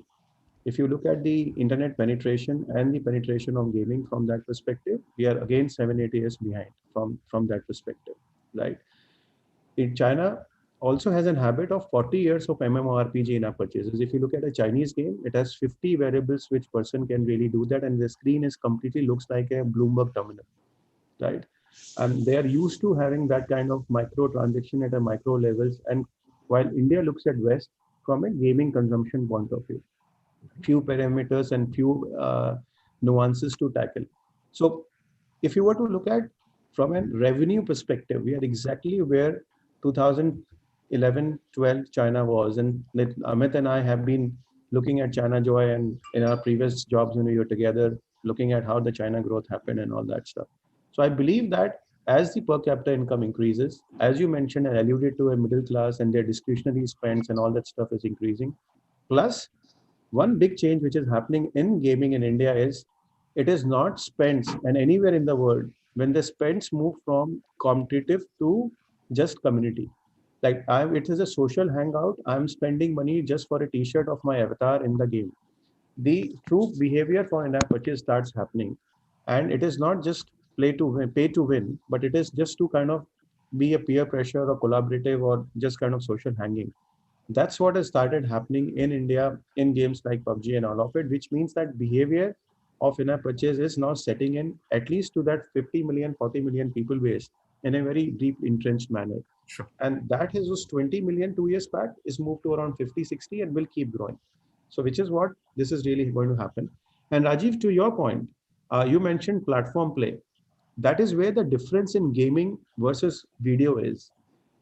If you look at the internet penetration and the penetration of gaming from that perspective, we are again 7-8 years behind from that perspective, right? In China also has a habit of 40 years of MMORPG in-app purchases. If you look at a Chinese game, it has 50 variables which person can really do that, and the screen is completely looks like a Bloomberg terminal, right? And they are used to having that kind of micro transaction at a micro levels. And while India looks at West from a gaming consumption point of view, few parameters and few nuances to tackle. So if you were to look at from a revenue perspective, we are exactly where 2011-12 China was. And Amit and I have been looking at China Joy, and in our previous jobs when we were together, looking at how the China growth happened and all that stuff. So I believe that as the per capita income increases, as you mentioned and alluded to, a middle class and their discretionary spends and all that stuff is increasing. Plus, one big change which is happening in gaming in India is it is not spends, and anywhere in the world, when the spends move from competitive to just community. Like it is a social hangout. I'm spending money just for a t-shirt of my avatar in the game. The true behavior for in-app purchase starts happening. And it is not just pay to win, but it is just to kind of be a peer pressure or collaborative or just kind of social hanging. That's what has started happening in India in games like PUBG and all of it, which means that behavior of in-app purchase is now setting in at least to that 50 million, 40 million people base in a very deep entrenched manner. Sure. And that was 20 million 2 years back, is moved to around 50, 60 and will keep growing. So which is what this is really going to happen. And Rajiv, to your point, you mentioned platform play. That is where the difference in gaming versus video is.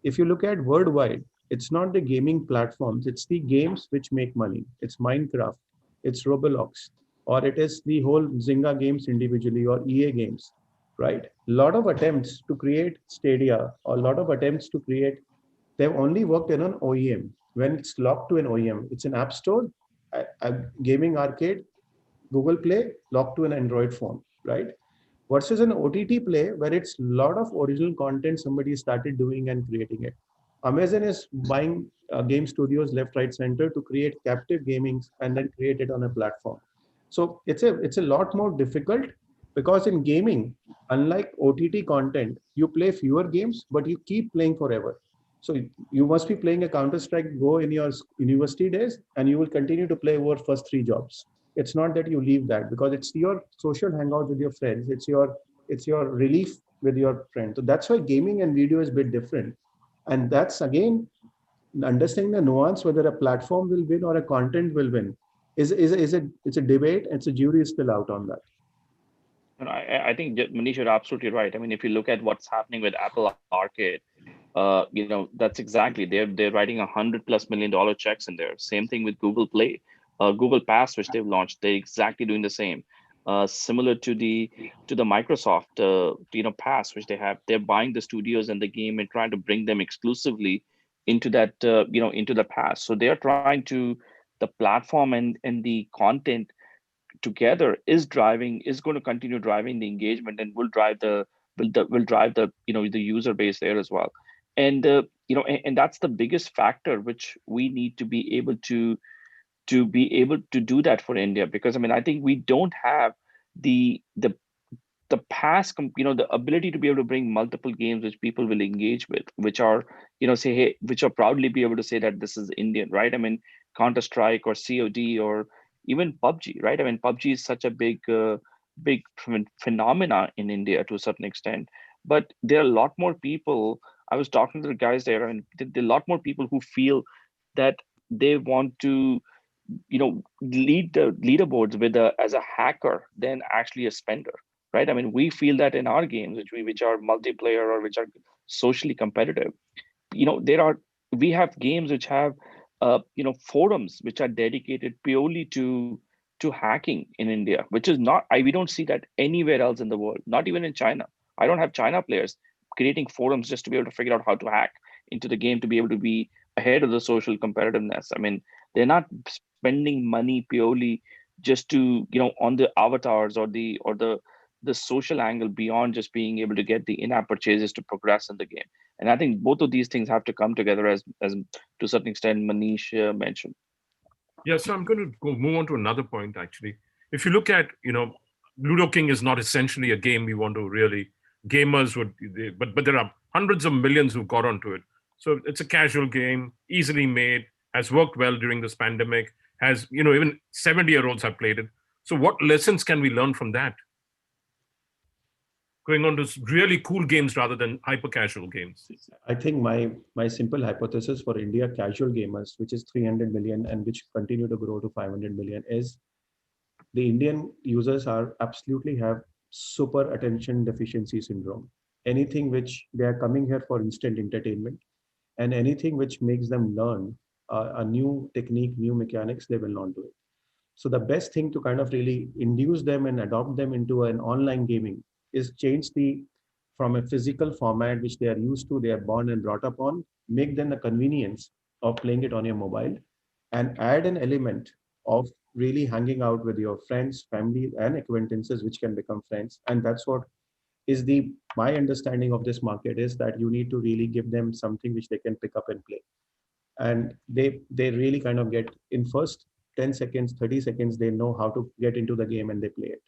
If you look at worldwide, it's not the gaming platforms, it's the games which make money. It's Minecraft, it's Roblox, or it is the whole Zynga games individually or EA games, right? A lot of attempts to create Stadia or a lot of attempts to create, they've only worked in an OEM. When it's locked to an OEM, it's an app store, a gaming arcade, Google Play, locked to an Android phone, right? Versus an OTT play where it's a lot of original content somebody started doing and creating it. Amazon is buying game studios left, right, center to create captive gamings and then create it on a platform. So it's a lot more difficult because in gaming, unlike OTT content, you play fewer games, but you keep playing forever. So you must be playing a Counter-Strike Go in your university days, and you will continue to play over first three jobs. It's not that you leave that because it's your social hangout with your friends. It's your relief with your friends. So that's why gaming and video is a bit different. And that's again understanding the nuance whether a platform will win or a content will win it's a debate. It's a jury is still out on that. And I think Manish, you're absolutely right. I mean, if you look at what's happening with Apple Arcade, that's exactly they're writing $100+ million checks in there. Same thing with Google Play, Google Pass, which they've launched. They're exactly doing the same. Similar to the Microsoft, Pass, which they have. They're buying the studios and the game and trying to bring them exclusively into that, into the Pass. So they're trying to the platform and the content together is going to continue driving the engagement and will drive the the user base there as well. And and that's the biggest factor which we need to be able to do that for India, because I mean I think we don't have the past the ability to be able to bring multiple games which people will engage with, which are say, hey, which are proudly be able to say that this is Indian, right? I mean, Counter Strike or COD or even PUBG, right? I mean, PUBG is such a big phenomena in India to a certain extent, but there are a lot more people. I was talking to the guys there, and there are a lot more people who feel that they want to lead the leaderboards with as a hacker than actually a spender, right? I mean, we feel that in our games which are multiplayer or which are socially competitive. There are we have games which have forums which are dedicated purely to hacking in India, which is not we don't see that anywhere else in the world, not even in China. I don't have China players creating forums just to be able to figure out how to hack into the game to be able to be ahead of the social competitiveness. I mean, they're not spending money purely just to on the avatars or the social angle beyond just being able to get the in-app purchases to progress in the game. And I think both of these things have to come together, as to a certain extent Manish mentioned. Yeah, so I'm going to move on to another point, actually. If you look at, Ludo King is not essentially a game we want to really, gamers would, but there are hundreds of millions who got onto it. So it's a casual game, easily made, has worked well during this pandemic, has, even 70-year-olds have played it. So what lessons can we learn from that? Going on to really cool games rather than hyper casual games. I think my simple hypothesis for India casual gamers, which is 300 million and which continue to grow to 500 million, is the Indian users are absolutely have super attention deficiency syndrome. Anything which they are coming here for instant entertainment, and anything which makes them learn a new technique, new mechanics, they will not do it. So the best thing to kind of really induce them and adopt them into an online gaming is change the from a physical format which they are used to, they are born and brought up on, make them the convenience of playing it on your mobile, and add an element of really hanging out with your friends, family, and acquaintances, which can become friends. And that's what is the my understanding of this market is that you need to really give them something which they can pick up and play, and they really kind of get in first 10 seconds 30 seconds they know how to get into the game and they play it.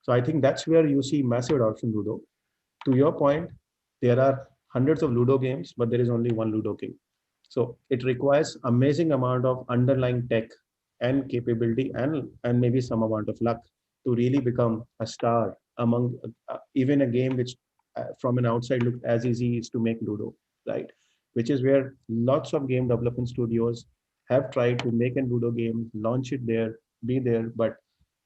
So I think that's where you see massive adoption Ludo. To your point, there are hundreds of Ludo games, but there is only one Ludo King. So it requires amazing amount of underlying tech and capability and maybe some amount of luck to really become a star among even a game which from an outside look as easy is to make Ludo, right? Which is where lots of game development studios have tried to make a Ludo game, launch it there, be there, but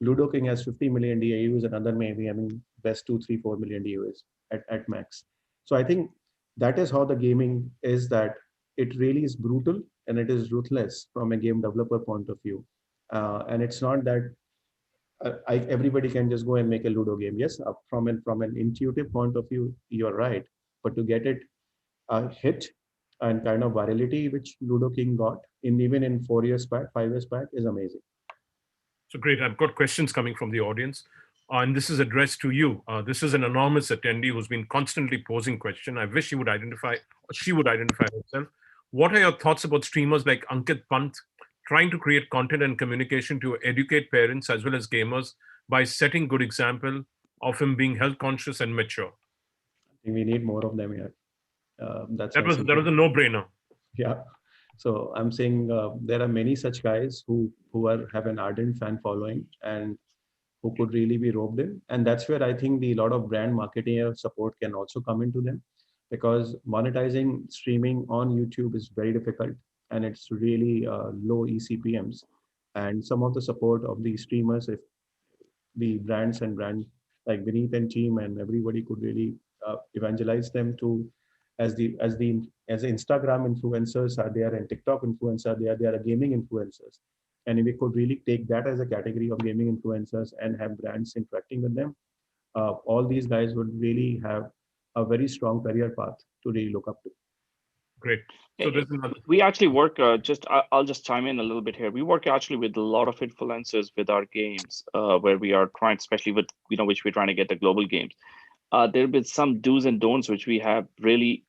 Ludo King has 50 million DAUs and other maybe having best 2, 3, 4 million DAUs at max. So I think that is how the gaming is, that it really is brutal and it is ruthless from a game developer point of view. And it's not that everybody can just go and make a Ludo game. Yes, from an intuitive point of view, you're right. But to get it a hit and kind of virality which Ludo King got in even in 4 years back, 5 years back is amazing. So great. I've got questions coming from the audience. And this is addressed to you. This is an anonymous attendee who's been constantly posing question. I wish he would identify she would identify herself. What are your thoughts about streamers like Ankit Pant trying to create content and communication to educate parents as well as gamers by setting good example of him being health conscious and mature? I think we need more of them here. That's That why was simple. a no-brainer. Yeah. So I'm saying there are many such guys who have an ardent fan following and who could really be roped in. And that's where I think the lot of brand marketing support can also come into them, because monetizing streaming on YouTube is very difficult and it's really low eCPMs. And some of the support of the streamers, if the brands and brand like Vineet and team and everybody could really evangelize them to as the Instagram influencers are there and TikTok influencers they are gaming influencers, and if we could really take that as a category of gaming influencers and have brands interacting with them, all these guys would really have a very strong career path to really look up to. Great. So there's another. We actually work I'll just chime in a little bit here. We work actually with a lot of influencers with our games, where we are trying, especially with which we're trying to get the global games. There have been some do's and don'ts which we have really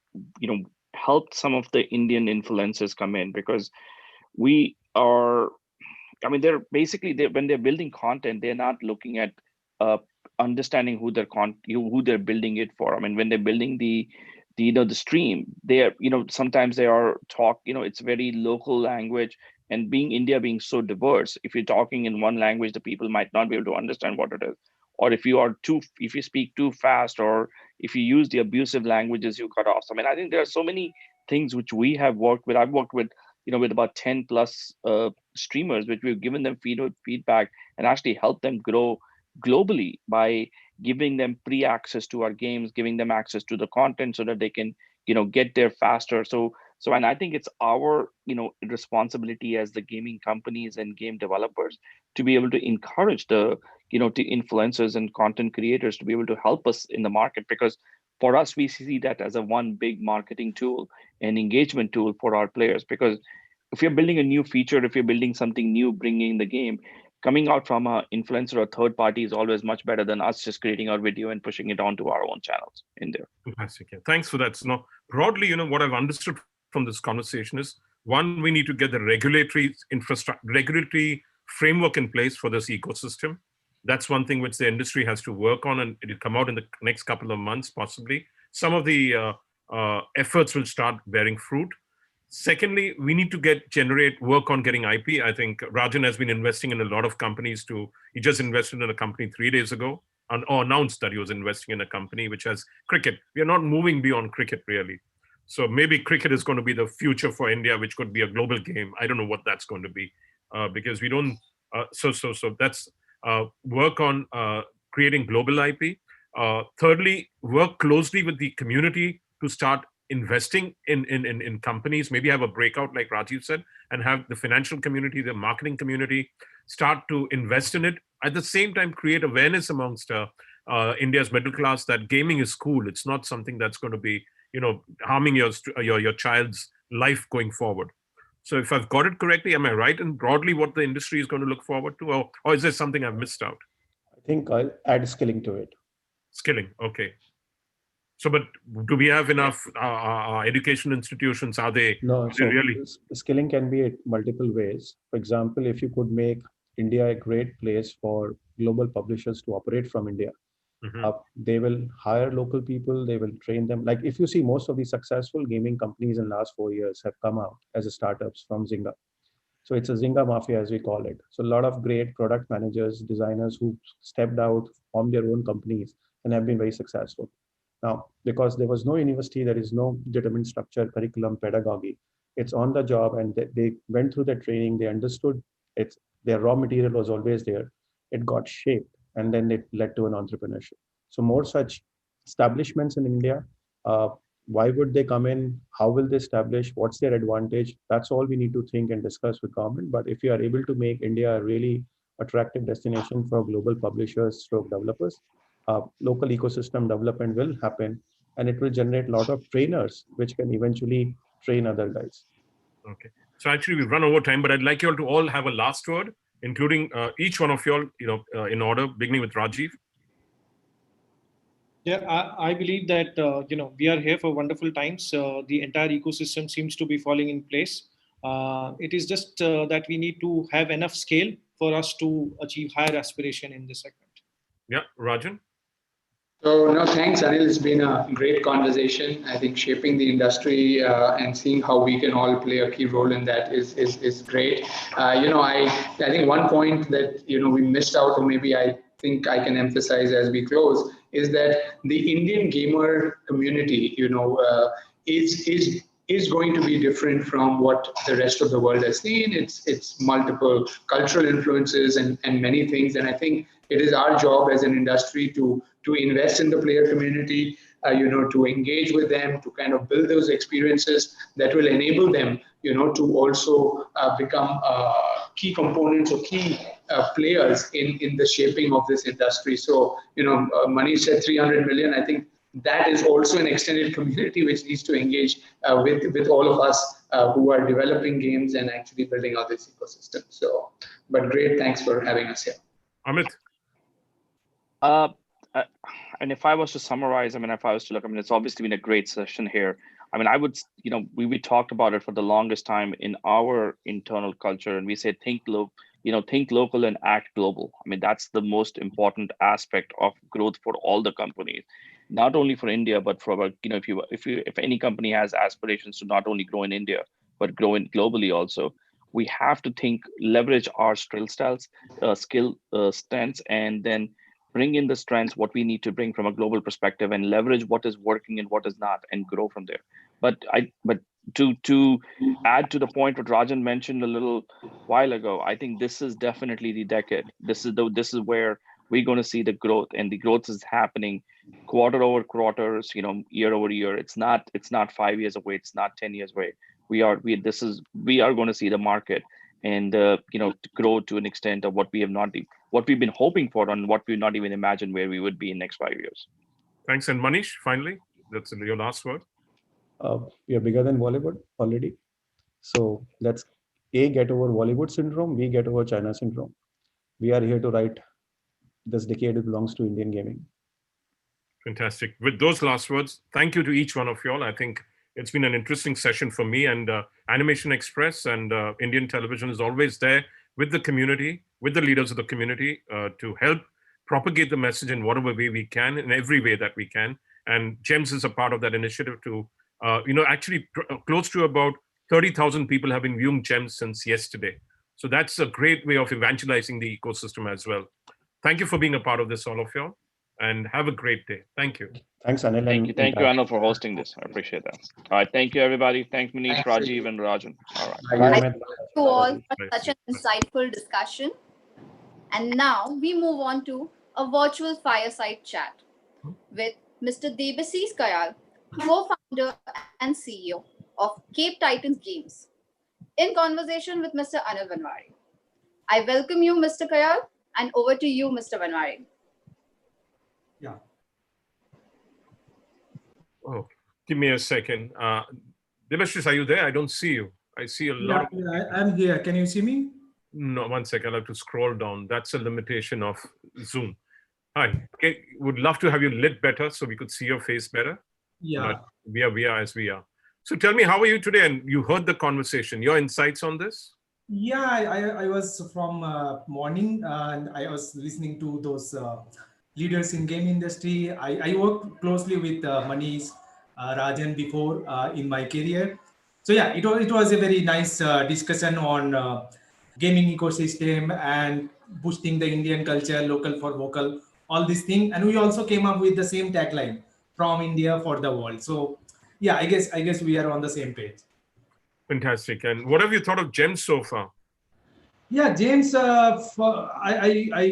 helped some of the Indian influencers come in, because we are, I mean, they're basically when they're building content, they're not looking at understanding who who they're building it for. I mean, when they're building the stream, they are sometimes they are it's very local language, and India being so diverse, if you're talking in one language, the people might not be able to understand what it is, or if you speak too fast, or if you use the abusive languages, you cut off. I mean, I think there are so many things which we have worked with. I've worked with with about 10 plus streamers, which we've given them feedback and actually helped them grow globally by giving them pre-access to our games, giving them access to the content so that they can get there faster. So and I think it's our responsibility as the gaming companies and game developers to be able to encourage the to influencers and content creators to be able to help us in the market, because for us we see that as a one big marketing tool and engagement tool for our players. Because if you're building a new feature, if you're building something new, bringing the game, coming out from an influencer or third party is always much better than us just creating our video and pushing it onto our own channels in there. Fantastic. Yeah. Thanks for that. So now, broadly, what I've understood from this conversation is, one, we need to get the regulatory framework in place for this ecosystem. That's one thing which the industry has to work on, and it'll come out in the next couple of months, possibly. Some of the efforts will start bearing fruit. Secondly, we need to generate work on getting IP. I think Rajan has been investing in a lot of companies he just invested in a company 3 days ago, or announced that he was investing in a company which has cricket. We are not moving beyond cricket, really. So maybe cricket is going to be the future for India, which could be a global game. I don't know what that's going to be, because we don't. So that's work on creating global IP. Thirdly, work closely with the community to start investing in companies, maybe have a breakout like Rajiv said, and have the financial community, the marketing community start to invest in it. At the same time, create awareness amongst India's middle class that gaming is cool. It's not something that's going to be harming your child's life going forward. So if I've got it correctly, am I right? And broadly what the industry is going to look forward to, or is there something I've missed out? I think I'll add skilling to it. Skilling, okay. So, but do we have enough education institutions? Are they? No, so really? Skilling can be multiple ways. For example, if you could make India a great place for global publishers to operate from India, they will hire local people, they will train them. Like if you see, most of the successful gaming companies in the last 4 years have come out as startups from Zynga. So it's a Zynga mafia, as we call it. So a lot of great product managers, designers who stepped out, formed their own companies and have been very successful. Now, because there was no university, there is no determined structure, curriculum, pedagogy. It's on the job, and they went through the training. They understood their raw material was always there. It got shaped, and then it led to an entrepreneurship. So more such establishments in India. Why would they come in? How will they establish? What's their advantage? That's all we need to think and discuss with government. But if you are able to make India a really attractive destination for global publishers, stroke developers, local ecosystem development will happen, and it will generate a lot of trainers, which can eventually train other guys. Okay. So actually, we've run over time, but I'd like you all to all have a last word, including each one of you all, in order, beginning with Rajiv. Yeah, I believe that we are here for wonderful times. The entire ecosystem seems to be falling in place. It is just that we need to have enough scale for us to achieve higher aspiration in this segment. Yeah, Rajan. So, no, thanks, Anil. It's been a great conversation. I think shaping the industry and seeing how we can all play a key role in that is great. I think one point that we missed out, or maybe I think I can emphasize as we close, is that the Indian gamer community, is going to be different from what the rest of the world has seen. It's multiple cultural influences and many things, and I think it is our job as an industry to invest in the player community, to engage with them, to kind of build those experiences that will enable them, to also become key components or key players in the shaping of this industry. So, Manish said 300 million. I think that is also an extended community which needs to engage with all of us who are developing games and actually building out this ecosystem. So, but great, thanks for having us here. Amit. Uh, uh, and if I was to summarize, if I was to look, it's obviously been a great session here. I would, we talked about it for the longest time in our internal culture, and we say think local and act global. That's the most important aspect of growth for all the companies, not only for India, but for if any company has aspirations to not only grow in India but grow in globally also, we have to leverage our skill strengths, and then bring in the strengths what we need to bring from a global perspective, and leverage what is working and what is not, and grow from there. But to add to the point what Rajan mentioned a little while ago, I think this is definitely the decade. This is where we're going to see the growth, and the growth is happening quarter over quarters, year over year. It's not 5 years away. It's not 10 years away. We are going to see the market and grow to an extent of what we've been hoping for, and what we not even imagined where we would be in next 5 years. Thanks. And Manish, finally, that's your last word. We are bigger than Bollywood already. So let's get over Bollywood syndrome. We get over China syndrome. We are here to write this decade belongs to Indian gaming. Fantastic. With those last words, thank you to each one of you all. I think it's been an interesting session for me, and Animation Express and Indian television is always there with the community, with the leaders of the community to help propagate the message in whatever way we can, in every way that we can. And GEMS is a part of that initiative to, actually close to about 30,000 people have been viewing GEMS since yesterday. So that's a great way of evangelizing the ecosystem as well. Thank you for being a part of this, all of you all, and have a great day. Thank you. Thanks, Anil. Thank you, Anil, for hosting this. I appreciate that. All right, thank you, everybody. Thanks, Manish, Rajiv, and Rajan. All right. Thank you all for such an insightful discussion. And now we move on to a virtual fireside chat with Mr. Debasis Kayal, co-founder and CEO of Cape Titans Games, in conversation with Mr. Anil Vanwari. I welcome you, Mr. Kayal, and over to you, Mr. Vanwari. Yeah. Oh, give me a second. Debashis, are you there? I don't see you. I see a lot. Yeah, I'm here. Can you see me? No, one second. I'll have to scroll down. That's a limitation of Zoom. Hi. Okay. Would love to have you lit better so we could see your face better. Yeah. But we are as we are. So tell me, how are you today? And you heard the conversation. Your insights on this? Yeah, I was from morning and I was listening to those leaders in game industry. I worked closely with Manish, Rajan before in my career. So yeah, it was a very nice discussion on gaming ecosystem and boosting the Indian culture, local for vocal, all these things. And we also came up with the same tagline, from India for the world. So yeah, I guess we are on the same page. Fantastic. And what have you thought of GEMS so far? Yeah, James, I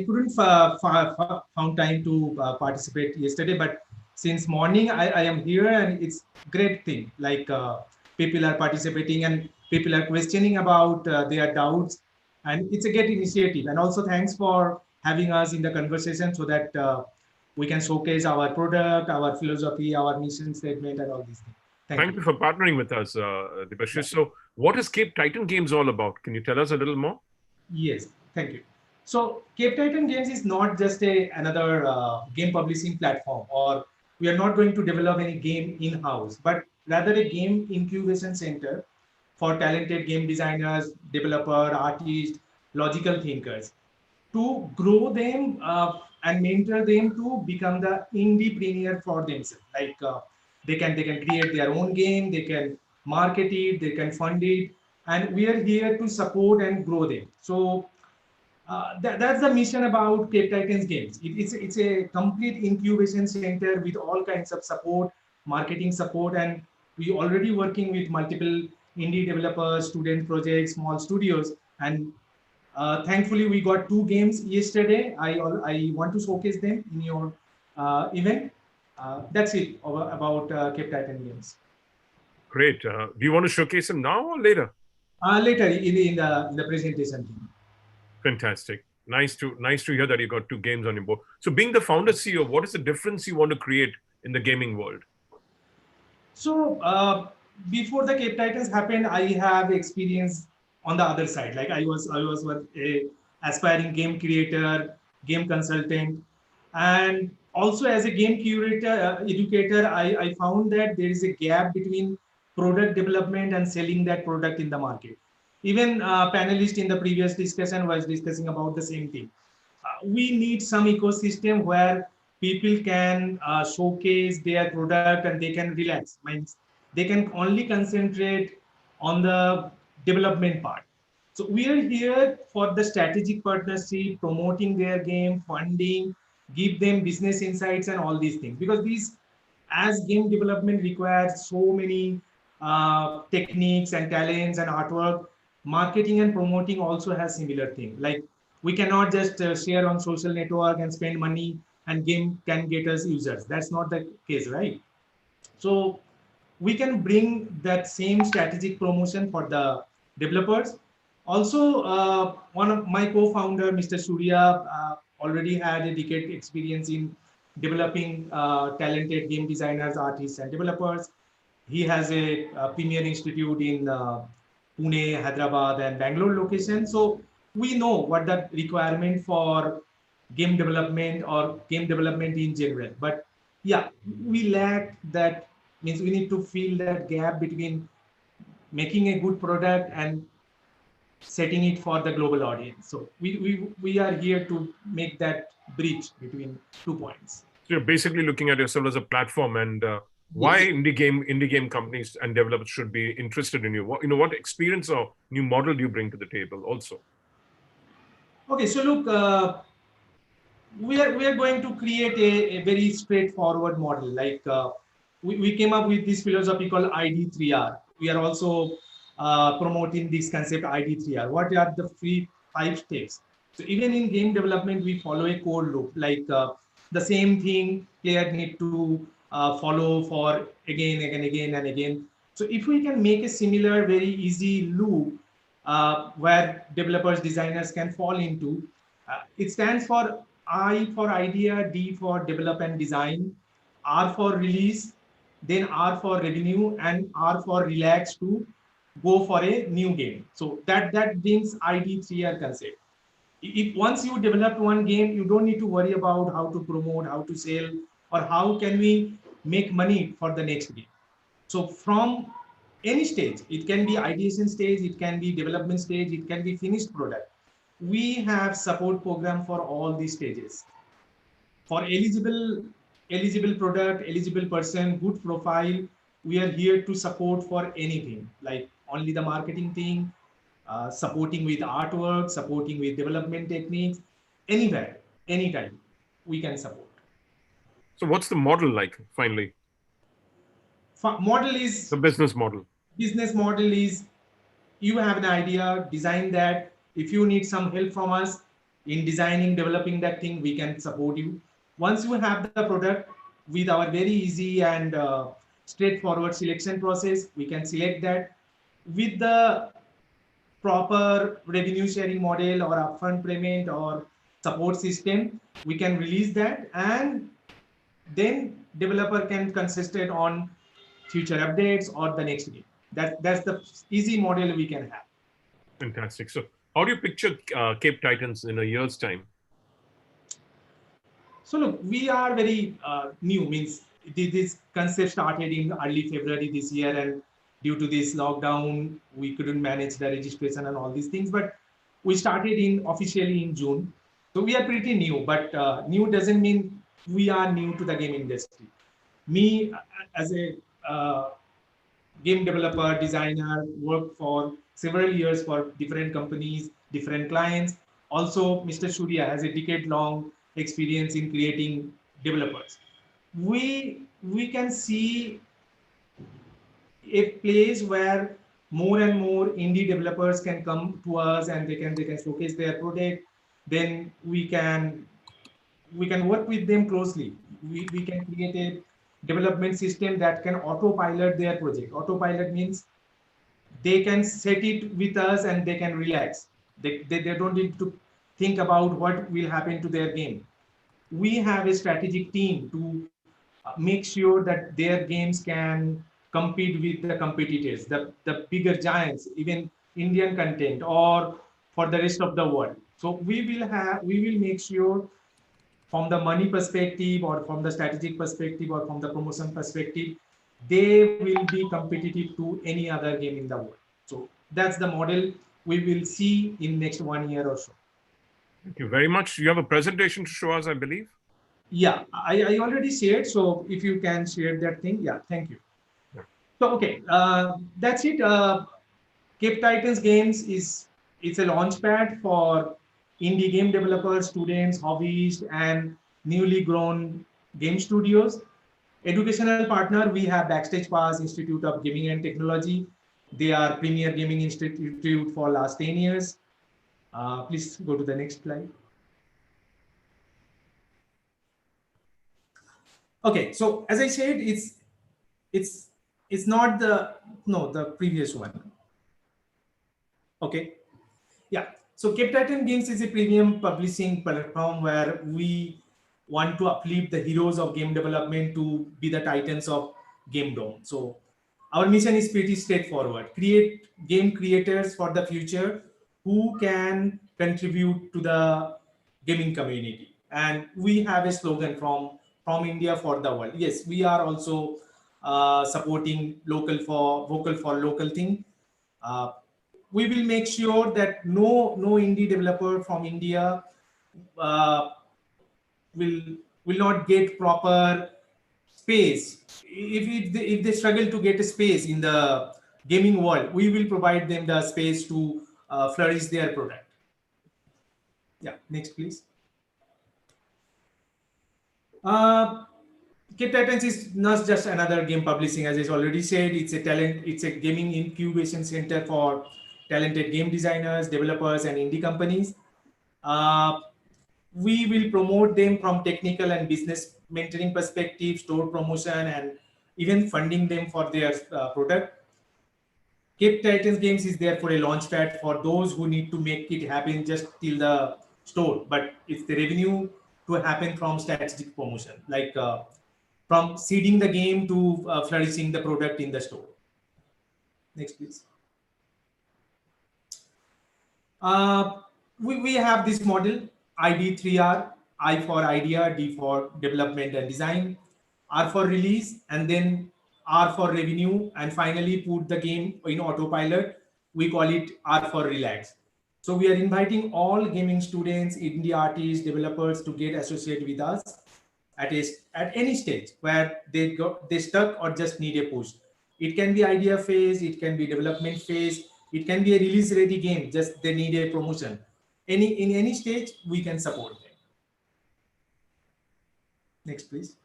couldn't found time to participate yesterday, but since morning I am here, and it's great thing. Like people are participating and people are questioning about their doubts, and it's a great initiative. And also thanks for having us in the conversation so that we can showcase our product, our philosophy, our mission statement, and all these things. Thank you for partnering with us, Debashis. Yeah. So what is Cape Titan Games all about? Can you tell us a little more? Yes, thank you. So Cape Titan Games is not just another game publishing platform or we are not going to develop any game in-house, but rather a game incubation center for talented game designers, developer, artists, logical thinkers, to grow them and mentor them to become the indiepreneur for themselves. Like they can create their own game, they can market it, they can fund it, and we are here to support and grow them. So that's the mission about Cape Titans Games. It's a complete incubation center with all kinds of support, marketing support, and we already working with multiple indie developers, student projects, small studios, and thankfully we got 2 games yesterday. I want to showcase them in your event. That's it about Cape Titan Games. Great. Do you want to showcase them now or later? Later in the presentation. Fantastic. Nice to hear that you got 2 games on your board. So being the founder CEO, what is the difference you want to create in the gaming world? So before the Cape Titans happened, I have experience on the other side. Like I was a aspiring game creator, game consultant, and also as a game curator, educator, I found that there is a gap between product development and selling that product in the market. Even panelist in the previous discussion was discussing about the same thing. We need some ecosystem where people can showcase their product and they can relax. Means they can only concentrate on the development part. So we are here for the strategic partnership, promoting their game, funding, give them business insights and all these things. Because these, as game development requires so many techniques and talents and artwork, marketing and promoting also has similar thing. Like we cannot just share on social network and spend money and game can get us users. That's not the case, right? So we can bring that same strategic promotion for the developers. Also, one of my co-founder, Mr. Surya, already had a decade experience in developing talented game designers, artists, and developers. He has a premier institute in Pune, Hyderabad, and Bangalore location. So we know what the requirement for game development or game development in general. But yeah, we lack that. Means we need to fill that gap between making a good product and setting it for the global audience. So we are here to make that bridge between 2 points. So you're basically looking at yourself as a platform, and why Yes. indie game companies and developers should be interested in you. What experience or new model do you bring to the table also? Okay, so look, we are going to create a very straightforward model. Like we came up with this philosophy called ID3R. We are also promoting this concept ID3R. What are the 5 steps? So even in game development, we follow a core loop. Like the same thing player need to follow for again and again. So if we can make a similar, very easy loop where developers, designers can fall into, it stands for I for idea, D for develop and design, R for release, then R for revenue, and R for relax to go for a new game. So that brings ID3R concept. If once you develop one game, you don't need to worry about how to promote, how to sell, or how can we make money for the next game. So from any stage, it can be ideation stage, it can be development stage, it can be finished product. We have support program for all these stages. For eligible product, eligible person, good profile, we are here to support for anything, like only the marketing thing, supporting with artwork, supporting with development techniques, anywhere, anytime, we can support. So what's the model like, finally? Model is the business model. Business model is you have an idea, design that. If you need some help from us in designing, developing that thing, we can support you. Once you have the product, with our very easy and straightforward selection process, we can select that. With the proper revenue sharing model or upfront payment or support system, we can release that, and then developer can concentrate on future updates or the next game. That's the easy model we can have. Fantastic. So how do you picture Cape Titans in a year's time? So look, we are very new, means this concept started in early February this year, and due to this lockdown, we couldn't manage the registration and all these things. But we started in officially in June, so we are pretty new. But new doesn't mean we are new to the game industry. Me as a game developer, designer, worked for several years for different companies, different clients. Also, Mr. Surya has a decade-long experience in creating developers. We can see a place where more and more indie developers can come to us and they can showcase their product. Then we can work with them closely. We can create a development system that can autopilot their project. Autopilot means they can set it with us and they can relax. They don't need to think about what will happen to their game. We have a strategic team to make sure that their games can compete with the competitors, the bigger giants, even Indian content or for the rest of the world. So we will make sure from the money perspective or from the strategic perspective or from the promotion perspective, they will be competitive to any other game in the world. So that's the model we will see in next 1 year or so. Thank you very much. You have a presentation to show us, I believe. Yeah, I already shared. So if you can share that thing, yeah, thank you. So okay, that's it. Cape Titans Games is it's a launchpad for indie game developers, students, hobbyists, and newly grown game studios. Educational partner, we have Backstage Pass Institute of Gaming and Technology. They are premier gaming institute for last 10 years. Please go to the next slide. Okay, so as I said, it's not the previous one. Okay, yeah. So Cape Titan Games is a premium publishing platform where we want to uplift the heroes of game development to be the titans of game dome. So our mission is pretty straightforward: create game creators for the future who can contribute to the gaming community. And we have a slogan from India for the world. Yes, we are also supporting vocal for local thing. We will make sure that no indie developer from India uh, will not get proper space. If they struggle to get a space in the gaming world, we will provide them the space to flourish their product. Yeah, next please. Cape Titans is not just another game publishing, as I already said. It's a gaming incubation center for talented game designers, developers, and indie companies. Uh, we will promote them from technical and business mentoring perspective, store promotion, and even funding them for their product. Cape Titans Games is there for a launch pad for those who need to make it happen just till the store, but it's the revenue to happen from strategic promotion, like from seeding the game to flourishing the product in the store. Next, please. We have this model, ID3R, I for idea, D for development and design, R for release, and then R for revenue, and finally put the game in autopilot. We call it R for relax. So we are inviting all gaming students, indie artists, developers to get associated with us at any stage where they stuck or just need a push. It can be idea phase, it can be development phase, it can be a release ready game, just they need a promotion. In any stage, we can support them. Next, please.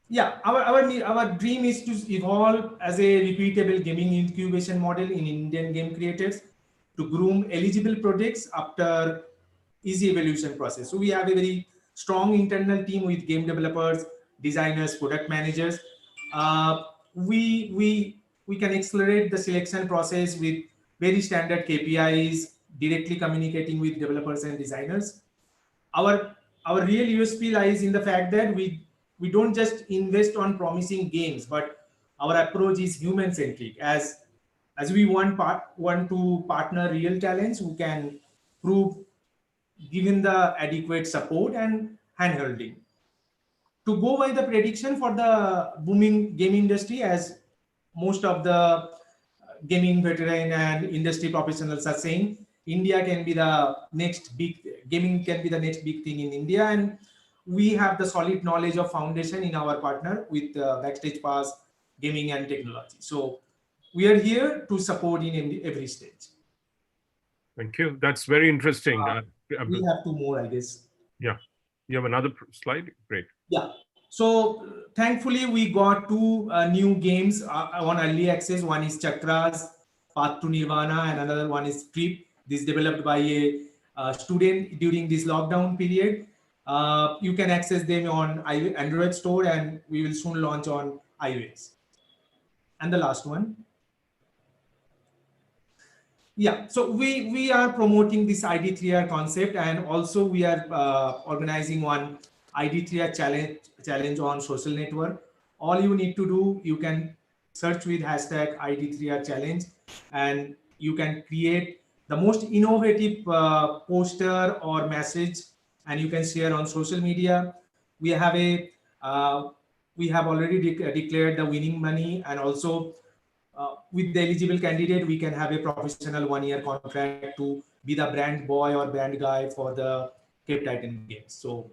Yeah, our dream is to evolve as a repeatable gaming incubation model in Indian game creators to groom eligible projects after easy evolution process. So we have a very strong internal team with game developers, designers, product managers. Uh, we can accelerate the selection process with very standard KPIs, directly communicating with developers and designers. Our real USP lies in the fact that we don't just invest on promising games, but our approach is human centric. As we want to partner real talents who can prove given the adequate support and handholding. to go by the prediction for the booming game industry, as most of the gaming veteran and industry professionals are saying, India can be the next big gaming can be the next big thing in India, and we have the solid knowledge of foundation in our partner with Backstage Pass Gaming and Technology. So we are here to support in every stage. Thank you. That's very interesting. We have two more, I guess. Yeah. You have another slide? Great. Yeah. So thankfully, we got two new games on early access. One is Chakras, Path to Nirvana, and another one is Trip. This is developed by a student during this lockdown period. You can access them on Android store, and we will soon launch on iOS. And the last one. Yeah, so we are promoting this ID3R concept, and also we are organizing one ID3R challenge on social network. All you need to do, you can search with hashtag ID3R challenge, and you can create the most innovative poster or message, and you can share on social media. We have a we have already declared the winning money, and also with the eligible candidate, we can have a professional 1-year contract to be the brand boy or brand guy for the Cape Titan games. So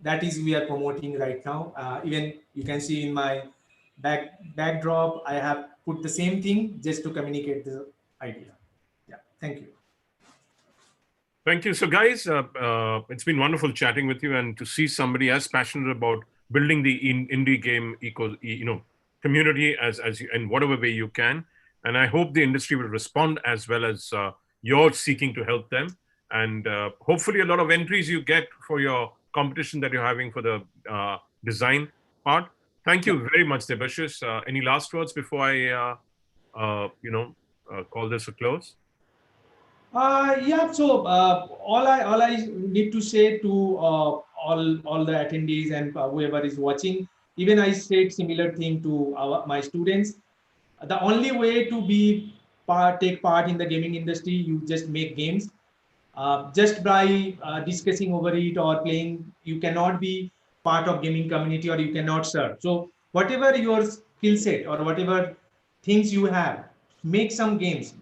that is we are promoting right now. Even you can see in my backdrop, I have put the same thing just to communicate the idea. Yeah, thank you. Thank you. So guys, it's been wonderful chatting with you, and to see somebody as passionate about building the indie game community as you, in whatever way you can. And I hope the industry will respond as well as you're seeking to help them. And hopefully a lot of entries you get for your competition that you're having for the design part. Thank you very much, Debashis. Any last words before I, call this a close? Yeah, so all I need to say to all the attendees and whoever is watching, even I said similar thing to my students. The only way to take part in the gaming industry, you just make games. Just by discussing over it or playing, you cannot be part of gaming community, or you cannot serve. So whatever your skill set or whatever things you have, make some games,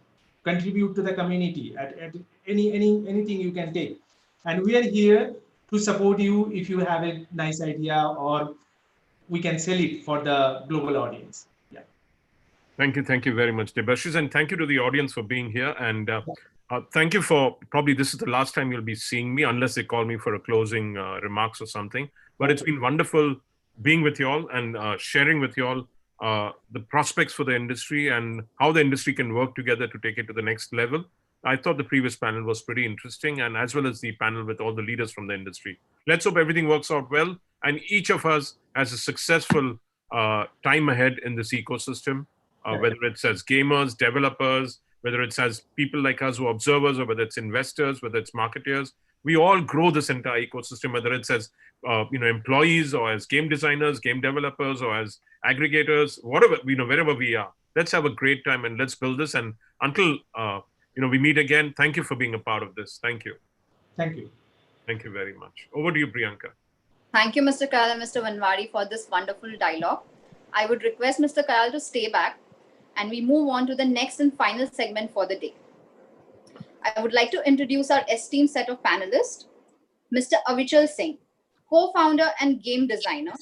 contribute to the community at anything you can take. And we are here to support you if you have a nice idea, or we can sell it for the global audience. Yeah. Thank you very much, Debashis, and thank you to the audience for being here. And thank you for, probably this is the last time you'll be seeing me, unless they call me for a closing remarks or something. But it's been wonderful being with you all and sharing with you all the prospects for the industry and how the industry can work together to take it to the next level. I thought the previous panel was pretty interesting, and as well as the panel with all the leaders from the industry. Let's hope everything works out well, and each of us has a successful time ahead in this ecosystem, whether it's as gamers, developers, whether it's as people like us who are observers, or whether it's investors, whether it's marketeers. We all grow this entire ecosystem, whether it's as employees, or as game designers, game developers, or as aggregators, whatever, wherever we are. Let's have a great time and let's build this. And until we meet again, thank you for being a part of this. Thank you. Thank you. Thank you very much. Over to you, Priyanka. Thank you, Mr. Kayal and Mr. Vanwari, for this wonderful dialogue. I would request Mr. Kayal to stay back, and we move on to the next and final segment for the day. I would like to introduce our esteemed set of panelists. Mr. Avichal Singh, co-founder and game designer,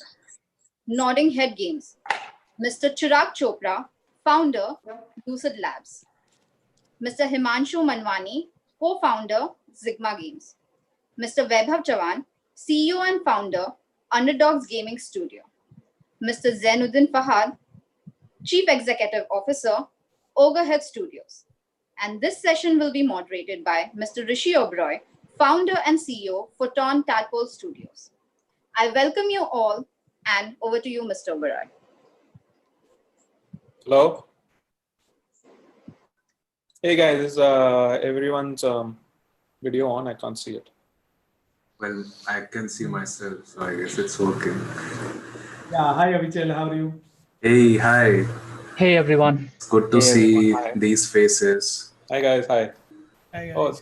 Nodding Head Games. Mr. Chirag Chopra, founder, Lucid Labs. Mr. Himanshu Manwani, co-founder, Zigma Games. Mr. Vaibhav Chavan, CEO and founder, Underdogs Gaming Studio. Mr. Zainuddin Fahad, Chief Executive Officer, Ogrehead Studios. And this session will be moderated by Mr. Rishi Oberoi, founder and CEO, Photon Tadpole Studios. I welcome you all, and over to you, Mr. Oberoi. Hello. Hey guys, is everyone's video on? I can't see it. Well, I can see myself, so I guess it's working. Yeah, hi Avichal, how are you? Hey, hi. Hey everyone. It's good to see these faces. Hi guys, hi. Hi guys. Oh,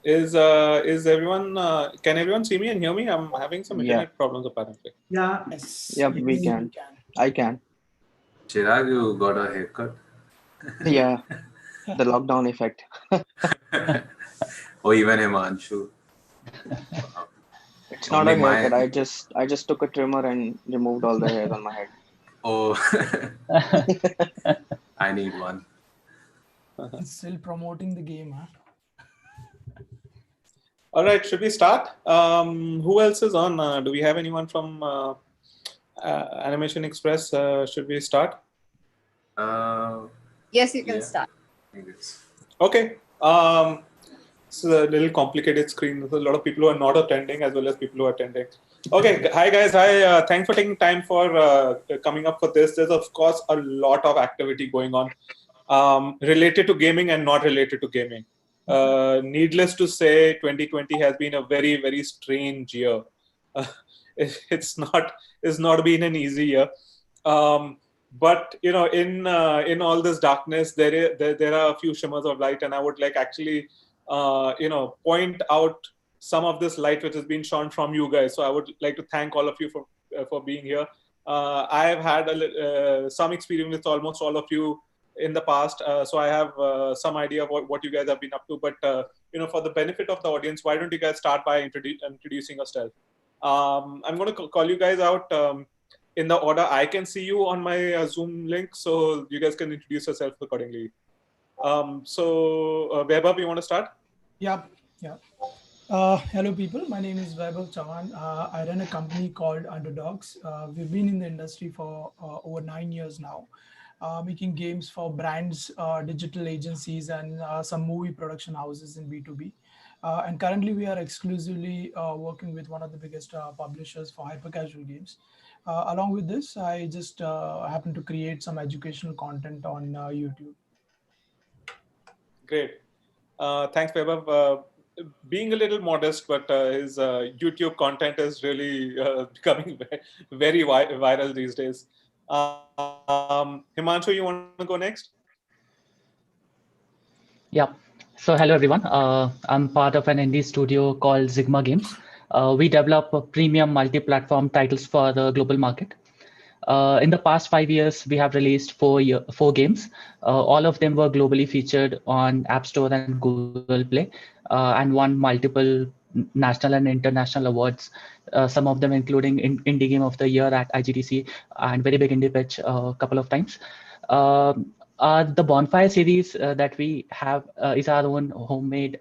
Is everyone? Can everyone see me and hear me? I'm having some Yeah. internet problems apparently. Yeah. Yeah, we can. I can. Chirag, you got a haircut? Yeah, the lockdown effect. Or even Himanshu? It's not Only a haircut. my. I just took a trimmer and removed all the hairs on my head. Oh, I need one. He's still promoting the game, huh? All right, should we start? Who else is on? Do we have anyone from Animation Express? Should we start? Yes, you can start. Okay. It's a little complicated screen. There's a lot of people who are not attending as well as people who are attending. Okay. Hi, guys. Hi. Thanks for taking time for coming up for this. There's, of course, a lot of activity going on related to gaming and not related to gaming. Needless to say, 2020 has been a very, very strange year. It's not been an easy year. But in all this darkness, there are a few shimmers of light, and I would like actually point out some of this light which has been shone from you guys. So I would like to thank all of you for being here. I have had some experience with almost all of you in the past, so I have some idea of what you guys have been up to. But for the benefit of the audience, why don't you guys start by introducing yourself? I'm going to call you guys out in the order I can see you on my Zoom link, so you guys can introduce yourself accordingly. So Vaibhav, you want to start? Yeah. Hello, people. My name is Vaibhav Chavan. I run a company called Underdogs. We've been in the industry for over 9 years now, making games for brands, digital agencies, and some movie production houses in B2B. And currently, we are exclusively working with one of the biggest publishers for hyper-casual games. Along with this, I just happen to create some educational content on YouTube. Great. Thanks, Vaibhav. Being a little modest, but his YouTube content is really becoming very viral these days. Himanshu, you want to go next? Yeah. So hello everyone. I'm part of an indie studio called Sigma Games. We develop premium multi-platform titles for the global market. In the past 5 years, we have released four games. All of them were globally featured on App Store and Google Play, and won multiple national and international awards. Some of them including Indie Game of the Year at IGDC and very big indie pitch a couple of times. The Bonfire series that we have is our own homemade,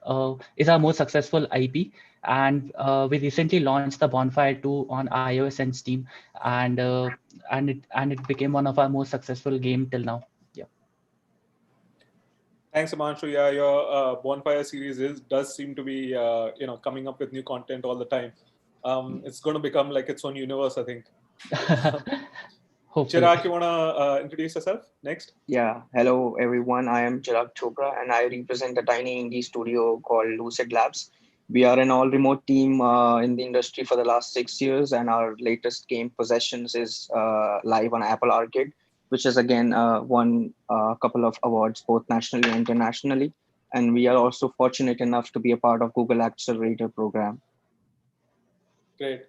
is our most successful IP. And we recently launched the Bonfire 2 on iOS and Steam, and it became one of our most successful game till now. Yeah. Thanks, Himanshu. Yeah, your Bonfire series does seem to be coming up with new content all the time. It's going to become like its own universe, I think. Chirag, you want to introduce yourself next? Yeah, hello everyone. I am Chirag Chopra and I represent a tiny indie studio called Lucid Labs. We are an all remote team in the industry for the last 6 years, and our latest game, Possessions, is live on Apple Arcade, which has again won a couple of awards both nationally and internationally. And we are also fortunate enough to be a part of Google Accelerator program. Great.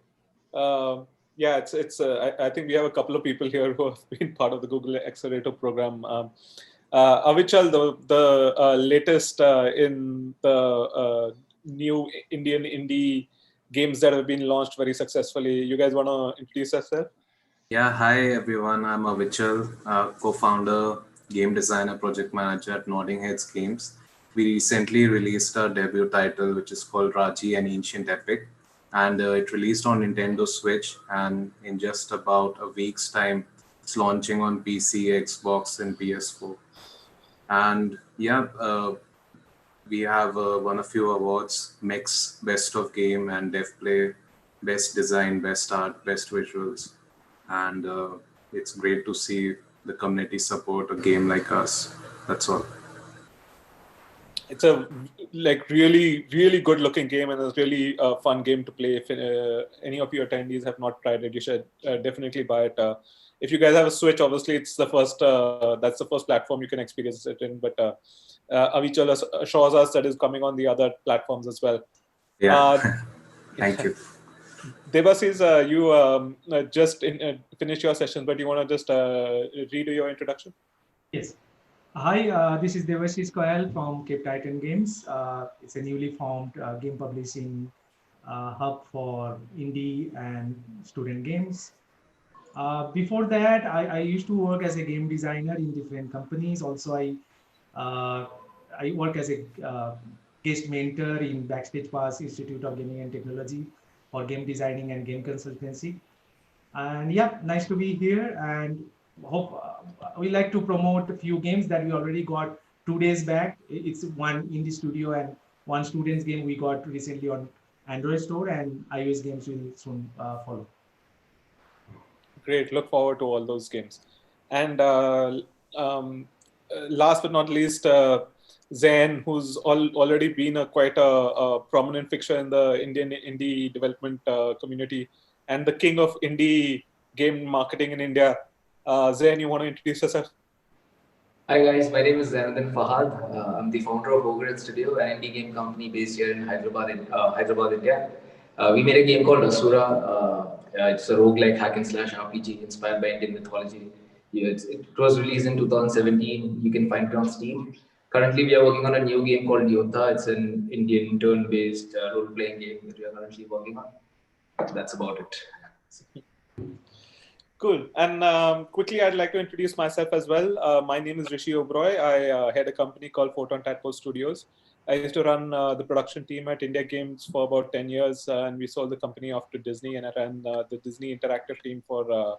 Yeah, I think we have a couple of people here who have been part of the Google Accelerator program. Avichal, the latest in the new Indian indie games that have been launched very successfully. You guys want to introduce yourself? Yeah, hi everyone. I'm Avichal, co-founder, game designer, project manager at Nodding Heads Games. We recently released our debut title, which is called Raji, an Ancient Epic. And it released on Nintendo Switch, and in just about a week's time, it's launching on PC, Xbox, and PS4. And yeah, we have won a few awards: Mix, Best of Game, and Dev Play, Best Design, Best Art, Best Visuals. And it's great to see the community support a game like us. That's all. It's a like really good looking game, and it's really a fun game to play. If any of your attendees have not tried it, you should definitely buy it. If you guys have a Switch, obviously it's the first that's the first platform you can experience it in, but Avichal assures us that is coming on the other platforms as well. Thank you. Devasis, you just finished your session, but you want to just redo your introduction? Yes. Hi, this is Devasis Koyal from Cape Titan Games. It's a newly formed game publishing hub for indie and student games. Before that, I used to work as a game designer in different companies. Also, I work as a guest mentor in Backstage Pass Institute of Gaming and Technology for game designing and game consultancy. And yeah, nice to be here, and hope we like to promote a few games that we already got 2 days back. It's one indie studio and one student's game we got recently on Android store, and iOS games will soon follow. Great, look forward to all those games. And last but not least, Zain, who's already been quite a prominent fixture in the Indian indie development community and the king of indie game marketing in India. Zain, you want to introduce yourself? Hi guys, my name is Zainuddin Fahad. I'm the founder of Ogred Studio, an indie game company based here in Hyderabad, India. We made a game called Asura. It's a roguelike hack and slash RPG inspired by Indian mythology. It was released in 2017. You can find it on Steam. Currently, we are working on a new game called Yodha. It's an Indian turn-based role-playing game that we are currently working on. That's about it. Cool. And quickly, I'd like to introduce myself as well. My name is Rishi Oberoi. I head a company called Photon Tadpole Studios. I used to run the production team at India Games for about 10 years, and we sold the company off to Disney, and I ran the Disney Interactive team for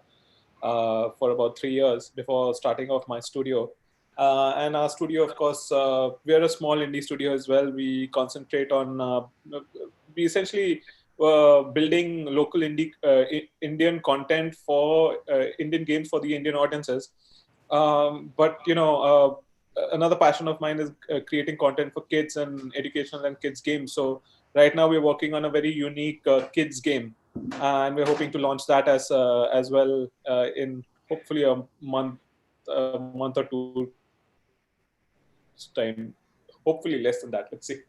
about 3 years before starting off my studio. And our studio, of course, we're a small indie studio as well. We concentrate on, we essentially building local Indian content for Indian games for the Indian audiences. But another passion of mine is creating content for kids and educational and kids games. So right now we're working on a very unique kids game, and we're hoping to launch that as well in hopefully a month or two time. Hopefully less than that. Let's see.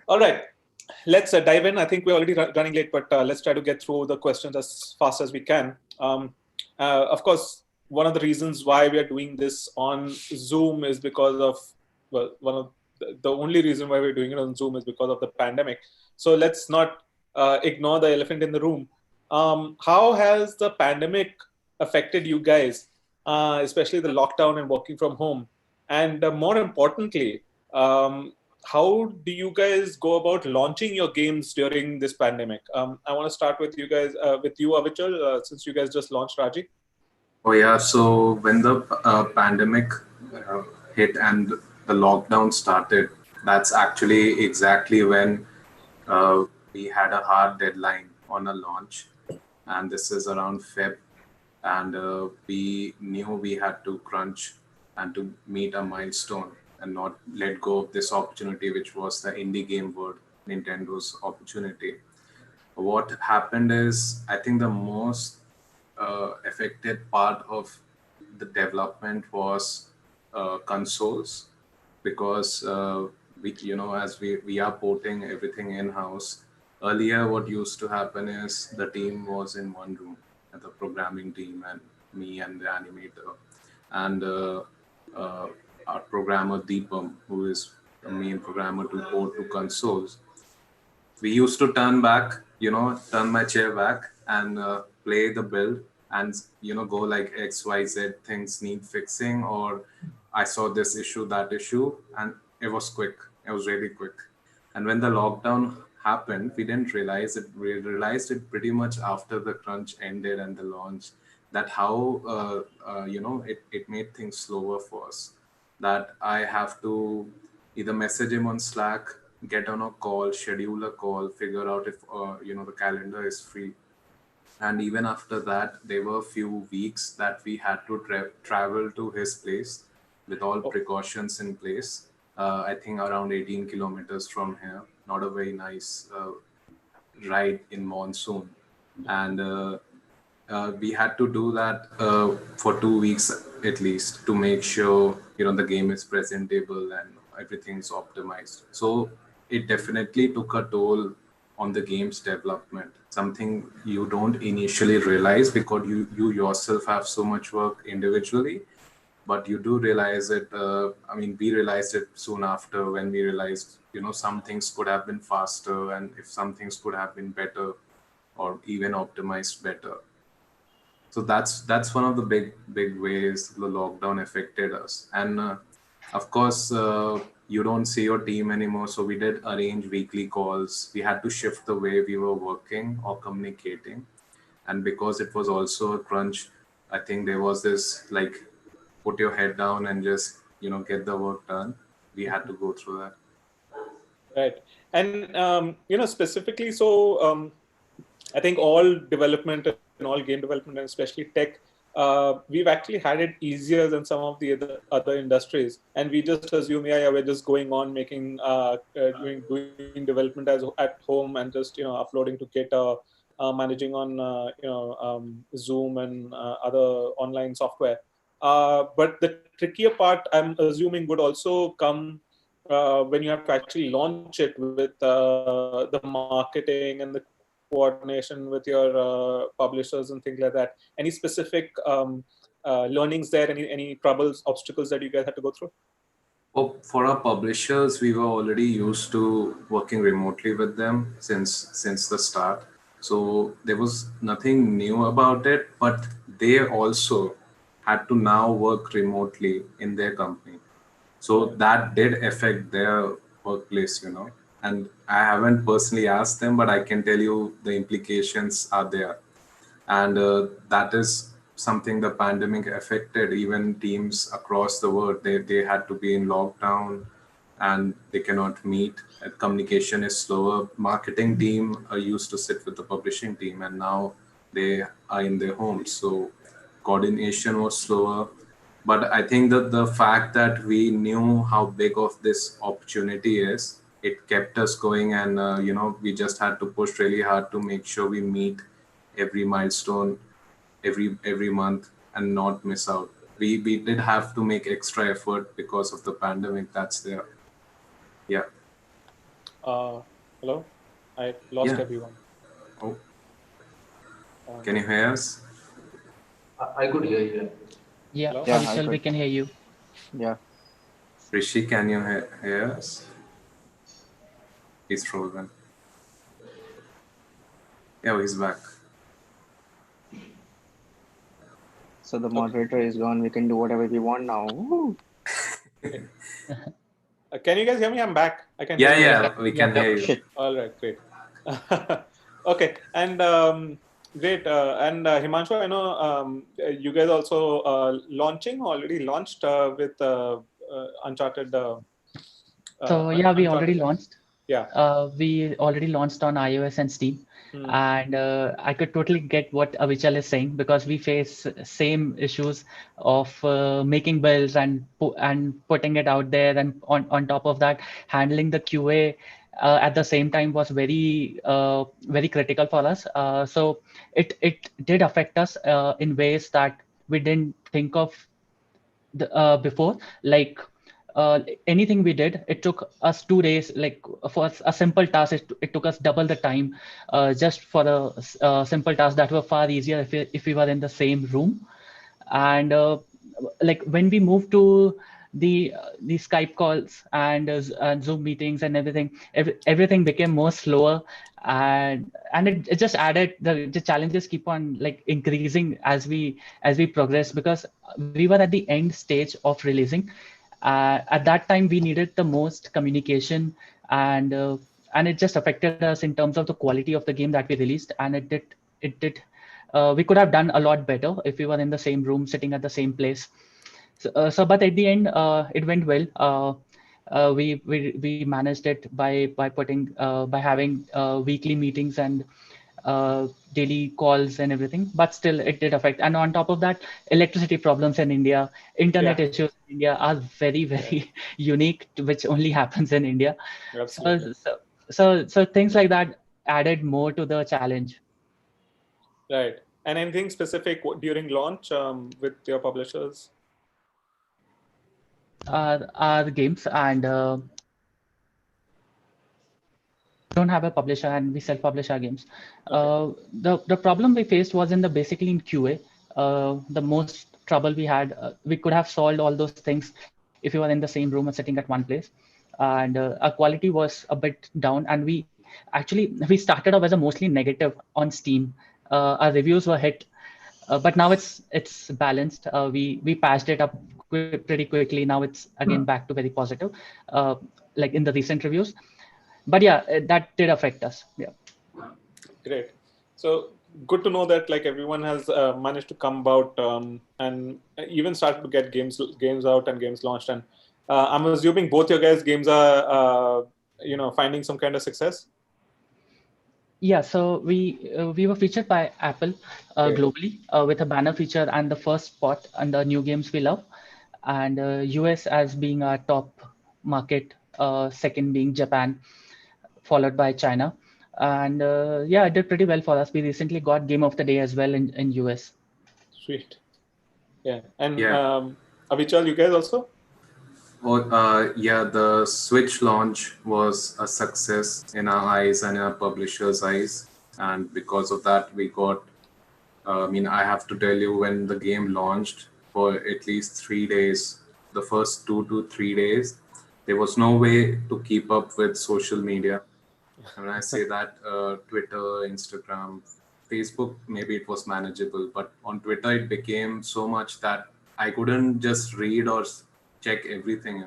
All right. Let's dive in. I think we're already running late, but let's try to get through the questions as fast as we can. Of course, one of the reasons why we are doing this on Zoom is because of, well, one of the only reason why we're doing it on Zoom is because of the pandemic. So let's not ignore the elephant in the room. How has the pandemic affected you guys, especially the lockdown and working from home? And more importantly, how do you guys go about launching your games during this pandemic? I want to start with you guys, with you, Avichal, since you guys just launched Raji. Oh yeah, so when the pandemic hit and the lockdown started, that's actually exactly when we had a hard deadline on a launch, and this is around Feb, and we knew we had to crunch and to meet a milestone and not let go of this opportunity, which was the indie game world, Nintendo's opportunity. What happened is, I think the most affected part of the development was consoles, because as we are porting everything in-house. Earlier, what used to happen is the team was in one room, the programming team and me and the animator, and our programmer Deepam, who is the main programmer to port to consoles. We used to turn my chair back and play the build and go like XYZ things need fixing, or I saw this issue, that issue, and it was quick. It was really quick. And when the lockdown happened, we didn't realize it. We realized it pretty much after the crunch ended and the launch, that how it made things slower for us. That I have to either message him on Slack, get on a call, schedule a call, figure out if the calendar is free. And even after that, there were a few weeks that we had to travel to his place with all precautions in place. I think around 18 kilometers from here. Not a very nice ride in monsoon. And we had to do that for 2 weeks at least to make sure the game is presentable and everything's optimized. So it definitely took a toll on the game's development, something you don't initially realize because you yourself have so much work individually, but you do realize it. I mean, we realized it soon after when we realized some things could have been faster, and if some things could have been better or even optimized better. So that's one of the big ways the lockdown affected us. And of course, you don't see your team anymore, so we did arrange weekly calls. We had to shift the way we were working or communicating. And because it was also a crunch, I think there was this like, put your head down and just get the work done. We had to go through that. Right. And specifically, so I think all development and all game development, and especially tech, we've actually had it easier than some of the other industries. And we just assume, yeah, we're just going on making, doing development at home and just, uploading to Git, managing on, Zoom and other online software. But the trickier part, I'm assuming, would also come when you have to actually launch it with the marketing and the coordination with your publishers and things like that. Any specific learnings there? Any troubles, obstacles that you guys had to go through? Well, for our publishers, we were already used to working remotely with them since the start. So there was nothing new about it, but they also had to now work remotely in their company. So that did affect their workplace, And I haven't personally asked them, but I can tell you the implications are there. And that is something the pandemic affected. Even teams across the world, they had to be in lockdown and they cannot meet. Communication is slower. Marketing team used to sit with the publishing team, and now they are in their homes. So coordination was slower. But I think that the fact that we knew how big of this opportunity is, it kept us going. And we just had to push really hard to make sure we meet every milestone every month and not miss out. We did have to make extra effort because of the pandemic that's there. Yeah. Hello? I lost everyone. Oh. Can you hear us? I could hear you. Yeah, Yeah, Vishal, we can hear you. Yeah. Rishi, can you hear us? He's frozen. Yeah, he's back. So the moderator is gone. We can do whatever we want now. Can you guys hear me? I'm back. I can. Yeah, hear yeah, we can hear you. All right, great. Okay, and great. And Himanshu, I know you guys also already launched with Uncharted. So yeah, we already launched. Yeah. We already launched on iOS and Steam. And I could totally get what Avichal is saying, because we face same issues of making builds and putting it out there, and on top of that, handling the QA at the same time was very very critical for us. So it did affect us in ways that we didn't think of before. Like anything we did, it took us 2 days. Like for a simple task, it took us double the time just for a simple task that were far easier if we were in the same room. And like when we moved to the Skype calls and Zoom meetings and everything, everything became more slower, and it just added the challenges keep on like increasing as we progress, because we were at the end stage of releasing. At that time, we needed the most communication, and it just affected us in terms of the quality of the game that we released. And it did we could have done a lot better if we were in the same room, sitting at the same place. So but at the end, it went well. We managed it by having weekly meetings and daily calls and everything, but still it did affect. And on top of that, electricity problems in India, internet issues in India are very, very unique, which only happens in India. Absolutely. So things like that added more to the challenge. Right. And anything specific during launch with your publishers? Are the games, and don't have a publisher, and we self-publish our games. The problem we faced was in the basically in QA. The most trouble we had, we could have solved all those things if you were in the same room and sitting at one place, and our quality was a bit down. And we started off as a mostly negative on Steam. Our reviews were hit, but now it's balanced. We patched it up pretty quickly. Now it's again back to very positive, like in the recent reviews. But yeah, that did affect us. Yeah. Great. So good to know that like everyone has managed to come about and even started to get games out and games launched. And I'm assuming both your guys' games are finding some kind of success. Yeah, so we were featured by Apple globally with a banner feature and the first spot under new games we love, and US as being our top market, second being Japan, followed by China. And yeah, it did pretty well for us. We recently got Game of the Day as well in US. Sweet. Yeah. And Yeah. Avichal, you guys also? Yeah, the Switch launch was a success in our eyes and in our publisher's eyes. And because of that, we got, I have to tell you, when the game launched for at least 3 days, the first 2 to 3 days, there was no way to keep up with social media. And when I say that, Twitter, Instagram, Facebook, maybe it was manageable, but on Twitter, it became so much that I couldn't just read or check everything.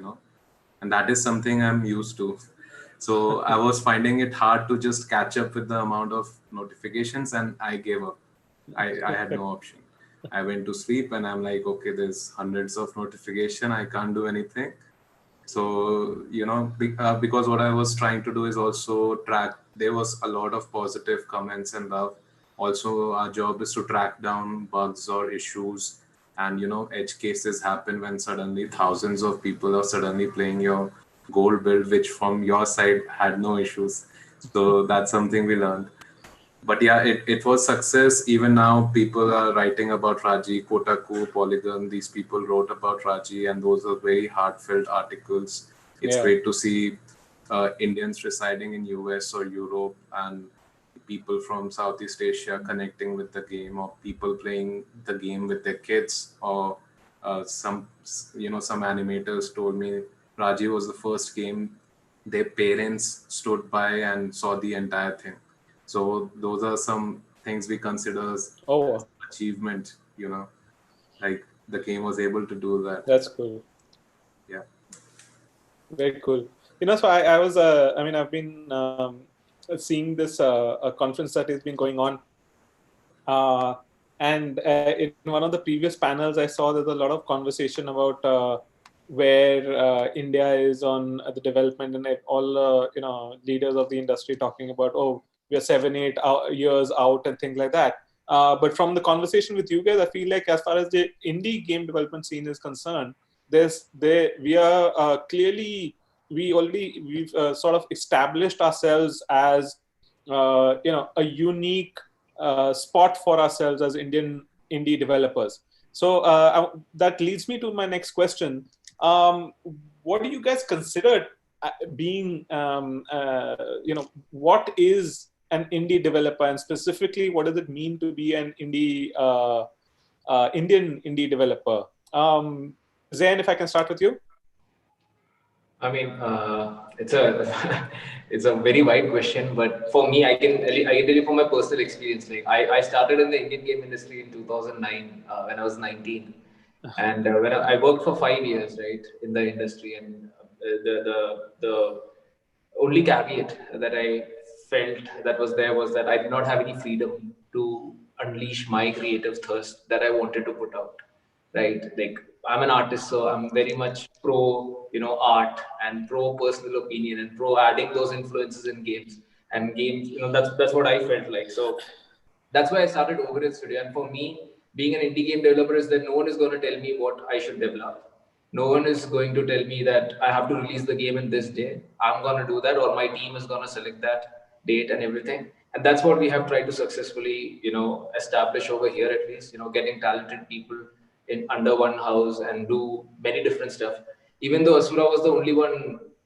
And that is something I'm used to. So I was finding it hard to just catch up with the amount of notifications, and I gave up. I had no option. I went to sleep and I'm like, okay, there's hundreds of notification. I can't do anything. So, because what I was trying to do is also track, there was a lot of positive comments and love. Also, our job is to track down bugs or issues. And, edge cases happen when suddenly thousands of people are suddenly playing your gold build, which from your side had no issues. So that's something we learned. But yeah, it was success. Even now, people are writing about Raji, Kotaku, Polygon. These people wrote about Raji, and those are very heartfelt articles. It's Yeah. great to see Indians residing in US or Europe and people from Southeast Asia connecting with the game, or people playing the game with their kids, or some animators told me Raji was the first game their parents stood by and saw the entire thing. So those are some things we consider as achievement, like the game was able to do that. That's cool. Yeah. Very cool. So I've been seeing this a conference that has been going on. And in one of the previous panels, I saw there's a lot of conversation about where India is on the development, and all leaders of the industry talking about, oh, we are 7-8 years out and things like that. But from the conversation with you guys, I feel like as far as the indie game development scene is concerned, we are clearly we've sort of established ourselves as a unique spot for ourselves as Indian indie developers. So that leads me to my next question. What do you guys consider being, what is an indie developer, and specifically, what does it mean to be an indie Indian indie developer? Zain, if I can start with you. I mean, it's a it's a very wide question, but for me, I can tell you from my personal experience. Like I started in the Indian game industry in 2009 when I was 19, and when I worked for 5 years, right, in the industry, and the only caveat that I felt that was there was that I did not have any freedom to unleash my creative thirst that I wanted to put out, right? Like I'm an artist, so I'm very much pro, art and pro personal opinion and pro adding those influences in games. and games. That's what I felt like. So that's why I started Overhead Studio. And for me, being an indie game developer is that no one is going to tell me what I should develop. No one is going to tell me that I have to release the game in this day. I'm going to do that, or my team is going to select that date and everything. And that's what we have tried to successfully, establish over here at least. Getting talented people in under one house and do many different stuff. Even though Asura was the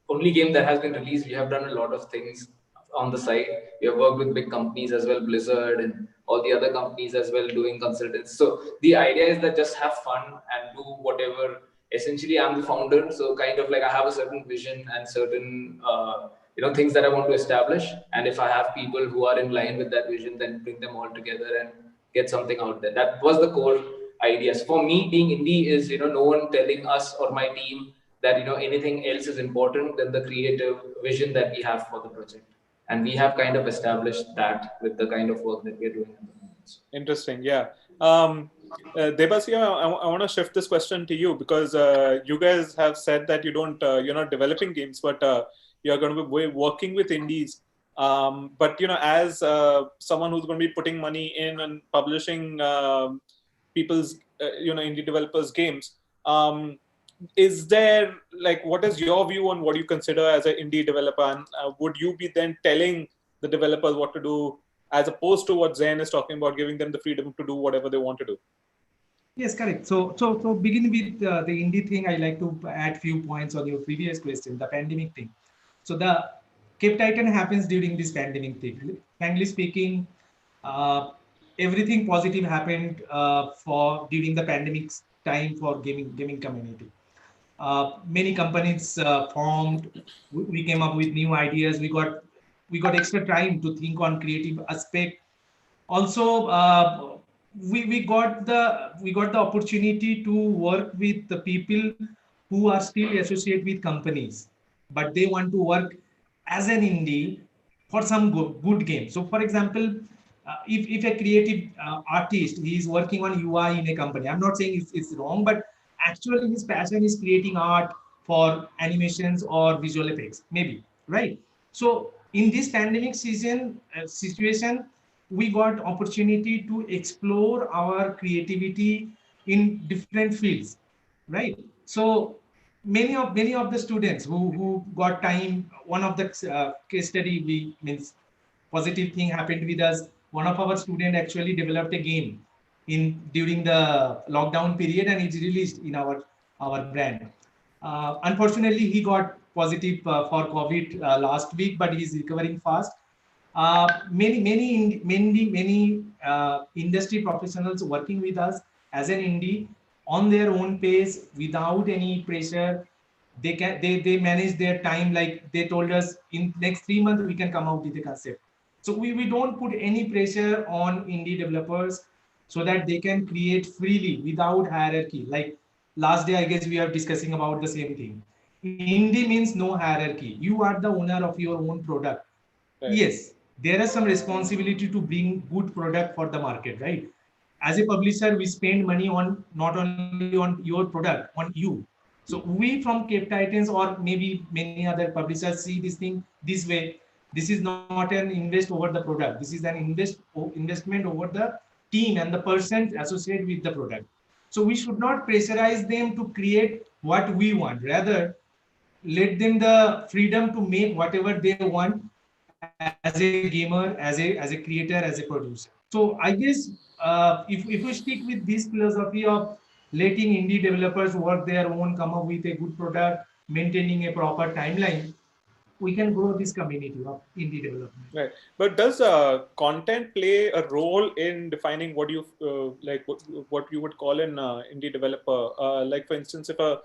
only game that has been released, we have done a lot of things on the side. We have worked with big companies as well, Blizzard and all the other companies as well, doing consultants. So the idea is that just have fun and do whatever. Essentially, I'm the founder, so kind of like I have a certain vision and certain things that I want to establish. And if I have people who are in line with that vision, then bring them all together and get something out there. That was the core ideas. For me, being indie is no one telling us or my team that anything else is important than the creative vision that we have for the project. And we have kind of established that with the kind of work that we're doing at the moment. Interesting. Yeah. Debasya, I want to shift this question to you because you guys have said that you're not developing games, but you're going to be working with indies. But as someone who's going to be putting money in and publishing people's indie developers games, is there what is your view on what you consider as an indie developer, and would you be then telling the developers what to do, as opposed to what Zain is talking about, giving them the freedom to do whatever they want to do? Yes, correct. So begin with the indie thing. I like to add few points on your previous question, the pandemic thing. So the Cape Titan happens during this pandemic thing. Frankly speaking, everything positive happened for during the pandemic time for gaming community. Many companies formed. We came up with new ideas. We got extra time to think on creative aspect. Also, we got the opportunity to work with the people who are still associated with companies, but they want to work as an indie for some good game. So, for example, if a creative artist is working on UI in a company, I'm not saying it's wrong, but actually his passion is creating art for animations or visual effects, maybe, right? So in this pandemic situation, we got opportunity to explore our creativity in different fields, right? So many of the students who got time, one of the case study we means positive thing happened with us. One of our student actually developed a game during the lockdown period, and it's released in our brand. Unfortunately, he got positive for COVID last week, but he's recovering fast. Many industry professionals working with us as an indie on their own pace without any pressure. They manage their time, like they told us in next 3 months we can come out with a concept. So we don't put any pressure on indie developers so that they can create freely without hierarchy. Like last day, I guess we are discussing about the same thing. Indie means no hierarchy. You are the owner of your own product. Right. Yes, there is some responsibility to bring good product for the market, right? As a publisher, we spend money on not only on your product, on you. So we from Cape Titans or maybe many other publishers see this thing this way. This is not an invest over the product. This is an investment over the team and the person associated with the product. So we should not pressurize them to create what we want. Rather, let them the freedom to make whatever they want as a gamer, as a creator, as a producer. So I guess if we stick with this philosophy of letting indie developers work their own, come up with a good product, maintaining a proper timeline, we can grow this community of indie development. Right. But does content play a role in defining what you what you would call an indie developer? Like for instance, if a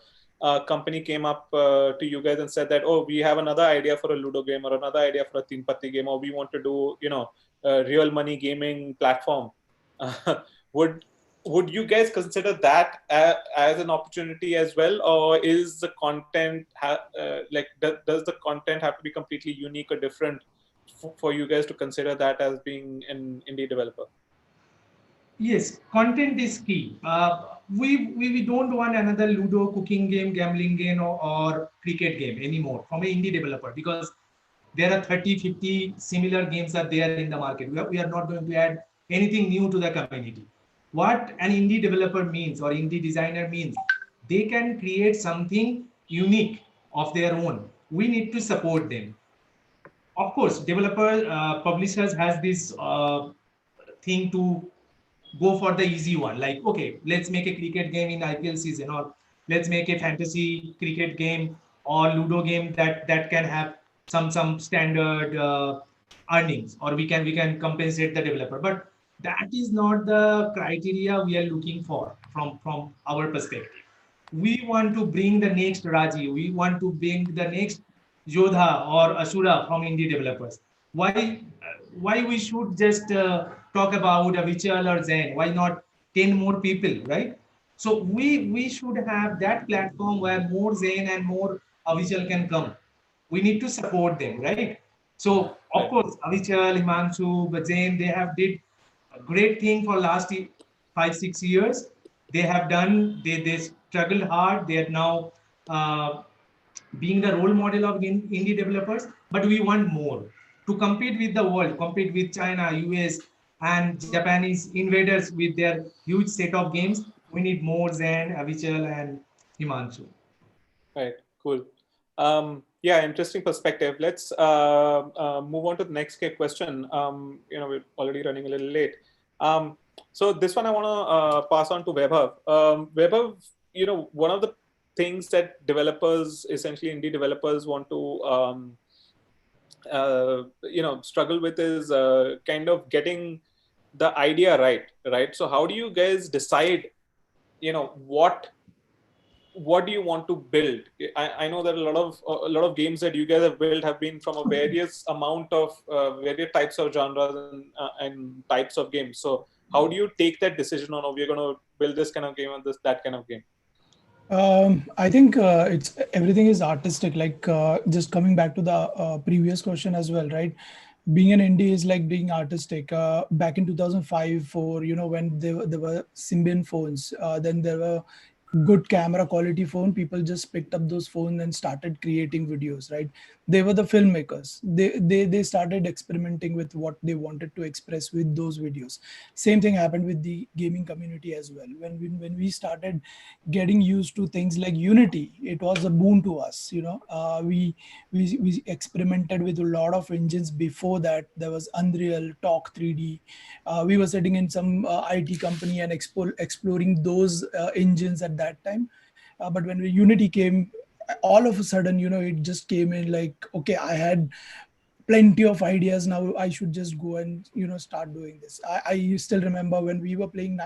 company came up to you guys and said that, oh, we have another idea for a Ludo game or another idea for a Teen Patti game, or we want to do a real money gaming platform, would you guys consider that as an opportunity as well, or is the content does the content have to be completely unique or different for you guys to consider that as being an indie developer? Yes, content is key. We don't want another Ludo cooking game, gambling game, or cricket game anymore from an indie developer, because there are 30, 50 similar games are there in the market. We are not going to add anything new to the community. What an indie developer means or indie designer means, they can create something unique of their own. We need to support them. Of course, publishers has this thing to go for the easy one. Like, okay, let's make a cricket game in IPL season, or let's make a fantasy cricket game or Ludo game that can have some standard earnings, or we can compensate the developer. But that is not the criteria we are looking for from our perspective. We want to bring the next Raji. We want to bring the next Yodha or Asura from indie developers. Why we should just talk about a Vichal or Zen? Why not 10 more people, right? So we should have that platform where more Zen and more Avichal can come. We need to support them, right? So of course, Avichal, Himanshu, Zen, they have did a great thing for last 5-6 years. They have done, they struggled hard. They are now being the role model of indie developers, but we want more to compete with the world, compete with China, US, and Japanese invaders with their huge set of games. We need more Zen, Avichal, and Himanshu. Right. Cool. Yeah, interesting perspective. Let's move on to the next question. We're already running a little late. So this one I want to pass on to Vaibhav. Vaibhav, one of the things that developers, essentially indie developers, want to struggle with is kind of getting the idea right? So how do you guys decide, what do you want to build? I know that a lot of games that you guys have built have been from a various amount of various types of genres and types of games. So how do you take that decision on, we're going to build this kind of game and that kind of game? I think it's everything is artistic. Like just coming back to the previous question as well, right? Being an indie is like being artistic. Back in 2005, when there were Symbian phones, then there were good camera quality phone. People just picked up those phones and started creating videos, right? They were the filmmakers. They started experimenting with what they wanted to express with those videos. Same thing happened with the gaming community as well. When we started getting used to things like Unity, it was a boon to us. We experimented with a lot of engines before that. There was Unreal, Talk 3D. We were sitting in some IT company and exploring those engines at that time. But when Unity came, all of a sudden, it just came in like, okay, I had plenty of ideas. Now I should just go and start doing this. I still remember when we were playing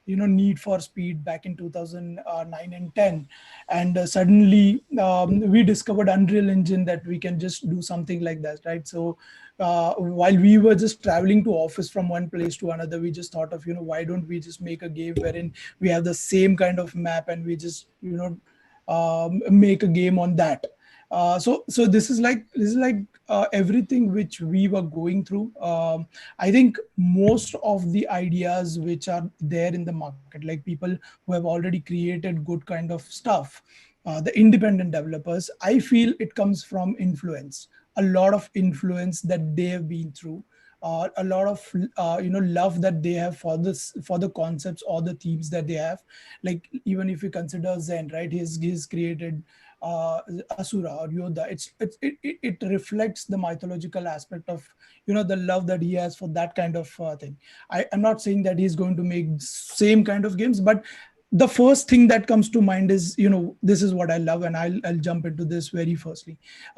Need for Speed back in 2009 and 10, and suddenly we discovered Unreal Engine, that we can just do something like that, right? So while we were just traveling to office from one place to another, we just thought of why don't we just make a game wherein we have the same kind of map and we just make a game on that. So this is like everything which we were going through. I think most of the ideas which are there in the market, like people who have already created good kind of stuff, the independent developers, I feel it comes from influence, a lot of influence that they have been through, a lot of love that they have for the concepts or the themes that they have. Like even if you consider Zen, right, he's created Asura or Yodha. It reflects the mythological aspect of the love that he has for that kind of thing. I'm not saying that he's going to make same kind of games, but the first thing that comes to mind is, this is what I love, and I'll jump into this very firstly.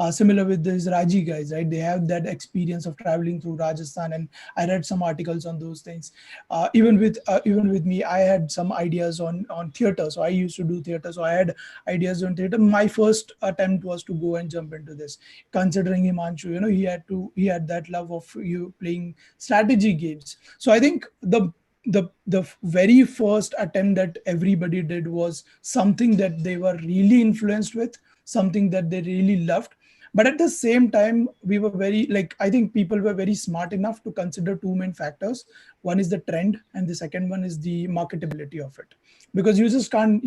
Similar with this Raji guys, right? They have that experience of traveling through Rajasthan, and I read some articles on those things. Even with me, I had some ideas on theater. So I used to do theater, so I had ideas on theater. My first attempt was to go and jump into this. Considering Himanshu, he had that love of you playing strategy games. So I think the very first attempt that everybody did was something that they were really influenced with, something that they really loved. But at the same time, we were very, like, I think people were very smart enough to consider two main factors. One is the trend, and the second one is the marketability of it. Because you just can't,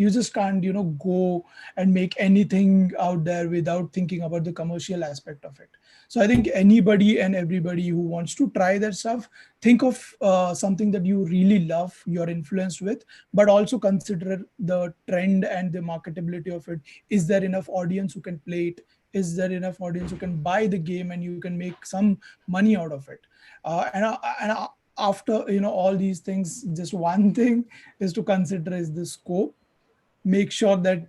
go and make anything out there without thinking about the commercial aspect of it. So I think anybody and everybody who wants to try that stuff, think of something that you really love, you're influenced with, but also consider the trend and the marketability of it. Is there enough audience who can play it? Is there enough audience who can buy the game and you can make some money out of it? And after all these things, just one thing is to consider is the scope. Make sure that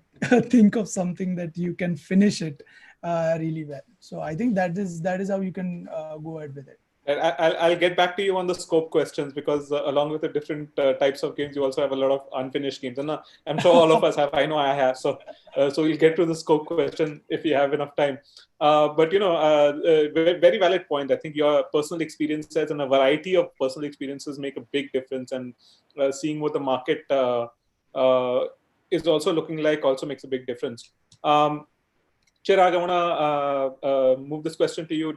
think of something that you can finish it really well. So I think that is how you can go ahead with it. I'll get back to you on the scope questions, because along with the different types of games, you also have a lot of unfinished games, and I'm sure all of us have. I know I have. So we'll get to the scope question if we have enough time. But very valid point. I think your personal experiences and a variety of personal experiences make a big difference, and seeing what the market is also looking like also makes a big difference. Chirag, I want to move this question to you.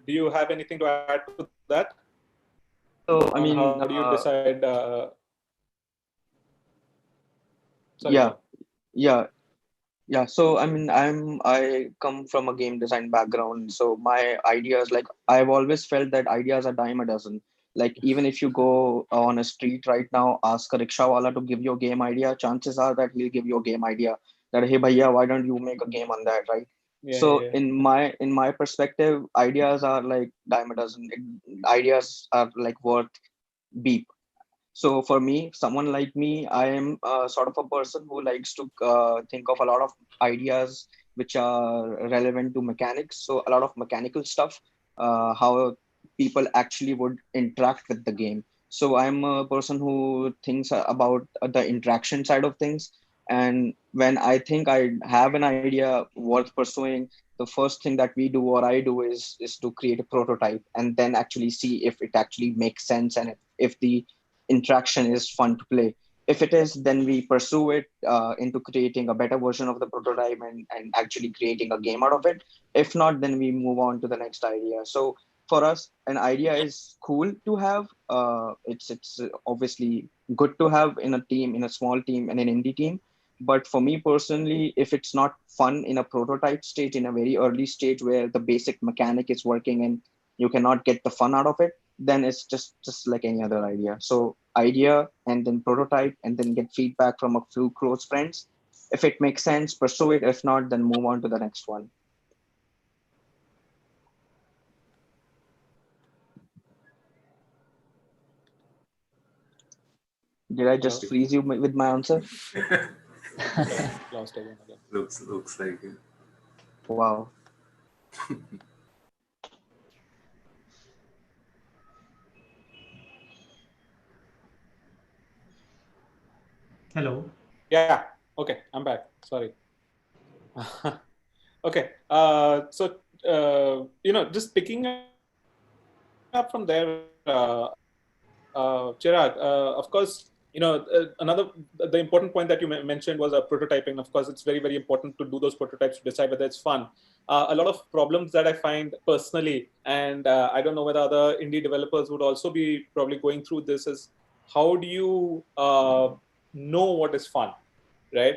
Do you have anything to add to that? So, I mean, how do you decide? Yeah. So, I mean, I come from a game design background. So my ideas, like, I've always felt that ideas are dime a dozen. Like, even if you go on a street right now, ask a rickshawala to give you a game idea, chances are that he'll give you a game idea that, hey, bhaiya, why don't you make a game on that, right? So in my perspective, ideas are like dime a dozen. Ideas are like worth beep. So for me, someone like me, I am sort of a person who likes to think of a lot of ideas which are relevant to mechanics. So a lot of mechanical stuff, how people actually would interact with the game. So I'm a person who thinks about the interaction side of things. And when I think I have an idea worth pursuing, the first thing that we do or I do is to create a prototype and then actually see if it actually makes sense and if the interaction is fun to play. If it is, then we pursue it into creating a better version of the prototype and actually creating a game out of it. If not, then we move on to the next idea. So for us, an idea is cool to have. It's obviously good to have in a team, in a small team, and an indie team. But for me personally, if it's not fun in a prototype stage, in a very early stage where the basic mechanic is working and you cannot get the fun out of it, then it's just like any other idea. So idea and then prototype and then get feedback from a few close friends. If it makes sense, pursue it. If not, then move on to the next one. Did I just freeze you with my answer? Lost again. Looks like it. Wow. Hello. Yeah. Okay. I'm back. Sorry. Okay. So just picking up from there, Chirag, of course, another the important point that you mentioned was prototyping. Of course, it's very, very important to do those prototypes to decide whether it's fun. A lot of problems that I find personally, and I don't know whether other indie developers would also be probably going through this, is how do you know what is fun, right?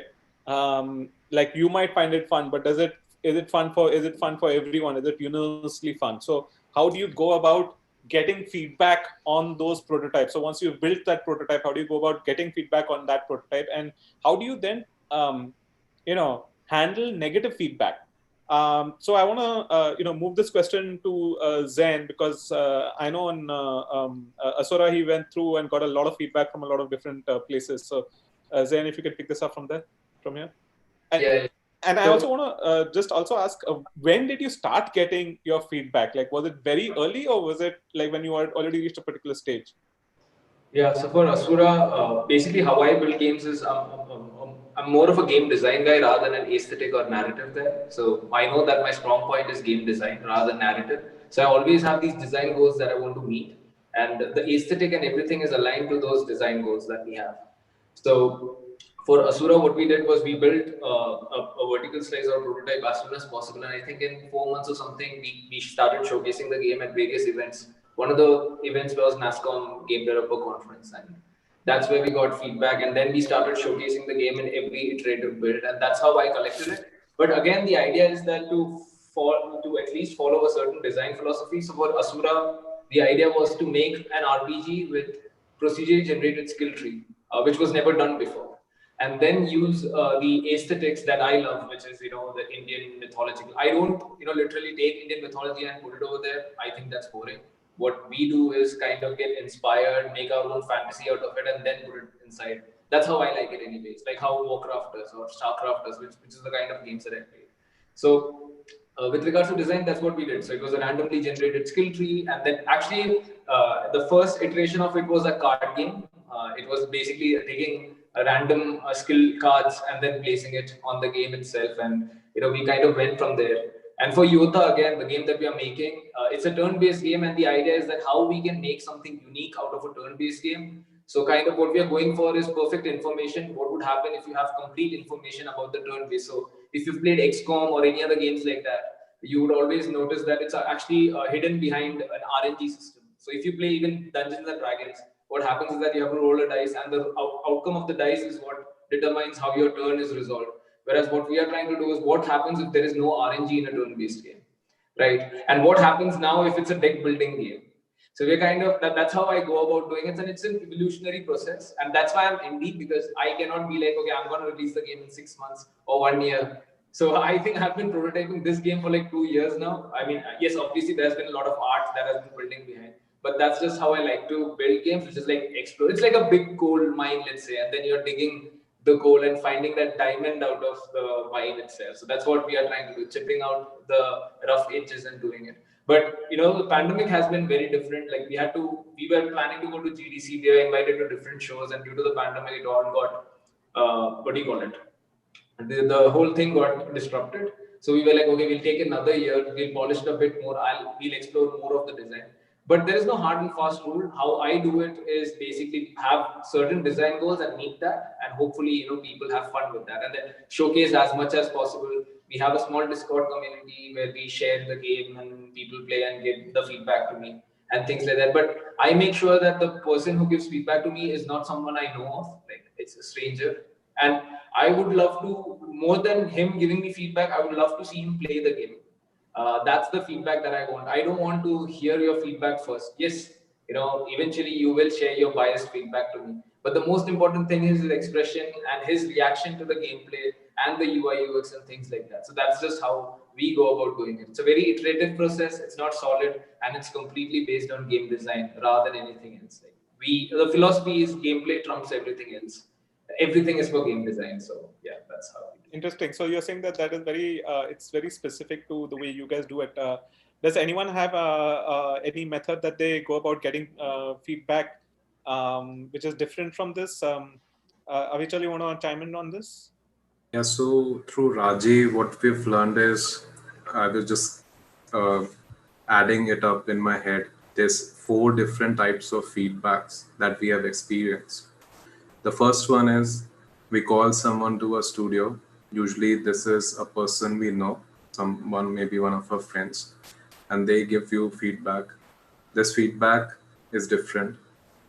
Like, you might find it fun, but is it fun for everyone? Is it universally fun? So how do you go about getting feedback on those prototypes? So once you've built that prototype, how do you go about getting feedback on that prototype, and how do you then handle negative feedback? So I want to move this question to Zen, because I know on Asura he went through and got a lot of feedback from a lot of different places. So Zen, if you could pick this up from here. And I also want to just also ask, when did you start getting your feedback? Like, was it very early, or was it like when you had already reached a particular stage? Yeah, so for Asura, basically how I build games is I'm more of a game design guy rather than an aesthetic or narrative guy. So I know that my strong point is game design rather than narrative. So I always have these design goals that I want to meet, and the aesthetic and everything is aligned to those design goals that we have. So for Asura, what we did was we built a vertical slice or prototype as soon as possible. And I think in 4 months or something, we started showcasing the game at various events. One of the events was NASCOM Game Developer Conference. And that's where we got feedback. And then we started showcasing the game in every iterative build. And that's how I collected it. But again, the idea is that to at least follow a certain design philosophy. So for Asura, the idea was to make an RPG with procedurally generated skill tree, which was never done before, and then use the aesthetics that I love, which is the Indian mythological. I don't literally take Indian mythology and put it over there. I think that's boring. What we do is kind of get inspired, make our own fantasy out of it, and then put it inside. That's how I like it, anyways. Like how Warcraft does or Starcraft does, which is the kind of games that I play. So with regards to design, that's what we did. So it was a randomly generated skill tree, and then actually the first iteration of it was a card game. It was basically taking a random skill cards and then placing it on the game itself, and we kind of went from there. And for Yota, again, the game that we are making, it's a turn-based game, and the idea is that how we can make something unique out of a turn-based game. So kind of what we are going for is perfect information. What would happen if you have complete information about the turn-based? So if you've played XCOM or any other games like that, you would always notice that it's actually hidden behind an RNG system. So if you play even Dungeons and Dragons, what happens is that you have to roll a dice, and the outcome of the dice is what determines how your turn is resolved. Whereas what we are trying to do is what happens if there is no RNG in a turn-based game, right? And what happens now if it's a deck building game? So we're kind of that's how I go about doing it, and it's an evolutionary process, and that's why I'm indie, because I cannot be like, okay, I'm going to release the game in 6 months or 1 year. So I think I've been prototyping this game for like 2 years now. I mean, yes, obviously there's been a lot of art that has been building behind, but that's just how I like to build games, which is like explore. It's like a big gold mine, let's say, and then you're digging the gold and finding that diamond out of the mine itself. So that's what we are trying to do, chipping out the rough edges and doing it. But the pandemic has been very different. Like we were planning to go to GDC. We were invited to different shows, and due to the pandemic, it all got what do you call it? The whole thing got disrupted. So we were like, okay, we'll take another year, we'll polish it a bit more, we'll explore more of the design. But there is no hard and fast rule. How I do it is basically have certain design goals and meet that, and hopefully people have fun with that, and then showcase as much as possible. We have a small Discord community where we share the game and people play and give the feedback to me and things like that. But I make sure that the person who gives feedback to me is not someone I know of, like it's a stranger. And I would love to, more than him giving me feedback, I would love to see him play the game. That's the feedback that I want. I don't want to hear your feedback first. Yes, eventually you will share your biased feedback to me. But the most important thing is his expression and his reaction to the gameplay and the UI, UX and things like that. So that's just how we go about doing it. It's a very iterative process. It's not solid, and it's completely based on game design rather than anything else. Like the philosophy is gameplay trumps everything else. Everything is for game design. So yeah, that's how. Interesting. So you're saying that is very, it's very specific to the way you guys do it. Does anyone have any method that they go about getting feedback, which is different from this? Avichal, you want to chime in on this? Yeah, so through Raji, what we've learned is, I was just adding it up in my head. There's 4 different types of feedbacks that we have experienced. The first one is we call someone to a studio. Usually this is a person we know, someone, maybe one of our friends, and they give you feedback. This feedback is different.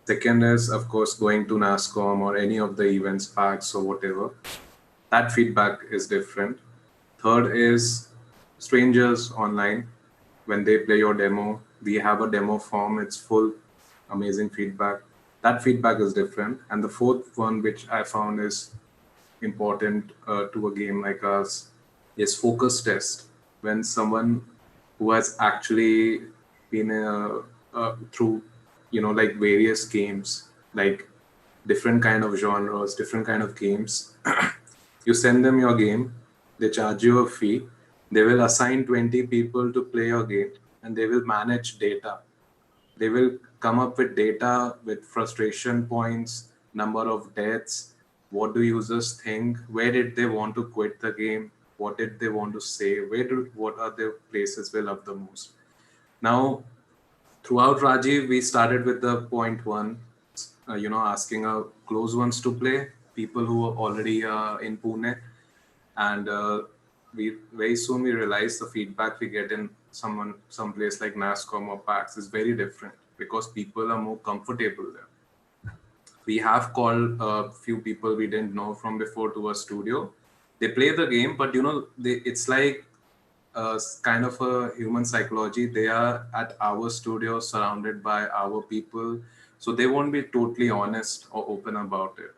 Second is, of course, going to NASCOM or any of the events, packs or whatever. That feedback is different. Third is strangers online. When they play your demo, we have a demo form. It's full, amazing feedback. That feedback is different. And the fourth one, which I found is important to a game like us, is focus test. When someone who has actually been through, like various games, like different kind of genres, different kind of games, you send them your game, they charge you a fee, they will assign 20 people to play your game, and they will manage data. They will come up with data with frustration points, number of deaths, what do users think, where did they want to quit the game, what did they want to say, what are the places they love the most. Now, throughout Rajiv, we started with the point 1, asking our close ones to play, people who were already in Pune, and we very soon we realized the feedback we get in some place like NASCOM or PAX is very different because people are more comfortable there. We have called a few people we didn't know from before to a studio. They play the game, but it's like kind of a human psychology. They are at our studio, surrounded by our people, so they won't be totally honest or open about it.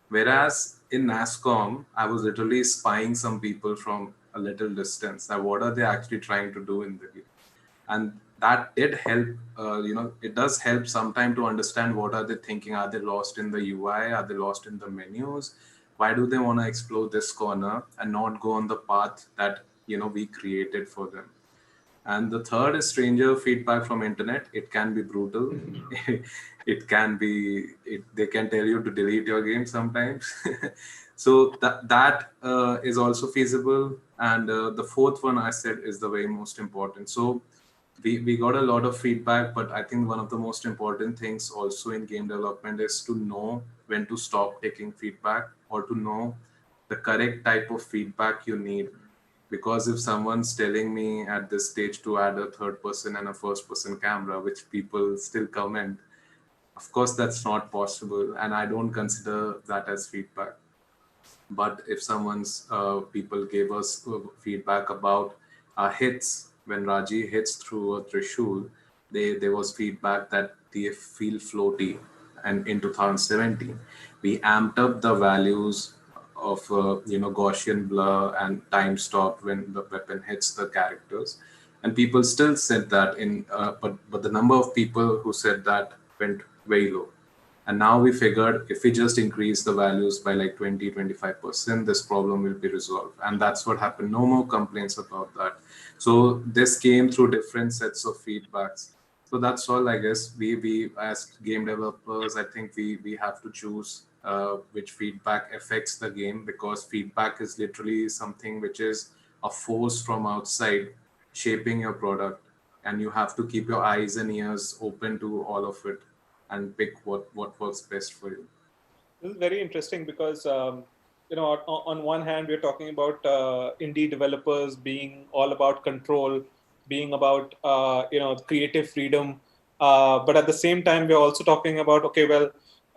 Whereas in NASCOM, I was literally spying some people from a little distance. That what are they actually trying to do in the game? And that did help. It does help sometime to understand what are they thinking. Are they lost in the UI? Are they lost in the menus? Why do they want to explore this corner and not go on the path that we created for them? And the third is stranger feedback from internet. It can be brutal. It can be. They can tell you to delete your game sometimes. So that is also feasible. And the fourth one I said is the very most important. So we got a lot of feedback, but I think one of the most important things also in game development is to know when to stop taking feedback, or to know the correct type of feedback you need. Because if someone's telling me at this stage to add a third person and a first person camera, which people still comment, of course that's not possible, and I don't consider that as feedback. But if someone's people gave us feedback about hits, when Raji hits through a Trishul, there was feedback that they feel floaty. And in 2017, we amped up the values of Gaussian blur and time stop when the weapon hits the characters. And people still said that but the number of people who said that went very low. And now we figured if we just increase the values by like 20-25%, this problem will be resolved. And that's what happened. No more complaints about that. So this came through different sets of feedbacks. So that's all, I guess. We as game developers, I think we have to choose which feedback affects the game, because feedback is literally something which is a force from outside shaping your product. And you have to keep your eyes and ears open to all of it and pick what works best for you. This is very interesting because on one hand we're talking about indie developers being all about control, being about creative freedom, but at the same time we're also talking about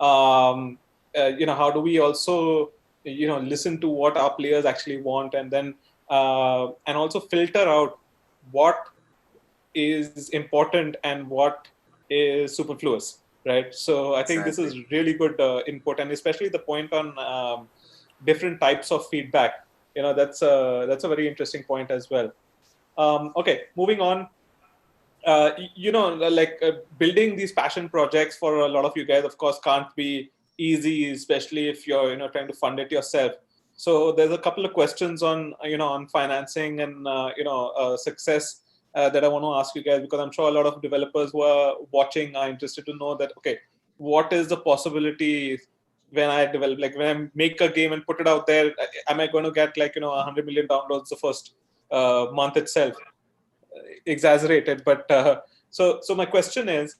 how do we also listen to what our players actually want, and then and also filter out what is important and what is superfluous, right? So I think this is really good input, and especially the point on different types of feedback. That's a very interesting point as well. Okay, moving on. Building these passion projects for a lot of you guys, of course, can't be easy, especially if you're trying to fund it yourself. So there's a couple of questions on on financing and success that I want to ask you guys, because I'm sure a lot of developers who are watching are interested to know that, okay, what is the possibility when I develop, like when I make a game and put it out there, am I going to get 100 million downloads the first month itself? Exaggerated, but so my question is,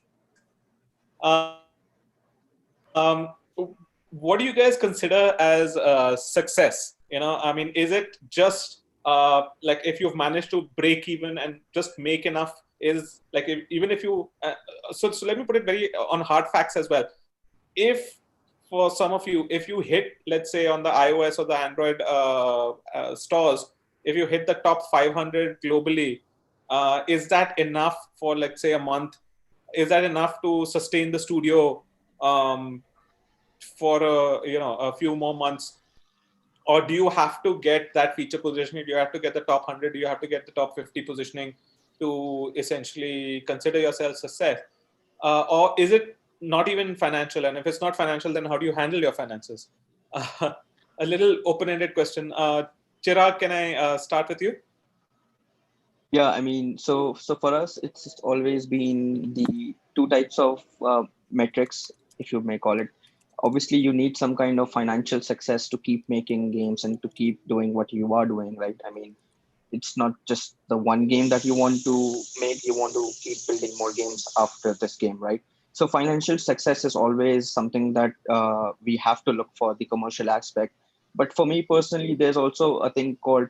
what do you guys consider as success? I mean, is it just like if you've managed to break even and just make enough, is like even if you so let me put it very on hard facts as well. If for some of you, if you hit, let's say on the iOS or the Android stores, if you hit the top 500 globally, is that enough for, let's say, a month? Is that enough to sustain the studio for a few more months? Or do you have to get that feature positioning? Do you have to get the top 100? Do you have to get the top 50 positioning to essentially consider yourself success? Or is it not even financial? And if it's not financial, then how do you handle your finances? A little open-ended question. Chirag, can I start with you? Yeah, I mean, so for us, it's always been the two types of metrics, if you may call it. Obviously, you need some kind of financial success to keep making games and to keep doing what you are doing, right? I mean, it's not just the one game that you want to make. You want to keep building more games after this game, right? So financial success is always something that we have to look for, the commercial aspect. But for me personally, there's also a thing called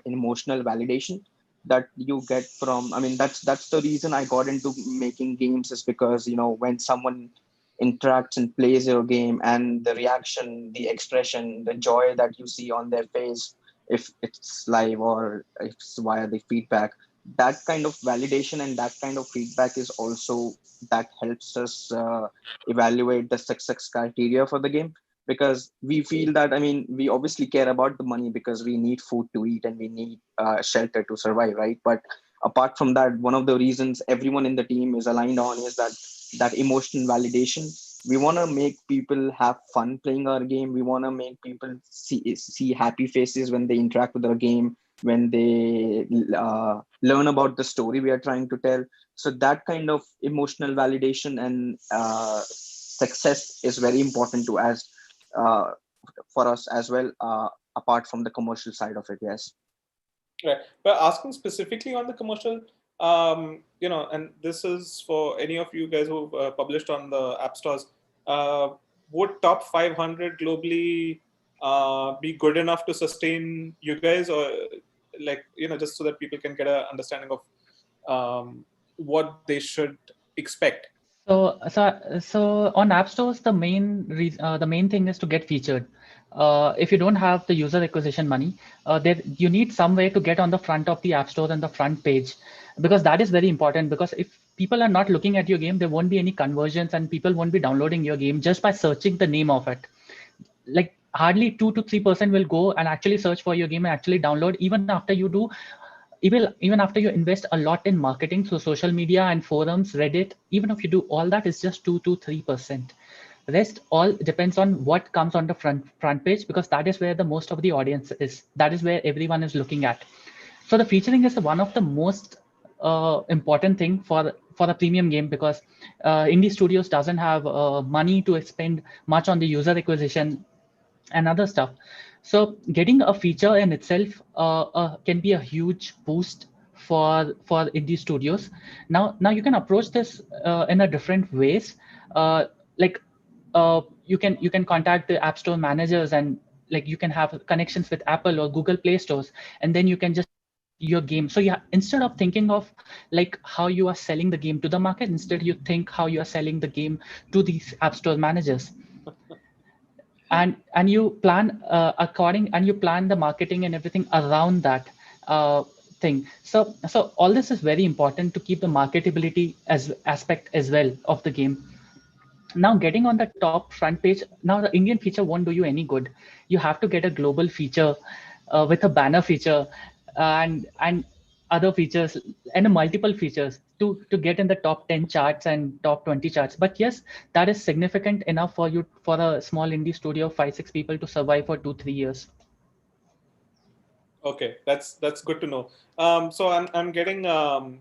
emotional validation that you get from. I mean, that's the reason I got into making games, is because when someone interacts and plays your game, and the reaction, the expression, the joy that you see on their face, if it's live or if it's via the feedback, that kind of validation and that kind of feedback is also that helps us evaluate the success criteria for the game. Because we feel that, I mean, we obviously care about the money because we need food to eat and we need shelter to survive, right? But apart from that, one of the reasons everyone in the team is aligned on is that emotional validation. We want to make people have fun playing our game. We want to make people see happy faces when they interact with our game, when they learn about the story we are trying to tell. So that kind of emotional validation and success is very important to us, uh, for us as well, apart from the commercial side of it. Yes. Right. But asking specifically on the commercial, and this is for any of you guys who've published on the app stores, would top 500 globally be good enough to sustain you guys, or just so that people can get an understanding of what they should expect? So on app stores, the main thing is to get featured. If you don't have the user acquisition money, there you need some way to get on the front of the app store and the front page, because that is very important. Because if people are not looking at your game, there won't be any conversions, and people won't be downloading your game just by searching the name of it. Like hardly 2 to 3% will go and actually search for your game and actually download, even after you do even after you invest a lot in marketing through social media and forums, Reddit. Even if you do all that, it's just 2 to 3%. Rest all depends on what comes on the front page, because that is where the most of the audience is. That is where everyone is looking at. So the featuring is one of the most important thing for a premium game, because indie studios doesn't have money to spend much on the user acquisition and other stuff. So getting a feature in itself can be a huge boost for indie studios. Now you can approach this in a different ways. Like you can contact the app store managers, and like you can have connections with Apple or Google Play stores, and then you can just your game. So yeah, instead of thinking of like how you are selling the game to the market, instead you think how you are selling the game to these app store managers. And you plan you plan the marketing and everything around that thing. So all this is very important to keep the marketability as aspect as well of the game. Now getting on the top front page, now the Indian feature won't do you any good. You have to get a global feature with a banner feature and other features and multiple features to get in the top 10 charts and top 20 charts. But yes, that is significant enough for you, for a small indie studio of 5-6 people, to survive for 2-3 years. Okay, that's good to know. So I'm getting a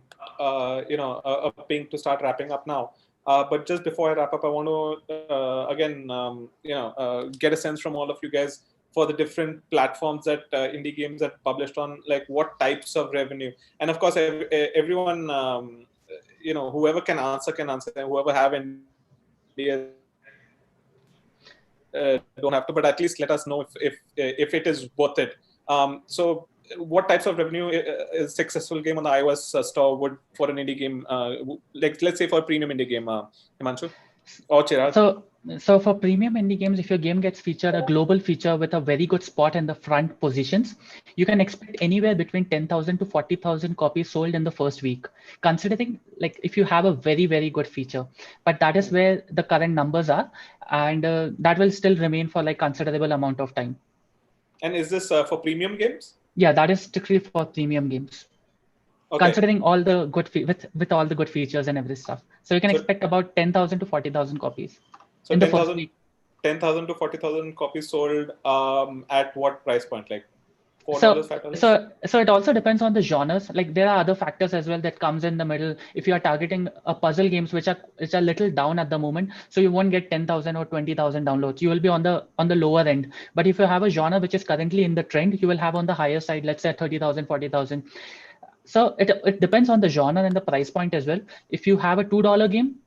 ping to start wrapping up now. But just before I wrap up, I want to again get a sense from all of you guys for the different platforms that indie games are published on, like what types of revenue. And of course, everyone, whoever can answer, and whoever have ideas don't have to, but at least let us know if it is worth it. So what types of revenue is a successful game on the iOS store would for an indie game, like let's say for a premium indie game, Himanshu or Chirag? So for premium indie games, if your game gets featured a global feature with a very good spot in the front positions, you can expect anywhere between 10,000 to 40,000 copies sold in the first week, considering like if you have a very, very good feature. But that is where the current numbers are, and that will still remain for like considerable amount of time. And is this for premium games? Yeah, that is strictly for premium games. Okay. Considering all the good with all the good features and every stuff, so you can expect about 10,000 to 40,000 copies. So 10,000 to 40,000 copies sold at what price point? Like $4, $5? So it also depends on the genres. Like there are other factors as well that comes in the middle. If you are targeting a puzzle games which are little down at the moment, so you won't get 10,000 or 20,000 downloads. You will be on the lower end. But if you have a genre which is currently in the trend, you will have on the higher side, let's say 30,000, 40,000. So it depends on the genre and the price point as well. If you have a $2 game,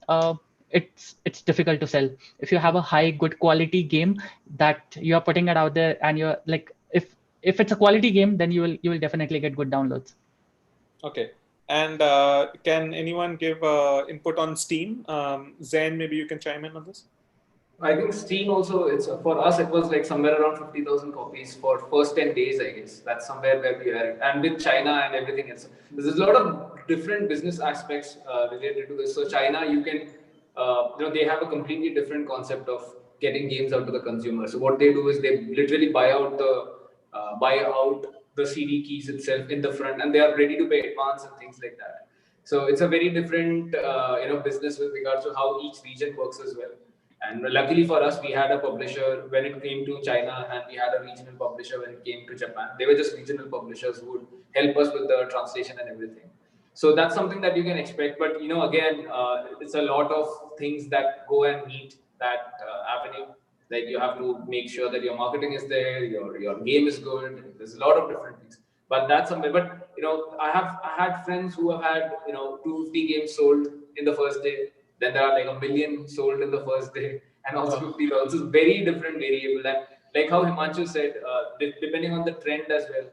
it's difficult to sell. If you have a high good quality game that you are putting it out there, and you're like, if it's a quality game, then you will definitely get good downloads. Okay. And can anyone give input on Steam? Zen, maybe you can chime in on this. I think Steam also, it's for us, it was like somewhere around 50,000 copies for first 10 days, I guess. That's somewhere where we are. And with China and everything else. There's a lot of different business aspects related to this. So China, you can, they have a completely different concept of getting games out to the consumer. So what they do is they literally buy out the CD keys itself in the front, and they are ready to pay advance and things like that. So it's a very different, business with regards to how each region works as well. And luckily for us, we had a publisher when it came to China, and we had a regional publisher when it came to Japan. They were just regional publishers who would help us with the translation and everything. So that's something that you can expect. But again, it's a lot of things that go and meet that avenue. Like you have to make sure that your marketing is there, your game is good. There's a lot of different things. But that's something. But I had friends who have had 250 games sold in the first day. Then there are like a million sold in the first day, and also 50 also very different variable. And like how Himanshu said, depending on the trend as well,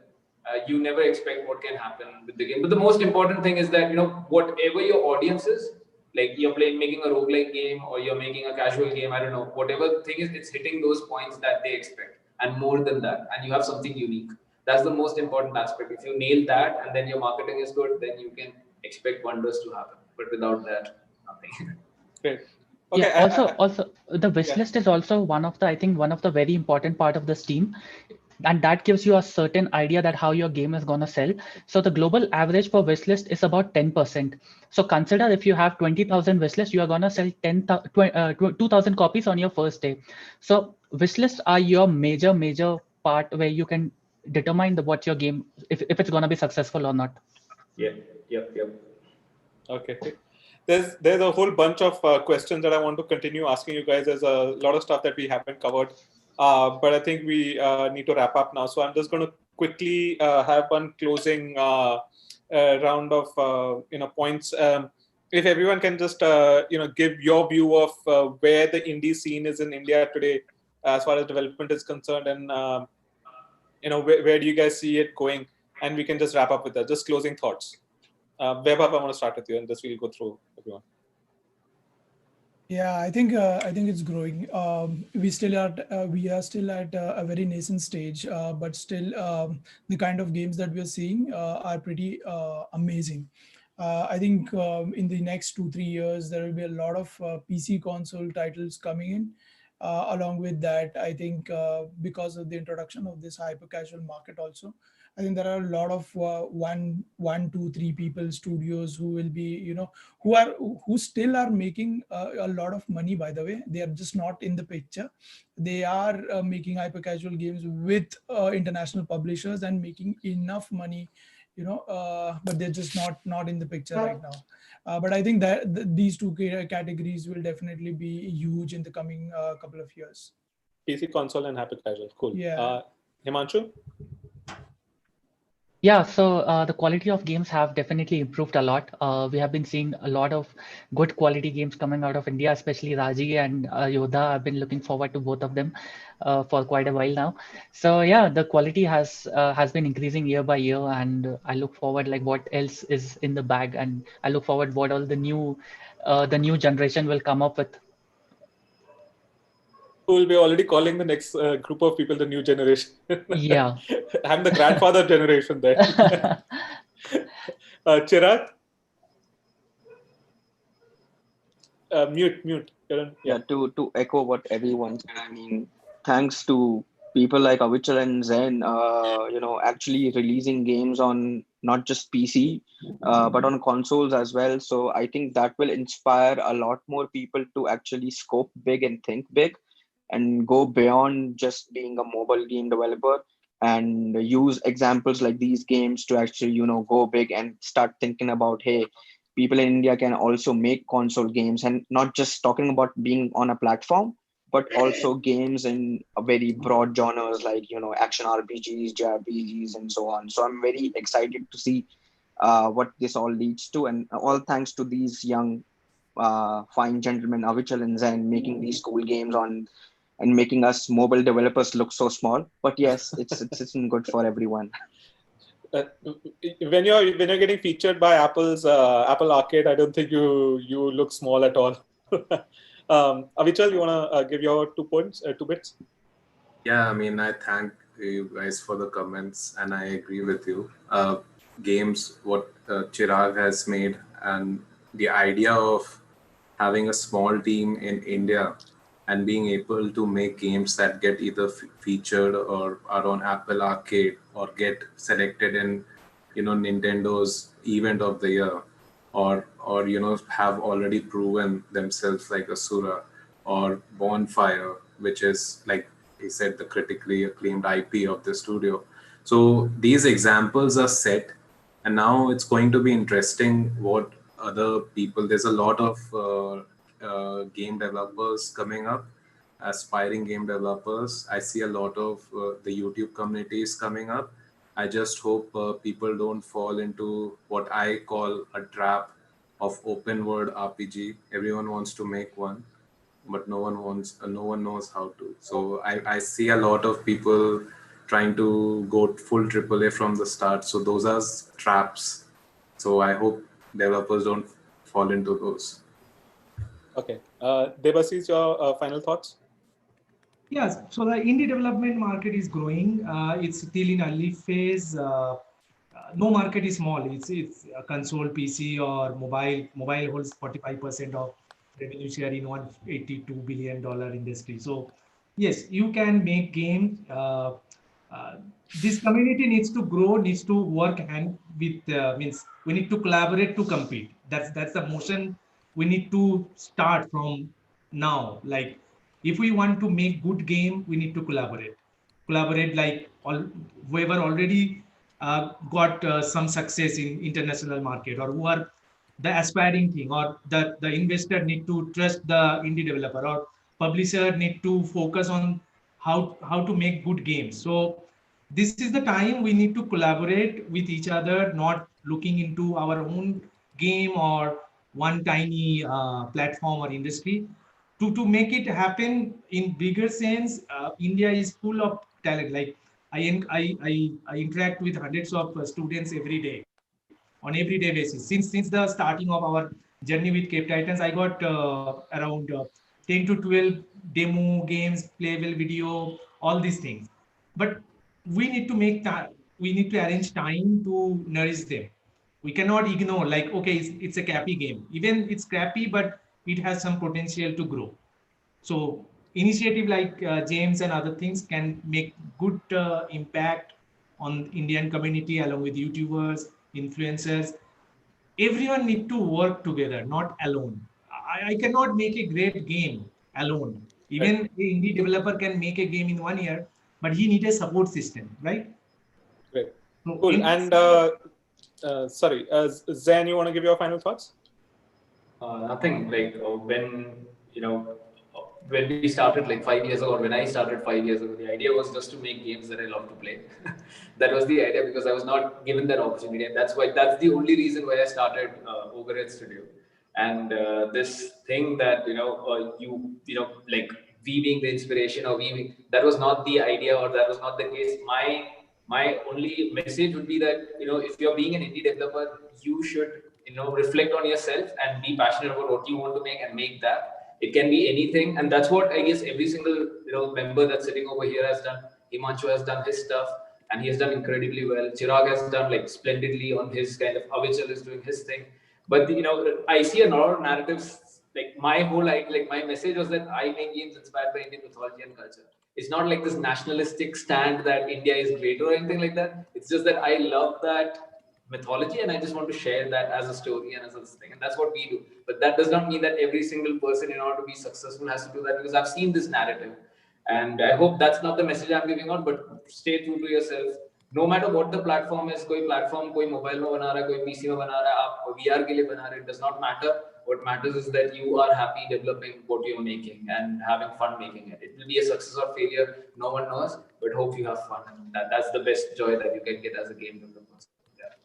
you never expect what can happen with the game. But the most important thing is that whatever your audience is, like you're making a roguelike game or you're making a casual game, I don't know, whatever thing is, it's hitting those points that they expect and more than that, and you have something unique. That's the most important aspect. If you nail that and then your marketing is good, then you can expect wonders to happen. But without that, nothing. Great. Okay. Yeah. Also, the wish list is also one of the very important part of the Steam, and that gives you a certain idea that how your game is gonna sell. So the global average for wish list is about 10%. So consider if you have 20,000 wish list, you are gonna sell 2,000 copies on your first day. So wish lists are your major part where you can determine what your game, if it's gonna be successful or not. Yep. Okay. There's a whole bunch of questions that I want to continue asking you guys. There's a lot of stuff that we haven't covered, but I think we need to wrap up now. So I'm just going to quickly have one closing round of points. If everyone can just give your view of where the indie scene is in India today, as far as development is concerned, and where do you guys see it going? And we can just wrap up with that. Just closing thoughts. Vaibhav, I want to start with you, and this we'll go through everyone. Yeah, I think it's growing. We are still at a very nascent stage, but still the kind of games that we're seeing are pretty amazing. I think in the next 2-3 years there will be a lot of PC console titles coming in. Along with that, I think because of the introduction of this hyper casual market also, I think there are a lot of 1, 2, 3 people studios who will be, who still are making a lot of money. By the way, they are just not in the picture. They are making hyper casual games with international publishers and making enough money, but they're just not in the picture right now. But I think that these two categories will definitely be huge in the coming couple of years. PC console and hyper casual. Cool. Yeah. Himanshu? Yeah, so the quality of games have definitely improved a lot. We have been seeing a lot of good quality games coming out of India, especially Raji and Yodha. I've been looking forward to both of them for quite a while now. So yeah, the quality has been increasing year by year, and I look forward like what else is in the bag, and I look forward what all the new generation will come up with. Who will be already calling the next group of people the new generation. Yeah. I'm the grandfather generation there. Chirag? Mute. Yeah, to echo what everyone said, I mean, thanks to people like Avichal and Zen, actually releasing games on not just PC, but on consoles as well. So I think that will inspire a lot more people to actually scope big and think big and go beyond just being a mobile game developer, and use examples like these games to actually, go big and start thinking about, hey, people in India can also make console games, and not just talking about being on a platform, but also games in a very broad genres like, action RPGs, JRPGs, and so on. So I'm very excited to see what this all leads to, and all thanks to these young fine gentlemen Avichal and Zen making these cool games on and making us mobile developers look so small. But yes, it's good for everyone. When you're getting featured by Apple Arcade, I don't think you look small at all. Avichal, you wanna give your 2 bits? Yeah, I mean, I thank you guys for the comments, and I agree with you. Games, what Chirag has made, and the idea of having a small team in India and being able to make games that get either featured or are on Apple Arcade or get selected in, Nintendo's event of the year, or have already proven themselves like Asura or Bonfire, which is like he said the critically acclaimed IP of the studio. So these examples are set, and now it's going to be interesting what other people. There's a lot of game developers coming up, aspiring game developers. I see a lot of the YouTube communities coming up. I just hope people don't fall into what I call a trap of open world RPG. Everyone wants to make one, but no one knows how to. So I see a lot of people trying to go full AAA from the start. So those are traps. So I hope developers don't fall into those. Okay. Debashish, your final thoughts? Yes, so the indie development market is growing. It's still in early phase. No market is small. It's a console, PC, or mobile. Mobile holds 45% of revenue share in $182 billion industry. So yes, you can make games. This community needs to grow, needs to work hand with means we need to collaborate to compete. That's the motion we need to start from now. Like if we want to make good game, we need to collaborate like whoever already got some success in international market, or who are the aspiring thing, or the investor need to trust the indie developer, or publisher need to focus on how to make good games. So this is the time we need to collaborate with each other, not looking into our own game or one tiny platform or industry. To make it happen in bigger sense, India is full of talent. Like I interact with hundreds of students every day on everyday basis. Since the starting of our journey with Cape Titans, I got around 10 to 12 demo games, playable video, all these things. But we need to make time. We need to arrange time to nourish them. We cannot ignore like, okay, it's a crappy game. Even it's crappy, but it has some potential to grow. So initiative like James and other things can make good impact on Indian community along with YouTubers, influencers. Everyone need to work together, not alone. I cannot make a great game alone. Even an indie developer can make a game in 1 year, but he needs a support system, right? Great. So Cool. And sorry, Zen, you want to give your final thoughts? Nothing like when we started like 5 years ago, or when I started 5 years ago, the idea was just to make games that I love to play. That was the idea because I was not given that opportunity, and that's the only reason why I started Overhead Studio. And this thing that like we being the inspiration, or that was not the idea, or that was not the case. My only message would be that if you're being an indie developer, you should reflect on yourself and be passionate about what you want to make and make that. It can be anything, and that's what I guess every single member that's sitting over here has done. Himanshu has done his stuff, and he has done incredibly well. Chirag has done like splendidly on his kind of. Avichal is doing his thing, but I see a lot of narratives. Like my whole like my message was that I make games inspired by Indian mythology and culture. It's not like this nationalistic stand that India is great or anything like that. It's just that I love that mythology, and I just want to share that as a story and as a thing, and that's what we do. But that does not mean that every single person in order to be successful has to do that, because I've seen this narrative, and I hope that's not the message I'm giving out. But stay true to yourself. No matter what the platform is, कोई platform कोई mobile में बना रहा है, कोई PC में बना रहा है, आप VR के लिए बना रहे हैं, it does not matter. What matters is that you are happy developing what you're making and having fun making it. It will be a success or failure, no one knows, but hope you have fun. And that's the best joy that you can get as a game developer. Yeah.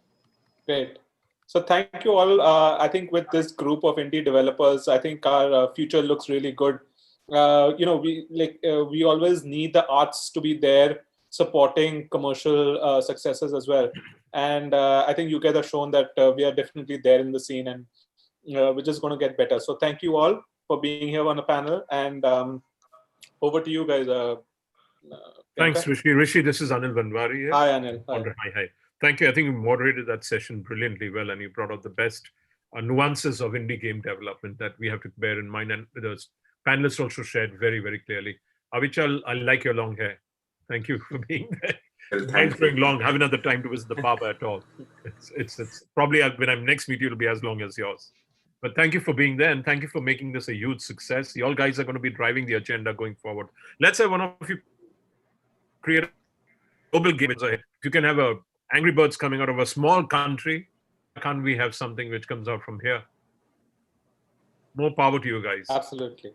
Great. So thank you all. I think with this group of indie developers, I think our future looks really good. We always need the arts to be there supporting commercial successes as well. And I think you guys have shown that we are definitely there in the scene, and we're just going to get better. So thank you all for being here on the panel, and over to you guys. Thanks, Rishi. Rishi, this is Anil Banwari here. Hi, Anil. Hi. Hi. Thank you. I think you moderated that session brilliantly well, and you brought out the best nuances of indie game development that we have to bear in mind. And the panelists also shared very, very clearly. Avichal, I like your long hair. Thank you for being there. Well, Mine's growing long. Haven't had the time to visit the barber at all. It's probably when I'm next meet you, it'll be as long as yours. But thank you for being there, and thank you for making this a huge success. You all guys are going to be driving the agenda going forward. Let's have one of you create a global game. If you can have Angry Birds coming out of a small country, can't we have something which comes out from here? More power to you guys. Absolutely.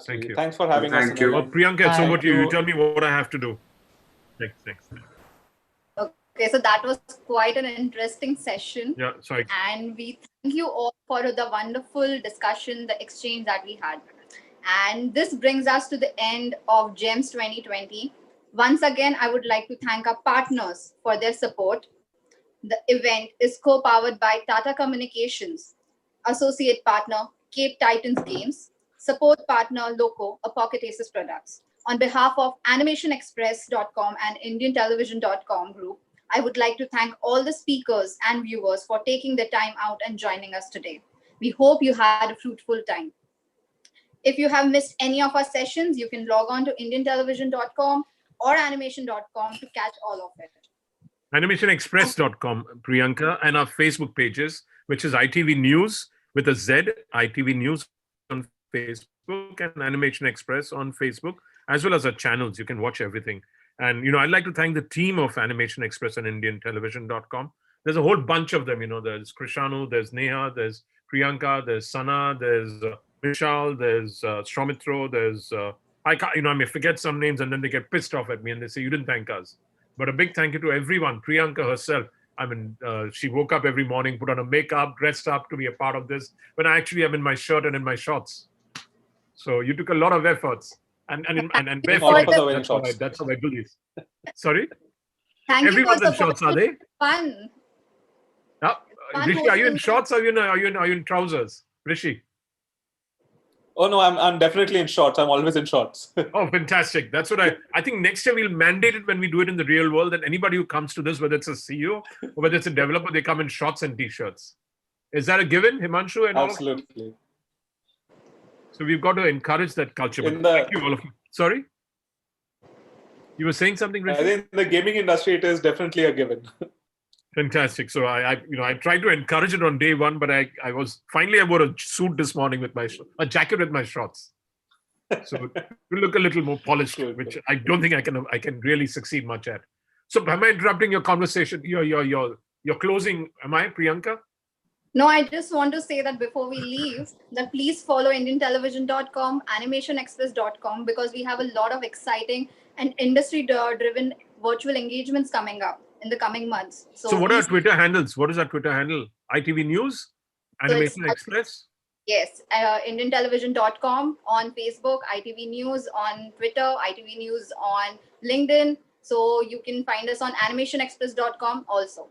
Thank you. Thanks for having us. Thank you. Well, Priyanka, it's over to you. You tell me what I have to do. Thanks. Okay, so that was quite an interesting session. Yeah, sorry. And we thank you all for the wonderful discussion, the exchange that we had. And this brings us to the end of GEMS 2020. Once again, I would like to thank our partners for their support. The event is co-powered by Tata Communications, associate partner Cape Titans Games, support partner Loco, a Pocket Aces Products. On behalf of animationexpress.com and indiantelevision.com group, I would like to thank all the speakers and viewers for taking the time out and joining us today. We hope you had a fruitful time. If you have missed any of our sessions, you can log on to indiantelevision.com or animation.com to catch all of it. Animationexpress.com, Priyanka, and our Facebook pages, which is ITV News with a Z, ITV News on Facebook and Animation Express on Facebook, as well as our channels. You can watch everything. And, I'd like to thank the team of Animation Express and IndianTelevision.com. There's a whole bunch of them, there's Krishanu, there's Neha, there's Priyanka, there's Sana, there's Vishal, there's Shromitro, there's, I may forget some names and then they get pissed off at me and they say, you didn't thank us. But a big thank you to everyone. Priyanka herself, she woke up every morning, put on her makeup, dressed up to be a part of this, when I actually am in my shirt and in my shorts. So you took a lot of efforts. And barefoot. That's how I do this. Sorry? Everyone's in shorts, are they? Fun. Rishi, are you in shorts or are you in trousers? Rishi? Oh no, I'm definitely in shorts. I'm always in shorts. Oh, fantastic. That's what I think next year we'll mandate it when we do it in the real world, that anybody who comes to this, whether it's a CEO or whether it's a developer, they come in shorts and t-shirts. Is that a given, Himanshu? And absolutely. So we've got to encourage that culture. Thank you all of you. Sorry? You were saying something, Rishi? I think in the gaming industry, it is definitely a given. Fantastic. So I tried to encourage it on day one, but I wore a suit this morning with a jacket with my shorts. So you look a little more polished, which I don't think I can really succeed much at. So am I interrupting your conversation? Your closing? Am I, Priyanka? No, I just want to say that before we leave, that please follow indiantelevision.com, animationexpress.com, because we have a lot of exciting and industry-driven virtual engagements coming up in the coming months. So what are Twitter handles? What is our Twitter handle? ITV News? Animation Express? Yes, indiantelevision.com on Facebook, ITV News on Twitter, ITV News on LinkedIn. So you can find us on animationexpress.com also.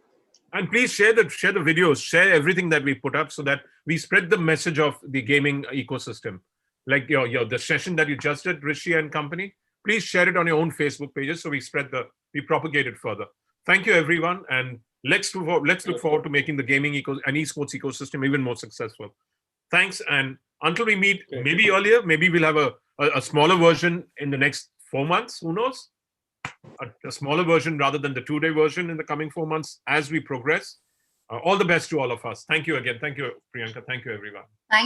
And please share the videos, share everything that we put up so that we spread the message of the gaming ecosystem. Like the session that you just did, Rishi and company, please share it on your own Facebook pages so we propagate it further. Thank you, everyone. And let's look forward to making the gaming and esports ecosystem even more successful. Thanks. And until we meet, maybe earlier, maybe we'll have a smaller version in the next 4 months. Who knows? A smaller version rather than the 2-day version in the coming 4 months as we progress. All the best to all of us. Thank you again. Thank you, Priyanka. Thank you, everyone. Thank